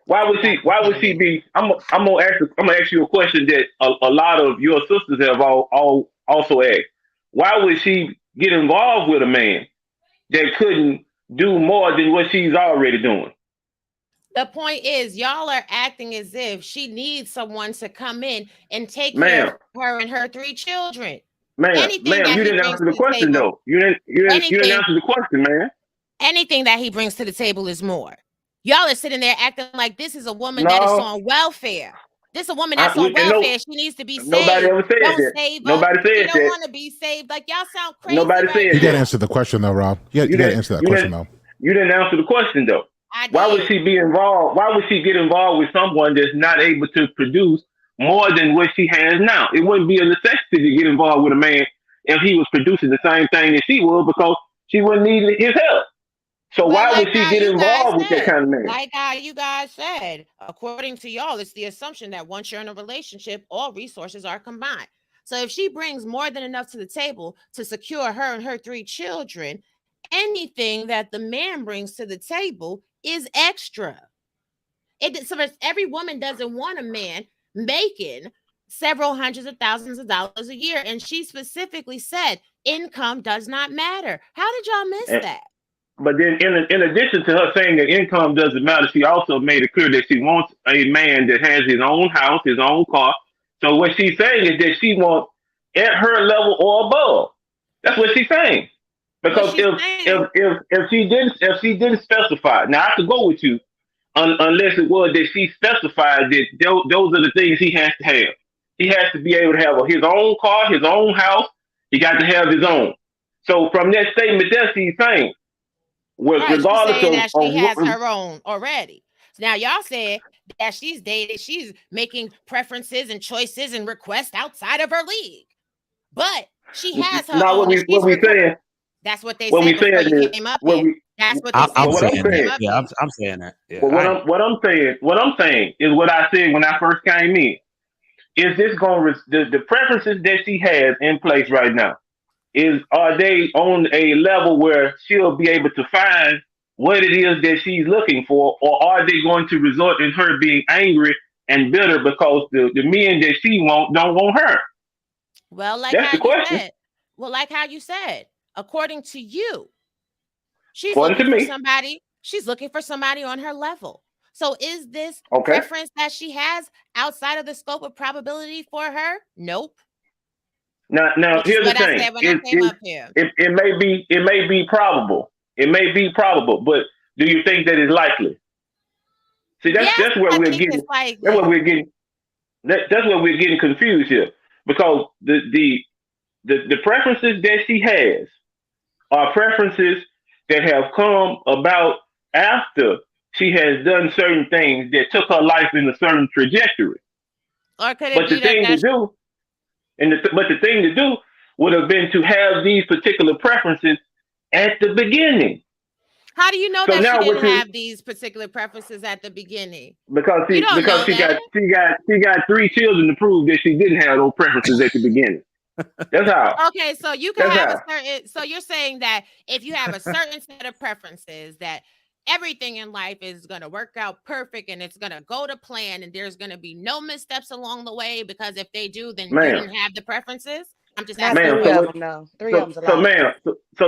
Why would she be? I'm gonna ask you a question that a lot of your sisters have all also asked. Why would she get involved with a man that couldn't do more than what she's already doing? The point is, y'all are acting as if she needs someone to come in and take care Ma'am, of her and her three children. ma'am, Anything ma'am, that you he didn't brings answer to the the question table, though. You didn't anything, answer the question, man. anything that he brings to the table is more. Y'all are sitting there acting like this is a woman that is No, on welfare. This is a woman that's on and no, welfare. She needs to be nobody saved. ever said Don't that. save her. Nobody She said don't that. want to be saved. Like y'all sound crazy Nobody right said You got to that. now. answer the question though, Rob. You You got to didn't. answer that You question didn't. though. You didn't answer the question though. I Why would did. she be involved? Why would she get involved with someone that's not able to produce more than what she has now? It wouldn't be a necessity to get involved with a man if he was producing the same thing that she would because she wouldn't need his help. So Well, why like would she how get you guys involved with that said, kind of man? according to y'all, it's the assumption that once you're in a relationship, all resources are combined. So if she brings more than enough to the table to secure her and her three children, anything that the man brings to the table is extra. So every woman doesn't want a man making several hundreds of thousands of dollars a year. And she specifically said income does not matter. How did y'all miss And, that? but then, in addition to her saying that income doesn't matter, she also made it clear that she wants a man that has his own house, his own car. So what she's saying is that she wants at her level or above. That's what she's saying. What Because she's saying, if she didn't specify, now I could go with you unless it was that she specified that those are the things he has to have. He has to be able to have his own car, his own house. He got to have his own. So from that statement there, she's saying, right? She's regardless saying that of she what, has her own already. So now y'all said that she's dated, she's making preferences and choices and requests outside of her league, but she has her now own, and she's saying, that's what they what we said before saying you is, came up what here. we, That's what they said I'm what before I'm you saying came that. saying, up Yeah, here. I'm saying that. Yeah, but what I'm saying is what I said when I first came in. Is this going to the preferences that she has in place right now? Are they on a level where she'll be able to find what it is that she's looking for, or are they going to result in her being angry and bitter because the men that she don't want her? Well, like That's how the you question. said, well, like how you said, according to you, she's According to looking for me, somebody. She's looking for somebody on her level. So is this okay. preference that she has outside of the scope of probability for her? Nope. Now Which is here's the what I thing. said when I came up here. It may be probable. It may be probable, but do you think that it's likely? See, Yes, that's where I we're think getting. it's That's where likely. we're getting. That's where we're getting confused here, because the preferences that she has are preferences that have come about after she has done certain things that took her life in a certain trajectory. Or could it But the be that thing to that's do, but the thing to do would have been to have these particular preferences at the beginning. how do you know So that she now what didn't you have these particular preferences at the beginning? because You she don't because know that. she got three children to prove that she didn't have those preferences at the beginning. That's how. Okay, so you can That's have how. a certain, so you're saying that if you have a certain set of preferences, that everything in life is going to work out perfect and it's going to go to plan and there's going to be no missteps along the way, because if they do, then you Ma'am. didn't have the preferences. I'm just Not asking a Ma'am, three so of question. what them, no. Three of them's a so lot.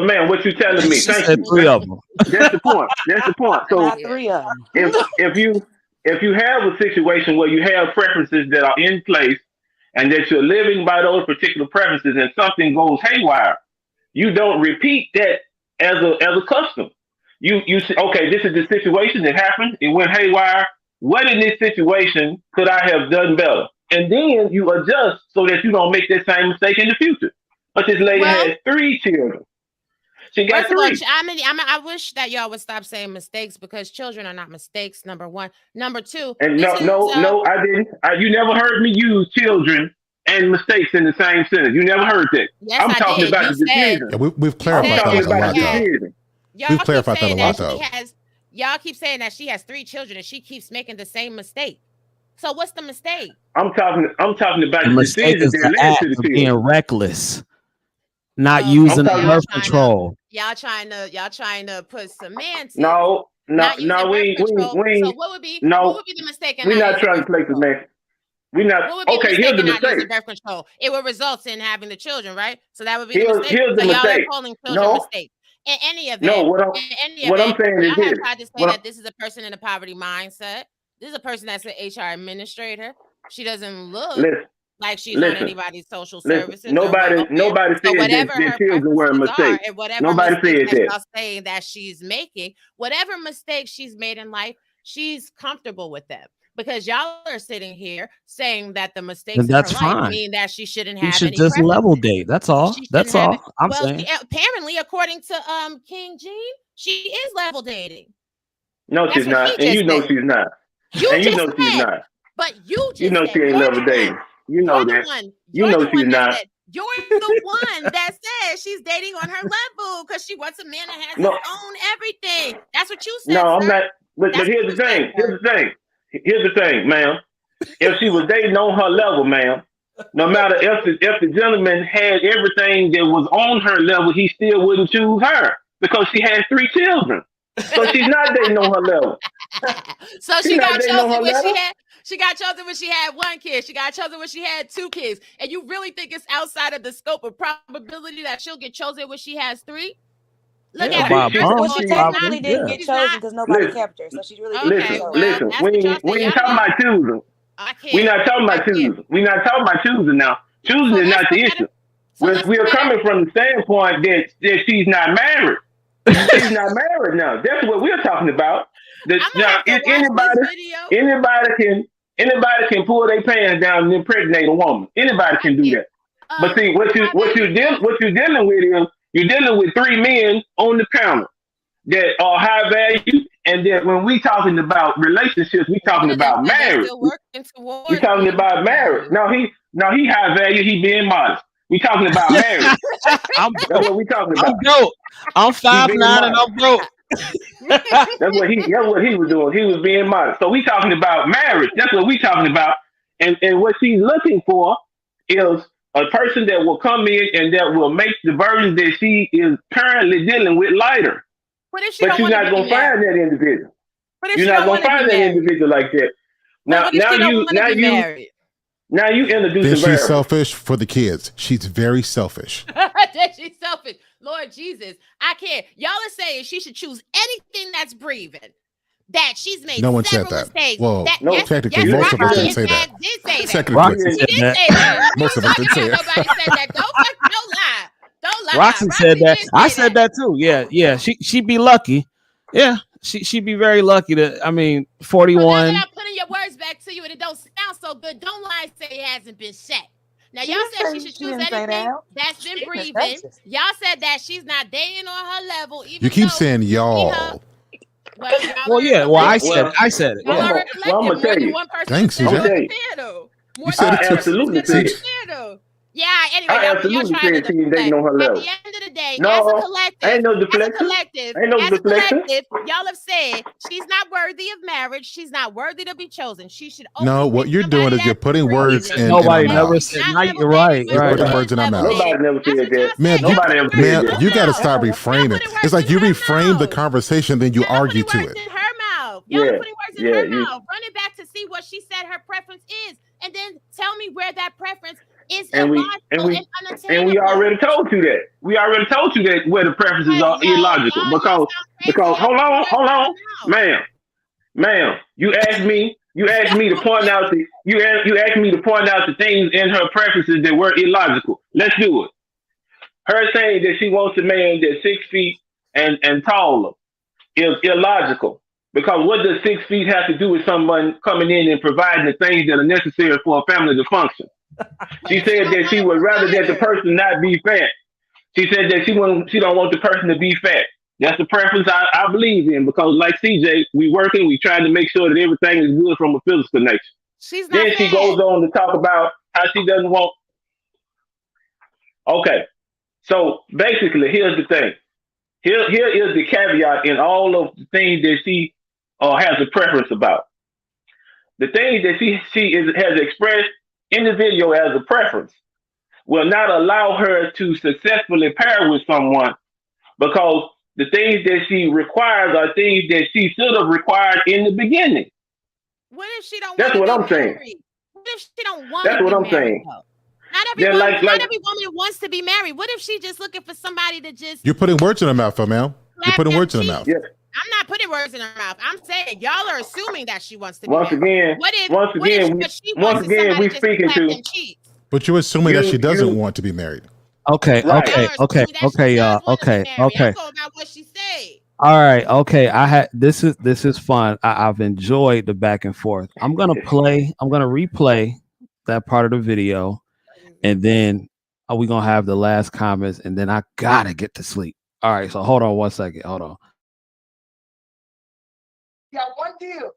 ma'am, what you telling me? She Thank said you. 3 of them. That's the point. That's the point. Thank So Not you. three of them. if you have a situation where you have preferences that are in place and that you're living by those particular preferences and something goes haywire, you don't repeat that as a custom. You say, okay, this is the situation that happened. It went haywire. What in this situation could I have done better? And then you adjust so that you don't make that same mistake in the future. But this lady Well, has three children. She got first of all, three. I wish that y'all would stop saying mistakes, because children are not mistakes. Number one. Number two, And this no, is no, no, I didn't. You never heard me use children and mistakes in the same sentence. You never heard that. yes, I'm I talking did. about You the said Yeah, decision. we've you I'm clarified said that talking like that a about she the lot, though. has. decision. Y'all We've keep clarified that a saying lot, that she though. has. Y'all keep saying that she has three children and she keeps making the same mistake. So what's the mistake? I'm talking about The the mistake decisions is that the led act to the of being children. reckless, not Okay, I'm using so the talking. birth control. y'all trying to put semantics, No, no, not using no. birth control. So We what no. would be the mistake in We're not not using trying birth to play control? semantics. We not What would be the okay. mistake Here's the in not using mistake. birth control? It would result in having the children, right? So that would be the mistake. Here's the So y'all are mistake. calling children No, mistakes. In any no. event, in any What I'm event, saying is y'all have this. tried to say What that this is a person in a poverty mindset. This is a person that's an HR administrator. She doesn't look listen, like she's on listen, anybody's social listen. services or welfare. Nobody So said that whatever their her children were a preferences are mistake. and whatever Nobody mistakes said that that. y'all saying that she's making, whatever mistakes she's made in life, she's comfortable with them. Because y'all are sitting here saying that the mistakes And in her that's life fine. mean that she shouldn't You have should any just level preferences. date. That's all. She That's shouldn't have it. all I'm Well, saying. apparently, according to King Gene, she is level dating. No, That's she's what he not, and just you know said. she's not, You and you just know she's said, not. but you You just know said, she ain't you're level the dating. one. You You're know the that. one. You You're know the she's one that not. said, you're the one that said she's dating on her level because she wants a man that has his No, own everything. That's what you no, said, I'm sir. not. But That's what here's you the said, thing. sir. Here's the thing, ma'am. If she was dating on her level, ma'am, no matter if the gentleman had everything that was on her level, he still wouldn't choose her because she has three children. So she's not dating on her level. So She's she not got dating on chosen her when level. she got chosen when she had one kid. She got chosen when she had two kids. And you really think it's outside of the scope of probability that she'll get chosen when she has three? Look Yeah, at her. by a She, First of Well, bunch, all, she she's not. technically probably. didn't Yeah. get She's chosen not. because nobody listen, kept her, so she really didn't get Okay, chosen. well, listen. that's what y'all say. We Y'all ain't talking didn't. about choosing. I We can't. not talking I about can't. choosing. We not talking about choosing now. So Choosing is let's not look the at it. issue. So let's We look are at it. coming from the standpoint that she's not married. She's not married now. That's what we're talking about. I'm gonna Now, have to watch this video. anybody can pull their pants down and impregnate a woman. Anybody I can do can't. that. But see, How value says, what you're dealing with is you're dealing with three men on the panel that are high value, and that when we talking about relationships, we talking yeah, they about said they're marriage. still working We towards talking being about high marriage. value. Now he high value. He being modest. We talking about marriage. I'm That's broke. what we talking I'm about. broke. I'm He five being nine and modest. I'm broke. That's what he was doing. He was being modest. So we talking about marriage. That's what we talking about. And what she's looking for is a person that will come in and that will make the burden that she is currently dealing with lighter. What if she But don't you're want to not be gonna find married? that individual. What if You're she not don't gonna want to be find that married? individual like that. But what if she don't want to be married? Now you introduce Then a she's variable. selfish for the kids. She's very selfish. That she's selfish. Lord Jesus, I can't. Y'all are saying she should choose anything that's breathing. That she's made No one said several that. mistakes. Well, That No, technically, yes, most of us Roxy didn't say that. did say that. Technically, Roxy She said did that. say that. We most of ain't us didn't talking say about it. nobody said that. Don't lie. Don't lie. Roxy said Roxy that. did I say said that. that too. Yeah. She'd be lucky. Yeah. She'd be very lucky to. I mean, So now 41. that I'm putting your words back to you and it don't sound so good, don't lie and say it hasn't been said. Now, She y'all didn't said say she should she choose didn't say anything that. that's been Goodness breathing. gracious. Y'all said that she's not dating on her level, You even keep though saying me, her. y'all. Well, y'all Well, are a yeah. Well, Well, collective. I well, said it. Y'all Yeah. are a well, I'm collective. gonna More tell than you. one person has Thanks, said I'm it gonna CJ. tell on you. the panel. More You than said I one it too. person has absolutely said it on said the CJ. it. panel. Yeah. Anyway, I y'all absolutely trying to said she ain't dating deflect. on her At level. the end of the day, No, ain't no deflection. Ain't no as a deflection. collective, y'all have said she's not worthy of marriage. She's not worthy to be chosen. She should No, only pick what you're doing somebody is you're that's putting words breathing. in our Nobody That never she's said. mouths. not Not level you're headed, right. but You're Right. she putting Right. is words in our level mouths. headed. Nobody never That's said what y'all that. said. Ma'am, Y'all Nobody putting ever words said in ma'am, that. her you got to mouth. start reframing. Y'all It's putting like words you in her reframe the mouth. conversation, then you Y'all argue putting to words it. in her mouth. Y'all are Yeah, putting words in yeah. her You mouth. Run it back to see what she said her preference is, and then tell me where that preference is and we and illogical and we and we unattainable. already told you that. We already told you that where the preferences Like, are no, illogical y'all sound crazy. because Y'all putting words hold in on, her mouth. ma'am. Ma'am, you asked me to point out you asked me to point out the things in her preferences that were illogical. Let's do it. Her saying that she wants a man that's 6 feet and taller is illogical. Because what does 6 feet have to do with someone coming in and providing the things that are necessary for a family to function? What She if she said don't that want she a would rather that the provider? person not be fat. She said that she don't want the person to be fat. That's the preference I believe in because like CJ, we working, we trying to make sure that everything is good from a physical nature. She's not Then she fat. goes on to talk about how she doesn't want. Okay, so basically, here's the thing. Here is the caveat in all of the things that she has a preference about. The things that has expressed in the video as a preference will not allow her to successfully pair with someone because the things that she requires are things that she should have required in the beginning. What if she don't want That's to what be I'm saying. married? What if she don't want to That's be what I'm married saying. though? Then Not every woman wants to be married. What if she just looking for somebody to just You're putting words in her mouth, ma'am. You're slap putting them words in her cheeks? mouth. yeah. I'm not putting words in her mouth. I'm saying y'all are assuming that she wants to be Once married. again, What if what she wants is somebody we just to speaking slap to them cheeks? But you're assuming that she doesn't you want to be married. Okay. right. Okay. Y'all are Okay. assuming that she Okay, does y'all. want to be Okay. married. I'm Okay. going by what she said. All right. Okay. I had this is fun. I've enjoyed the back and forth. I'm gonna play. I'm gonna replay that part of the video, and then we gonna have the last comments, and then I gotta get to sleep. All right. So hold on one second. Hold on. Yeah, one deal.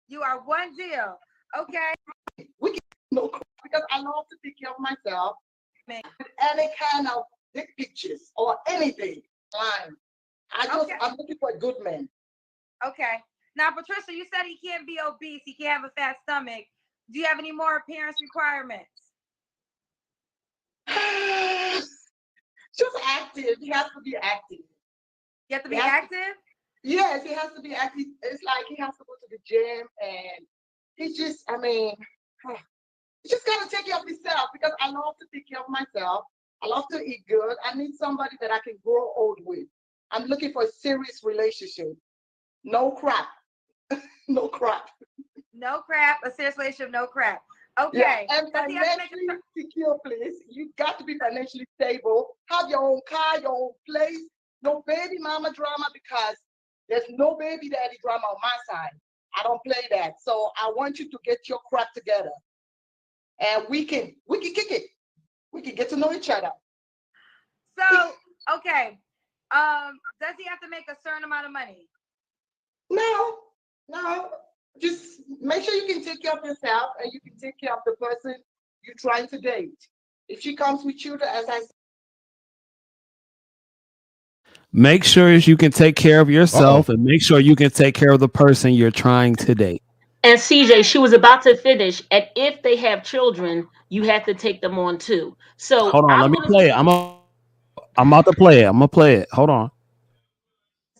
You are one deal. Okay. We can no because I love to take care of myself. Man. With any kind of dick pictures or anything. Fine. I'm looking for a good man. Okay. Now, Patricia, you said he can't be obese. He can't have a fat stomach. Do you have any more appearance requirements? Just active. He has to be active. You have to be active? Yes, he has to be active. It's like he has to go to the gym and he just got to take care of himself because I love to take care of myself. I love to eat good. I need somebody that I can grow old with. I'm looking for a serious relationship. No crap. No crap. No crap. A serious relationship, no crap. Okay. Yeah, and Does he have to make financially secure, please. You got to be financially stable. Have your own car, your own place. No baby mama drama because there's no baby daddy drama on my side. I don't play that. So I want you to get your crap together, and we can kick it. We can get to know each other. So, okay. Does he have to make a certain amount of money? No, no. Just make sure you can take care of yourself and you can take care of the person you're trying to date. If she comes with children, as I said, Make sure you can take care of Uh-oh. yourself, and make sure you can take care of the person you're trying to date. And CJ, she was about to finish. And if they have children, you have to take them on too. So Hold on. Let I'm me gonna play it. I'm about to play it. I'm gonna play it. Hold on.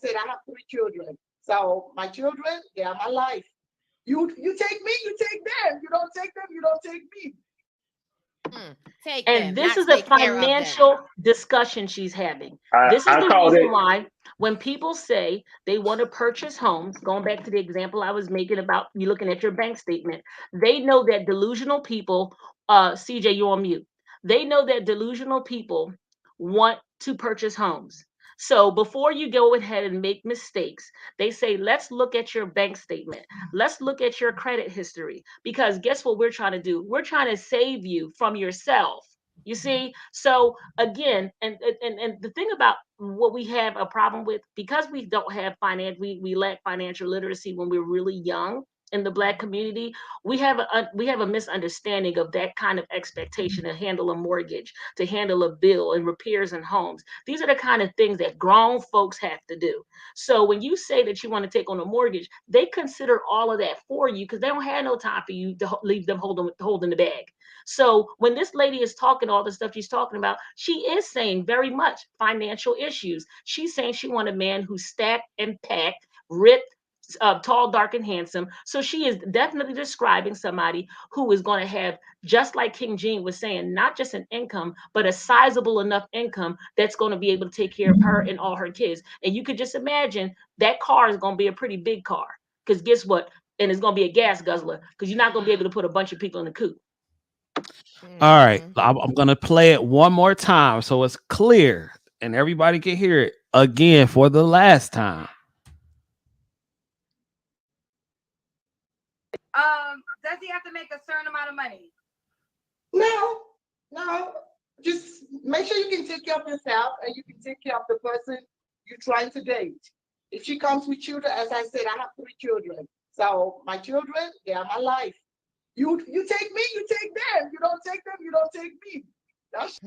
I have 3 children. So my children, they are my life. You take me, you take them. You don't take them, you don't take me. Take And them, this not is a take care of them. financial discussion she's having. This is I the called it. reason why when people say they want to purchase homes, going back to the example I was making about you looking at your bank statement, they know that delusional people, CJ, you're on mute. They know that delusional people want to purchase homes. So before you go ahead and make mistakes, they say, let's look at your bank statement. Let's look at your credit history. Because guess what we're trying to do? We're trying to save you from yourself. You see? So again, and the thing about what we have a problem with, because we don't have finance, we lack financial literacy when we're really young in the Black community. We have a misunderstanding of that kind of expectation to handle a mortgage, to handle a bill, and repairs in homes. These are the kind of things that grown folks have to do. So when you say that you want to take on a mortgage, they consider all of that for you because they don't have no time for you to leave them holding the bag. So when this lady is talking all the stuff she's talking about, she is saying very much financial issues. She's saying she want a man who's stacked and packed, ripped, tall, dark, and handsome. So she is definitely describing somebody who is going to have, just like King Gene was saying, not just an income, but a sizable enough income that's going to be able to take care of her and all her kids. And you could just imagine that car is going to be a pretty big car. Because guess what? And it's going to be a gas guzzler because you're not going to be able to put a bunch of people in the coupe. All right, I'm gonna play it one more time so it's clear and everybody can hear it again for the last time. Does he have to make a certain amount of money? No, no. Just make sure you can take care of yourself and you can take care of the person you're trying to date. If she comes with children, as I said, I have 3 children. So my children, they are my life. You take me, you take them. You don't take them, you don't take me. That's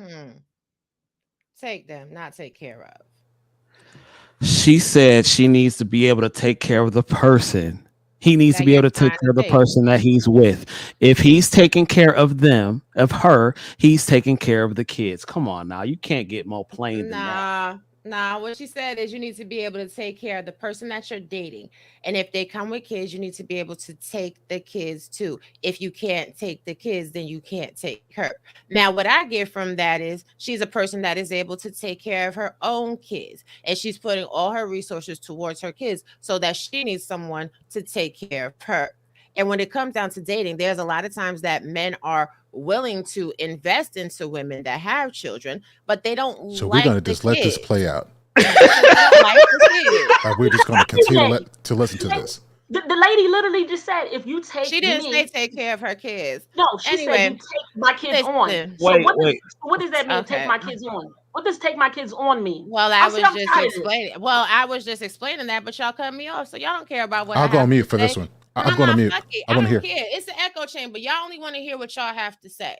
Take them, not take care of. She said she needs to be able to take care of the person. He needs to be able to take care of the person that he's with. If he's taking care of them, of her, he's taking care of the kids. Come on now. You can't get more plain than that. Nah, what she said is you need to be able to take care of the person that you're dating. And if they come with kids, you need to be able to take the kids too. If you can't take the kids, then you can't take her. Now, what I get from that is she's a person that is able to take care of her own kids. And she's putting all her resources towards her kids so that she needs someone to take care of her. And when it comes down to dating, there's a lot of times that men are willing to invest into women that have children, but they don't So like we're gonna just let this kids. play out. They don't like the kids. We're just gonna continue to listen to this. The lady literally just said, if you take She didn't me, say take care of her kids. no, she said you Anyway, take my kids on. listen. So Wait, what does, wait. so what does that mean? Take Okay. my kids on. What does take my kids on mean? Well, I'm tired of this. I was just explaining that, but y'all cut me off, so y'all don't care about what I I'll go have on to mute for this say. one. I'm going on mute. Fuck it. I I want to don't hear. care. It's an echo chamber. Y'all only want to hear what y'all have to say.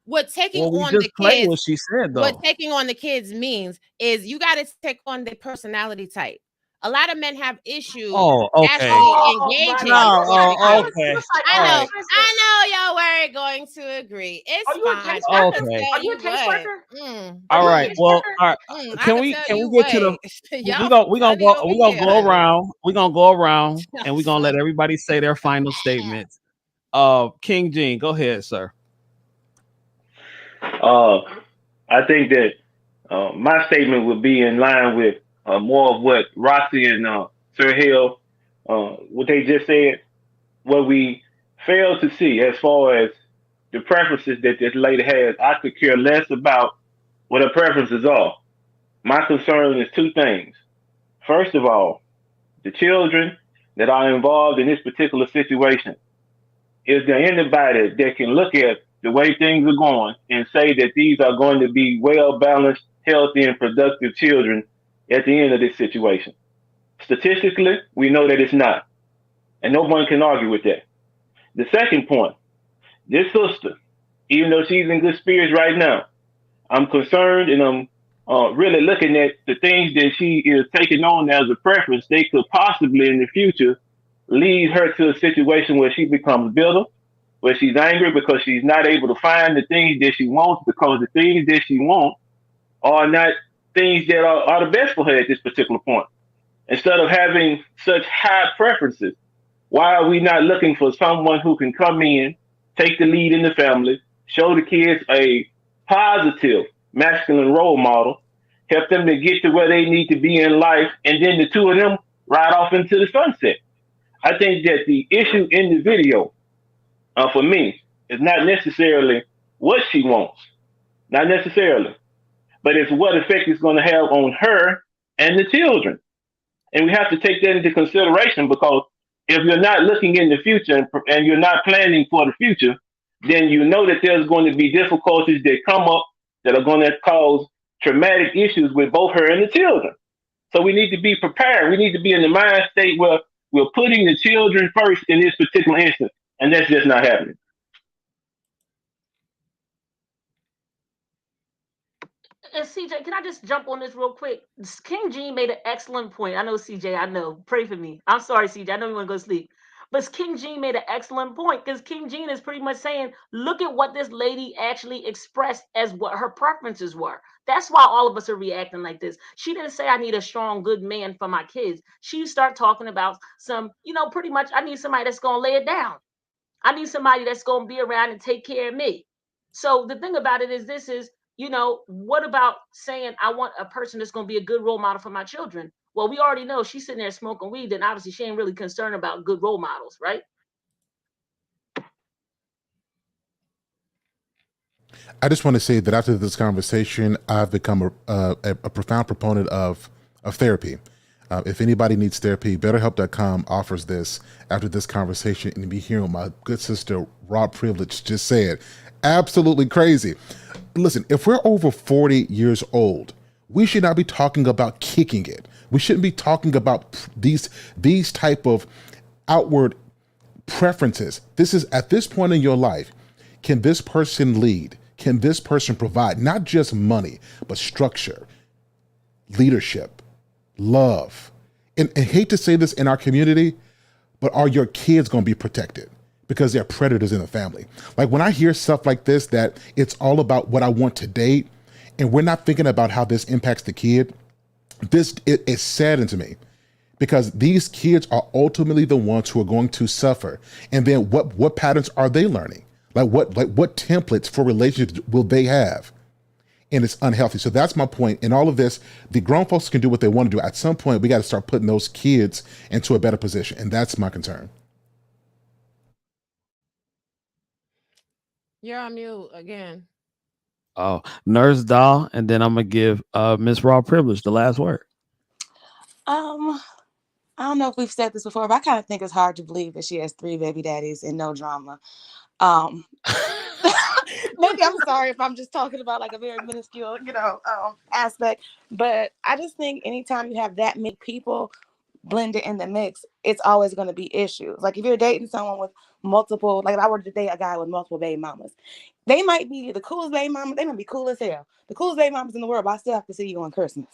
What taking Well, we on just the played kids, what she said what though. taking on the kids means is you got to take on their personality type. A lot of men have issues Oh, okay. actually Oh my engaging God. with the Oh, kids. okay. I All know, right. y'all weren't going to agree. Are It's you a fine. case I worker? can Okay. tell Are you you a case what. worker? Mm, Are All you a right. case Well, worker? all right. I Can can we tell can you we get to the what. we Y'all gonna we gonna funny go over we gonna here, go honey. around. We're gonna go around Y'all and we're gonna let funny. everybody say their final statements. King Gene, go ahead, sir. I think that my statement would be in line with more of what Roxy and Sir Hill, what they just said. What we fail to see as far as the preferences that this lady has, I could care less about what her preferences are. My concern is 2 things. First of all, the children that are involved in this particular situation. Is there anybody that can look at the way things are going and say that these are going to be well balanced, healthy, and productive children at the end of this situation? Statistically, we know that it's not, and no one can argue with that. The second point, this sister, even though she's in good spirits right now, I'm concerned and I'm really looking at the things that she is taking on as a preference. They could possibly in the future lead her to a situation where she becomes bitter, where she's angry because she's not able to find the things that she wants because the things that she wants are not things that are the best for her at this particular point. Instead of having such high preferences, why are we not looking for someone who can come in, take the lead in the family, show the kids a positive masculine role model, help them to get to where they need to be in life, and then the 2 of them ride off into the sunset? I think that the issue in the video, for me, is not necessarily what she wants, not necessarily, but it's what effect it's going to have on her and the children. And we have to take that into consideration because if you're not looking in the future and you're not planning for the future, then you know that there's going to be difficulties that come up that are going to cause traumatic issues with both her and the children. So we need to be prepared. We need to be in the mind state where we're putting the children first in this particular instance, and that's just not happening. And CJ, can I just jump on this real quick? King Gene made an excellent point. I know CJ, I know. Pray for me. I'm sorry, CJ. I know you want to go to sleep. But King Gene made an excellent point because King Gene is pretty much saying, look at what this lady actually expressed as what her preferences were. That's why all of us are reacting like this. She didn't say I need a strong, good man for my kids. She start talking about some, pretty much I need somebody that's gonna lay it down. I need somebody that's going to be around and take care of me. So the thing about it is this is, what about saying I want a person that's going to be a good role model for my children? Well, we already know she's sitting there smoking weed, then obviously she ain't really concerned about good role models, right? I just want to say that after this conversation, I've become a profound proponent of therapy. If anybody needs therapy, BetterHelp.com offers this after this conversation. And be hearing what my good sister Rob Privilege just said. Absolutely crazy. Listen, if we're over 40 years old, we should not be talking about kicking it. We shouldn't be talking about these type of outward preferences. This is at this point in your life. Can this person lead? Can this person provide not just money, but structure, leadership, love? And hate to say this in our community, but are your kids going to be protected? Because they're predators in the family. Like when I hear stuff like this, that it's all about what I want to date, and we're not thinking about how this impacts the kid, it saddens me. Because these kids are ultimately the ones who are going to suffer. And then what patterns are they learning? Like what templates for relationships will they have? And it's unhealthy. So that's my point. In all of this, the grown folks can do what they want to do. At some point, we got to start putting those kids into a better position. And that's my concern. You're on mute again. Oh, Nurse Doll, and then I'm gonna give Miss Raw Privilege the last word. I don't know if we've said this before, but I kind of think it's hard to believe that she has 3 baby daddies and no drama. Maybe I'm sorry if I'm just talking about like a very minuscule, aspect, but I just think anytime you have that many people blended in the mix, it's always going to be issues. Like if you're dating someone with multiple, like if I were to date a guy with multiple baby mamas, they might be the coolest baby mamas. They might be cool as hell, the coolest baby mamas in the world, but I still have to see you on Christmas.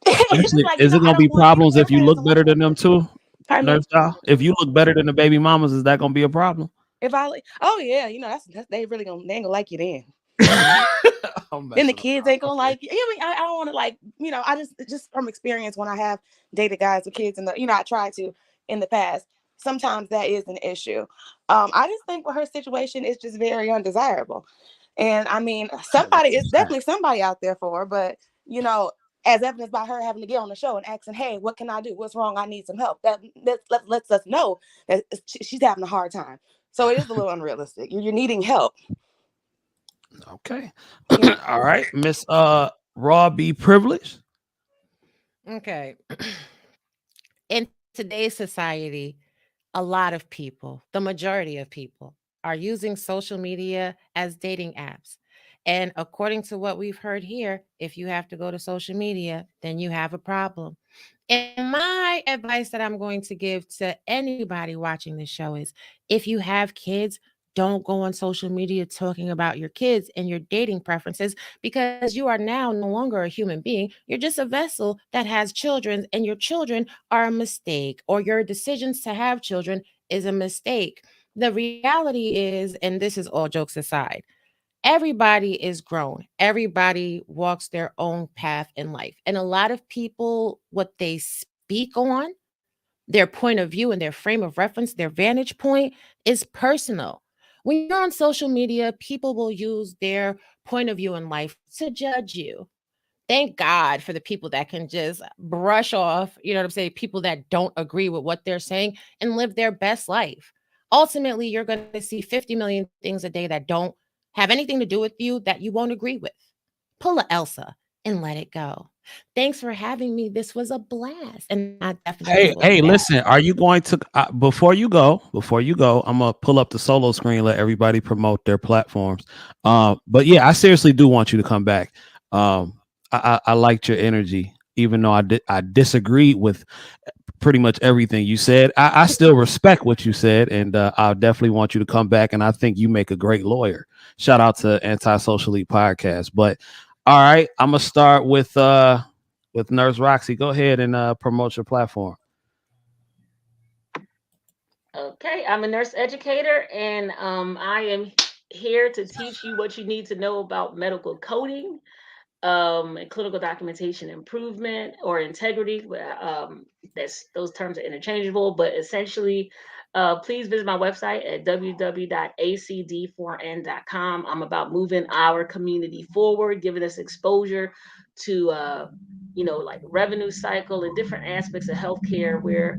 Actually, Like, is it I gonna be don't want problems if you everybody look doesn't better want than them too, Pardon me? Nurse Doll? If you look better than the baby mamas, is that gonna be a problem? If I like, oh yeah, that's they really they ain't gonna like you then. Then the kids ain't gonna like you. I don't want to like, I just from experience when I have dated guys with kids and I tried to in the past. Sometimes that is an issue. I just think with her situation is just very undesirable. And I mean, somebody is definitely somebody out there for her, but as evidenced by her having to get on the show and asking, "Hey, what can I do? What's wrong? I need some help." That lets us know that she's having a hard time. So it is a little unrealistic. You're needing help. Okay. All right, Miss Raw B Privilege. Okay. In today's society, a lot of people, the majority of people, are using social media as dating apps. And according to what we've heard here, if you have to go to social media, then you have a problem. And my advice that I'm going to give to anybody watching this show is if you have kids, don't go on social media talking about your kids and your dating preferences because you are now no longer a human being. You're just a vessel that has children, and your children are a mistake, or your decisions to have children is a mistake. The reality is, and this is all jokes aside, everybody is grown. Everybody walks their own path in life. And a lot of people, what they speak on, their point of view and their frame of reference, their vantage point is personal. When you're on social media, people will use their point of view in life to judge you. Thank God for the people that can just brush off, you know what I'm saying, people that don't agree with what they're saying and live their best life. Ultimately, you're going to see 50 million things a day that don't have anything to do with you that you won't agree with. Pull a Elsa. and let it go. Thanks for having me. This was a blast, and I definitely Hey, will be hey, back. listen, are you going to before you go, I'm gonna pull up the solo screen, let everybody promote their platforms. But yeah, I seriously do want you to come back. I liked your energy, even though I disagreed with pretty much everything you said. I still respect what you said, and I definitely want you to come back. And I think you make a great lawyer. Shout out to Anti-Social Elite Podcast. But all right, I'm gonna start with Nurse Roxy. Go ahead and promote your platform. Okay, I'm a nurse educator, and I am here to teach you what you need to know about medical coding, and clinical documentation improvement or integrity. That's those terms are interchangeable, but essentially, please visit my website at www.acd4n.com. I'm about moving our community forward, giving us exposure to like revenue cycle and different aspects of healthcare where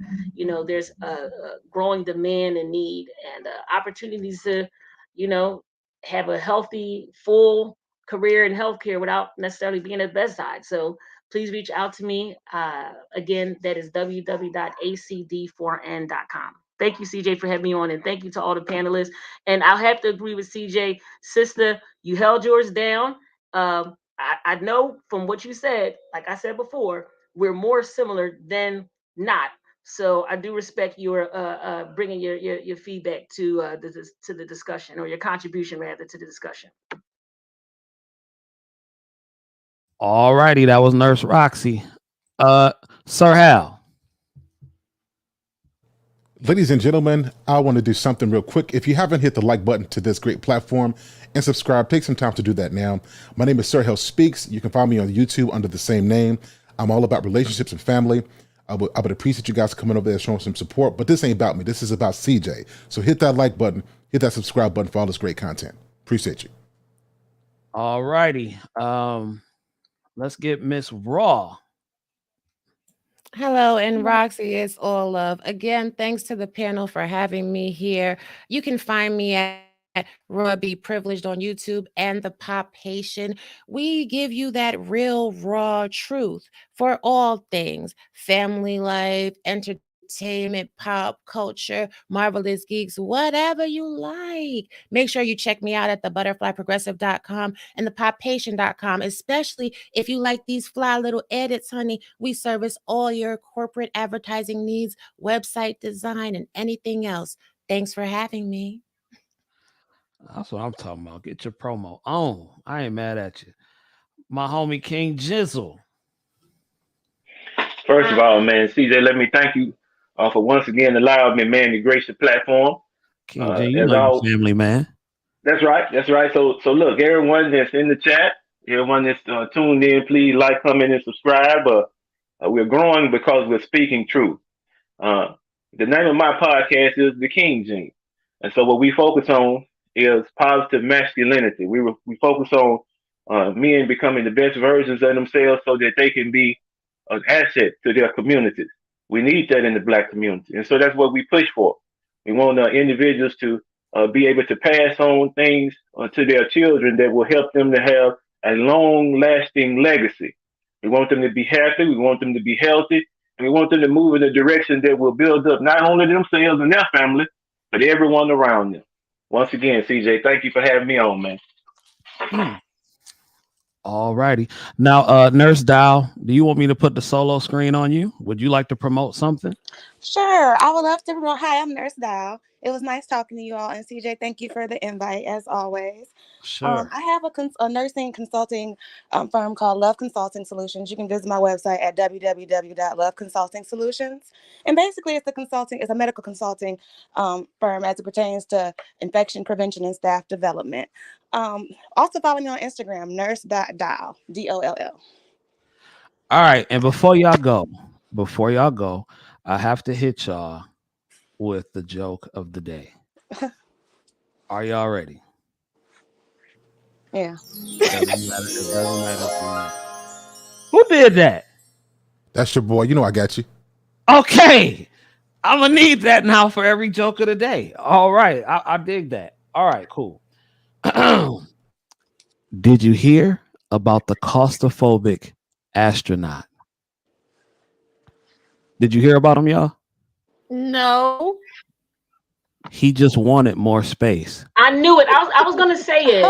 there's a growing demand and need and opportunities to you know have a healthy full career in healthcare without necessarily being at the bedside. So please reach out to me. Again, that is www.acd4n.com. Thank you, CJ, for having me on, and thank you to all the panelists. And I'll have to agree with CJ, sister. You held yours down. I know from what you said, like I said before, we're more similar than not. So I do respect your bringing your feedback to the discussion, or your contribution rather to the discussion. All righty, that was Nurse Roxy. Uh, Sir Hal. Ladies and gentlemen, I want to do something real quick. If you haven't hit the like button to this great platform and subscribe, take some time to do that now. My name is Sir Hell Speaks. You can find me on YouTube under the same name. I'm all about relationships and family. I would appreciate you guys coming over there showing some support, but this ain't about me. This is about CJ. So hit that like button, hit that subscribe button for all this great content. Appreciate you. All righty. Let's get Miss Raw. Hello, and Roxy, it's all love. Again, thanks to the panel for having me here. You can find me at Raw Be Privileged on YouTube and the Pop Haitian. We give you that real, raw truth for all things family life, entertainment, pop culture, marvelous geeks, whatever you like. Make sure you check me out at thebutterflyprogressive.com and thepophaitian.com, especially if you like these fly little edits, honey. We service all your corporate advertising needs, website design, and anything else. Thanks for having me. That's what I'm talking about. Get your promo on. I ain't mad at you. My homie King Jizzle. First of all, man, CJ, let me thank you for once again allowing me, man, to grace the platform. King J, you As know your all, family, man. that's right, that's right. So look, everyone that's in the chat, everyone that's tuned in, please like, comment, and subscribe. We're growing because we're speaking truth. Uh, the name of my podcast is The King Gene. And so what we focus on is positive masculinity. We focus on men becoming the best versions of themselves so that they can be an asset to their communities. We need that in the black community. And so that's what we push for. We want individuals to be able to pass on things to their children that will help them to have a long lasting legacy. We want them to be happy. We want them to be healthy. And we want them to move in a direction that will build up not only themselves and their family, but everyone around them. Once again, CJ, thank you for having me on, man. Mm. All righty. Now, Nurse Dial, do you want me to put the solo screen on you? Would you like to promote something? Sure, I would love to promote. Hi, I'm Nurse Dial. It was nice talking to you all, and CJ, thank you for the invite as always. Sure. I have a nursing consulting firm called Love Consulting Solutions. You can visit my website at www.loveconsultingsolutions. And basically, it's a medical consulting firm as it pertains to infection prevention and staff development. Also, follow me on Instagram, nurse.dial, DOLL. All right. And before y'all go, I have to hit y'all with the joke of the day. Are y'all ready? Yeah. Doesn't matter. It doesn't matter if you're not. Who did that? That's your boy. You know I got you. Okay. I'm gonna need that now for every joke of the day. All right. I dig that. All right, cool. Did you hear about the claustrophobic astronaut? Did you hear about him, y'all? No. He just wanted more space. I knew it. I was gonna say it.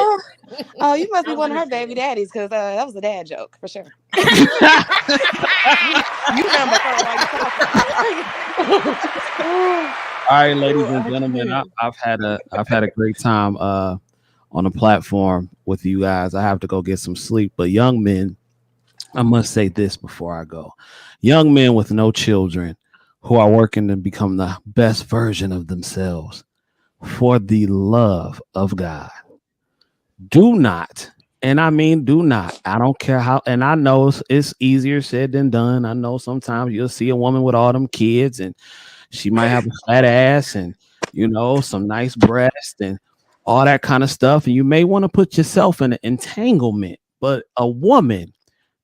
Oh, you must I be was one of gonna her say baby it. daddies because that was a dad joke for sure. You remember her while you talking. All right, ladies Ooh, and I gentlemen, can't. I've had a great time on the platform with you guys. I have to go get some sleep, but young men, I must say this before I go. Young men with no children who are working to become the best version of themselves, for the love of God, do not, and I mean do not. I don't care how, and I know it's easier said than done. I know sometimes you'll see a woman with all them kids and she might have a fat ass and some nice breasts and all that kind of stuff. And you may want to put yourself in an entanglement, but a woman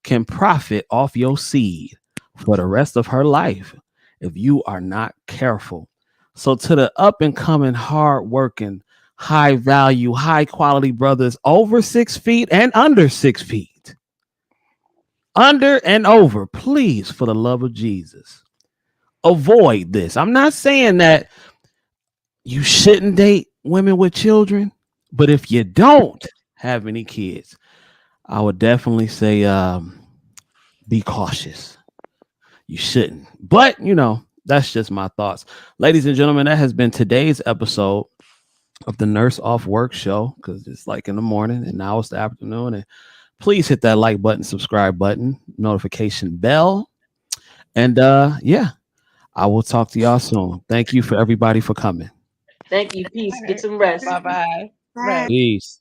can profit off your seed for the rest of her life if you are not careful. So to the up and coming, hard working, high value, high quality brothers over 6 feet and under 6 feet, under and over, please, for the love of Jesus, avoid this. I'm not saying that you shouldn't date women with children, but if you don't have any kids, I would definitely say be cautious. You shouldn't. But, that's just my thoughts. Ladies and gentlemen, that has been today's episode of the Nurse Off Work Show, because it's like in the morning and now it's the afternoon. And please hit that like button, subscribe button, notification bell. And yeah, I will talk to y'all soon. Thank you for everybody for coming. Thank you. Peace. All Get right. some rest. Bye bye. Bye. Right. Peace.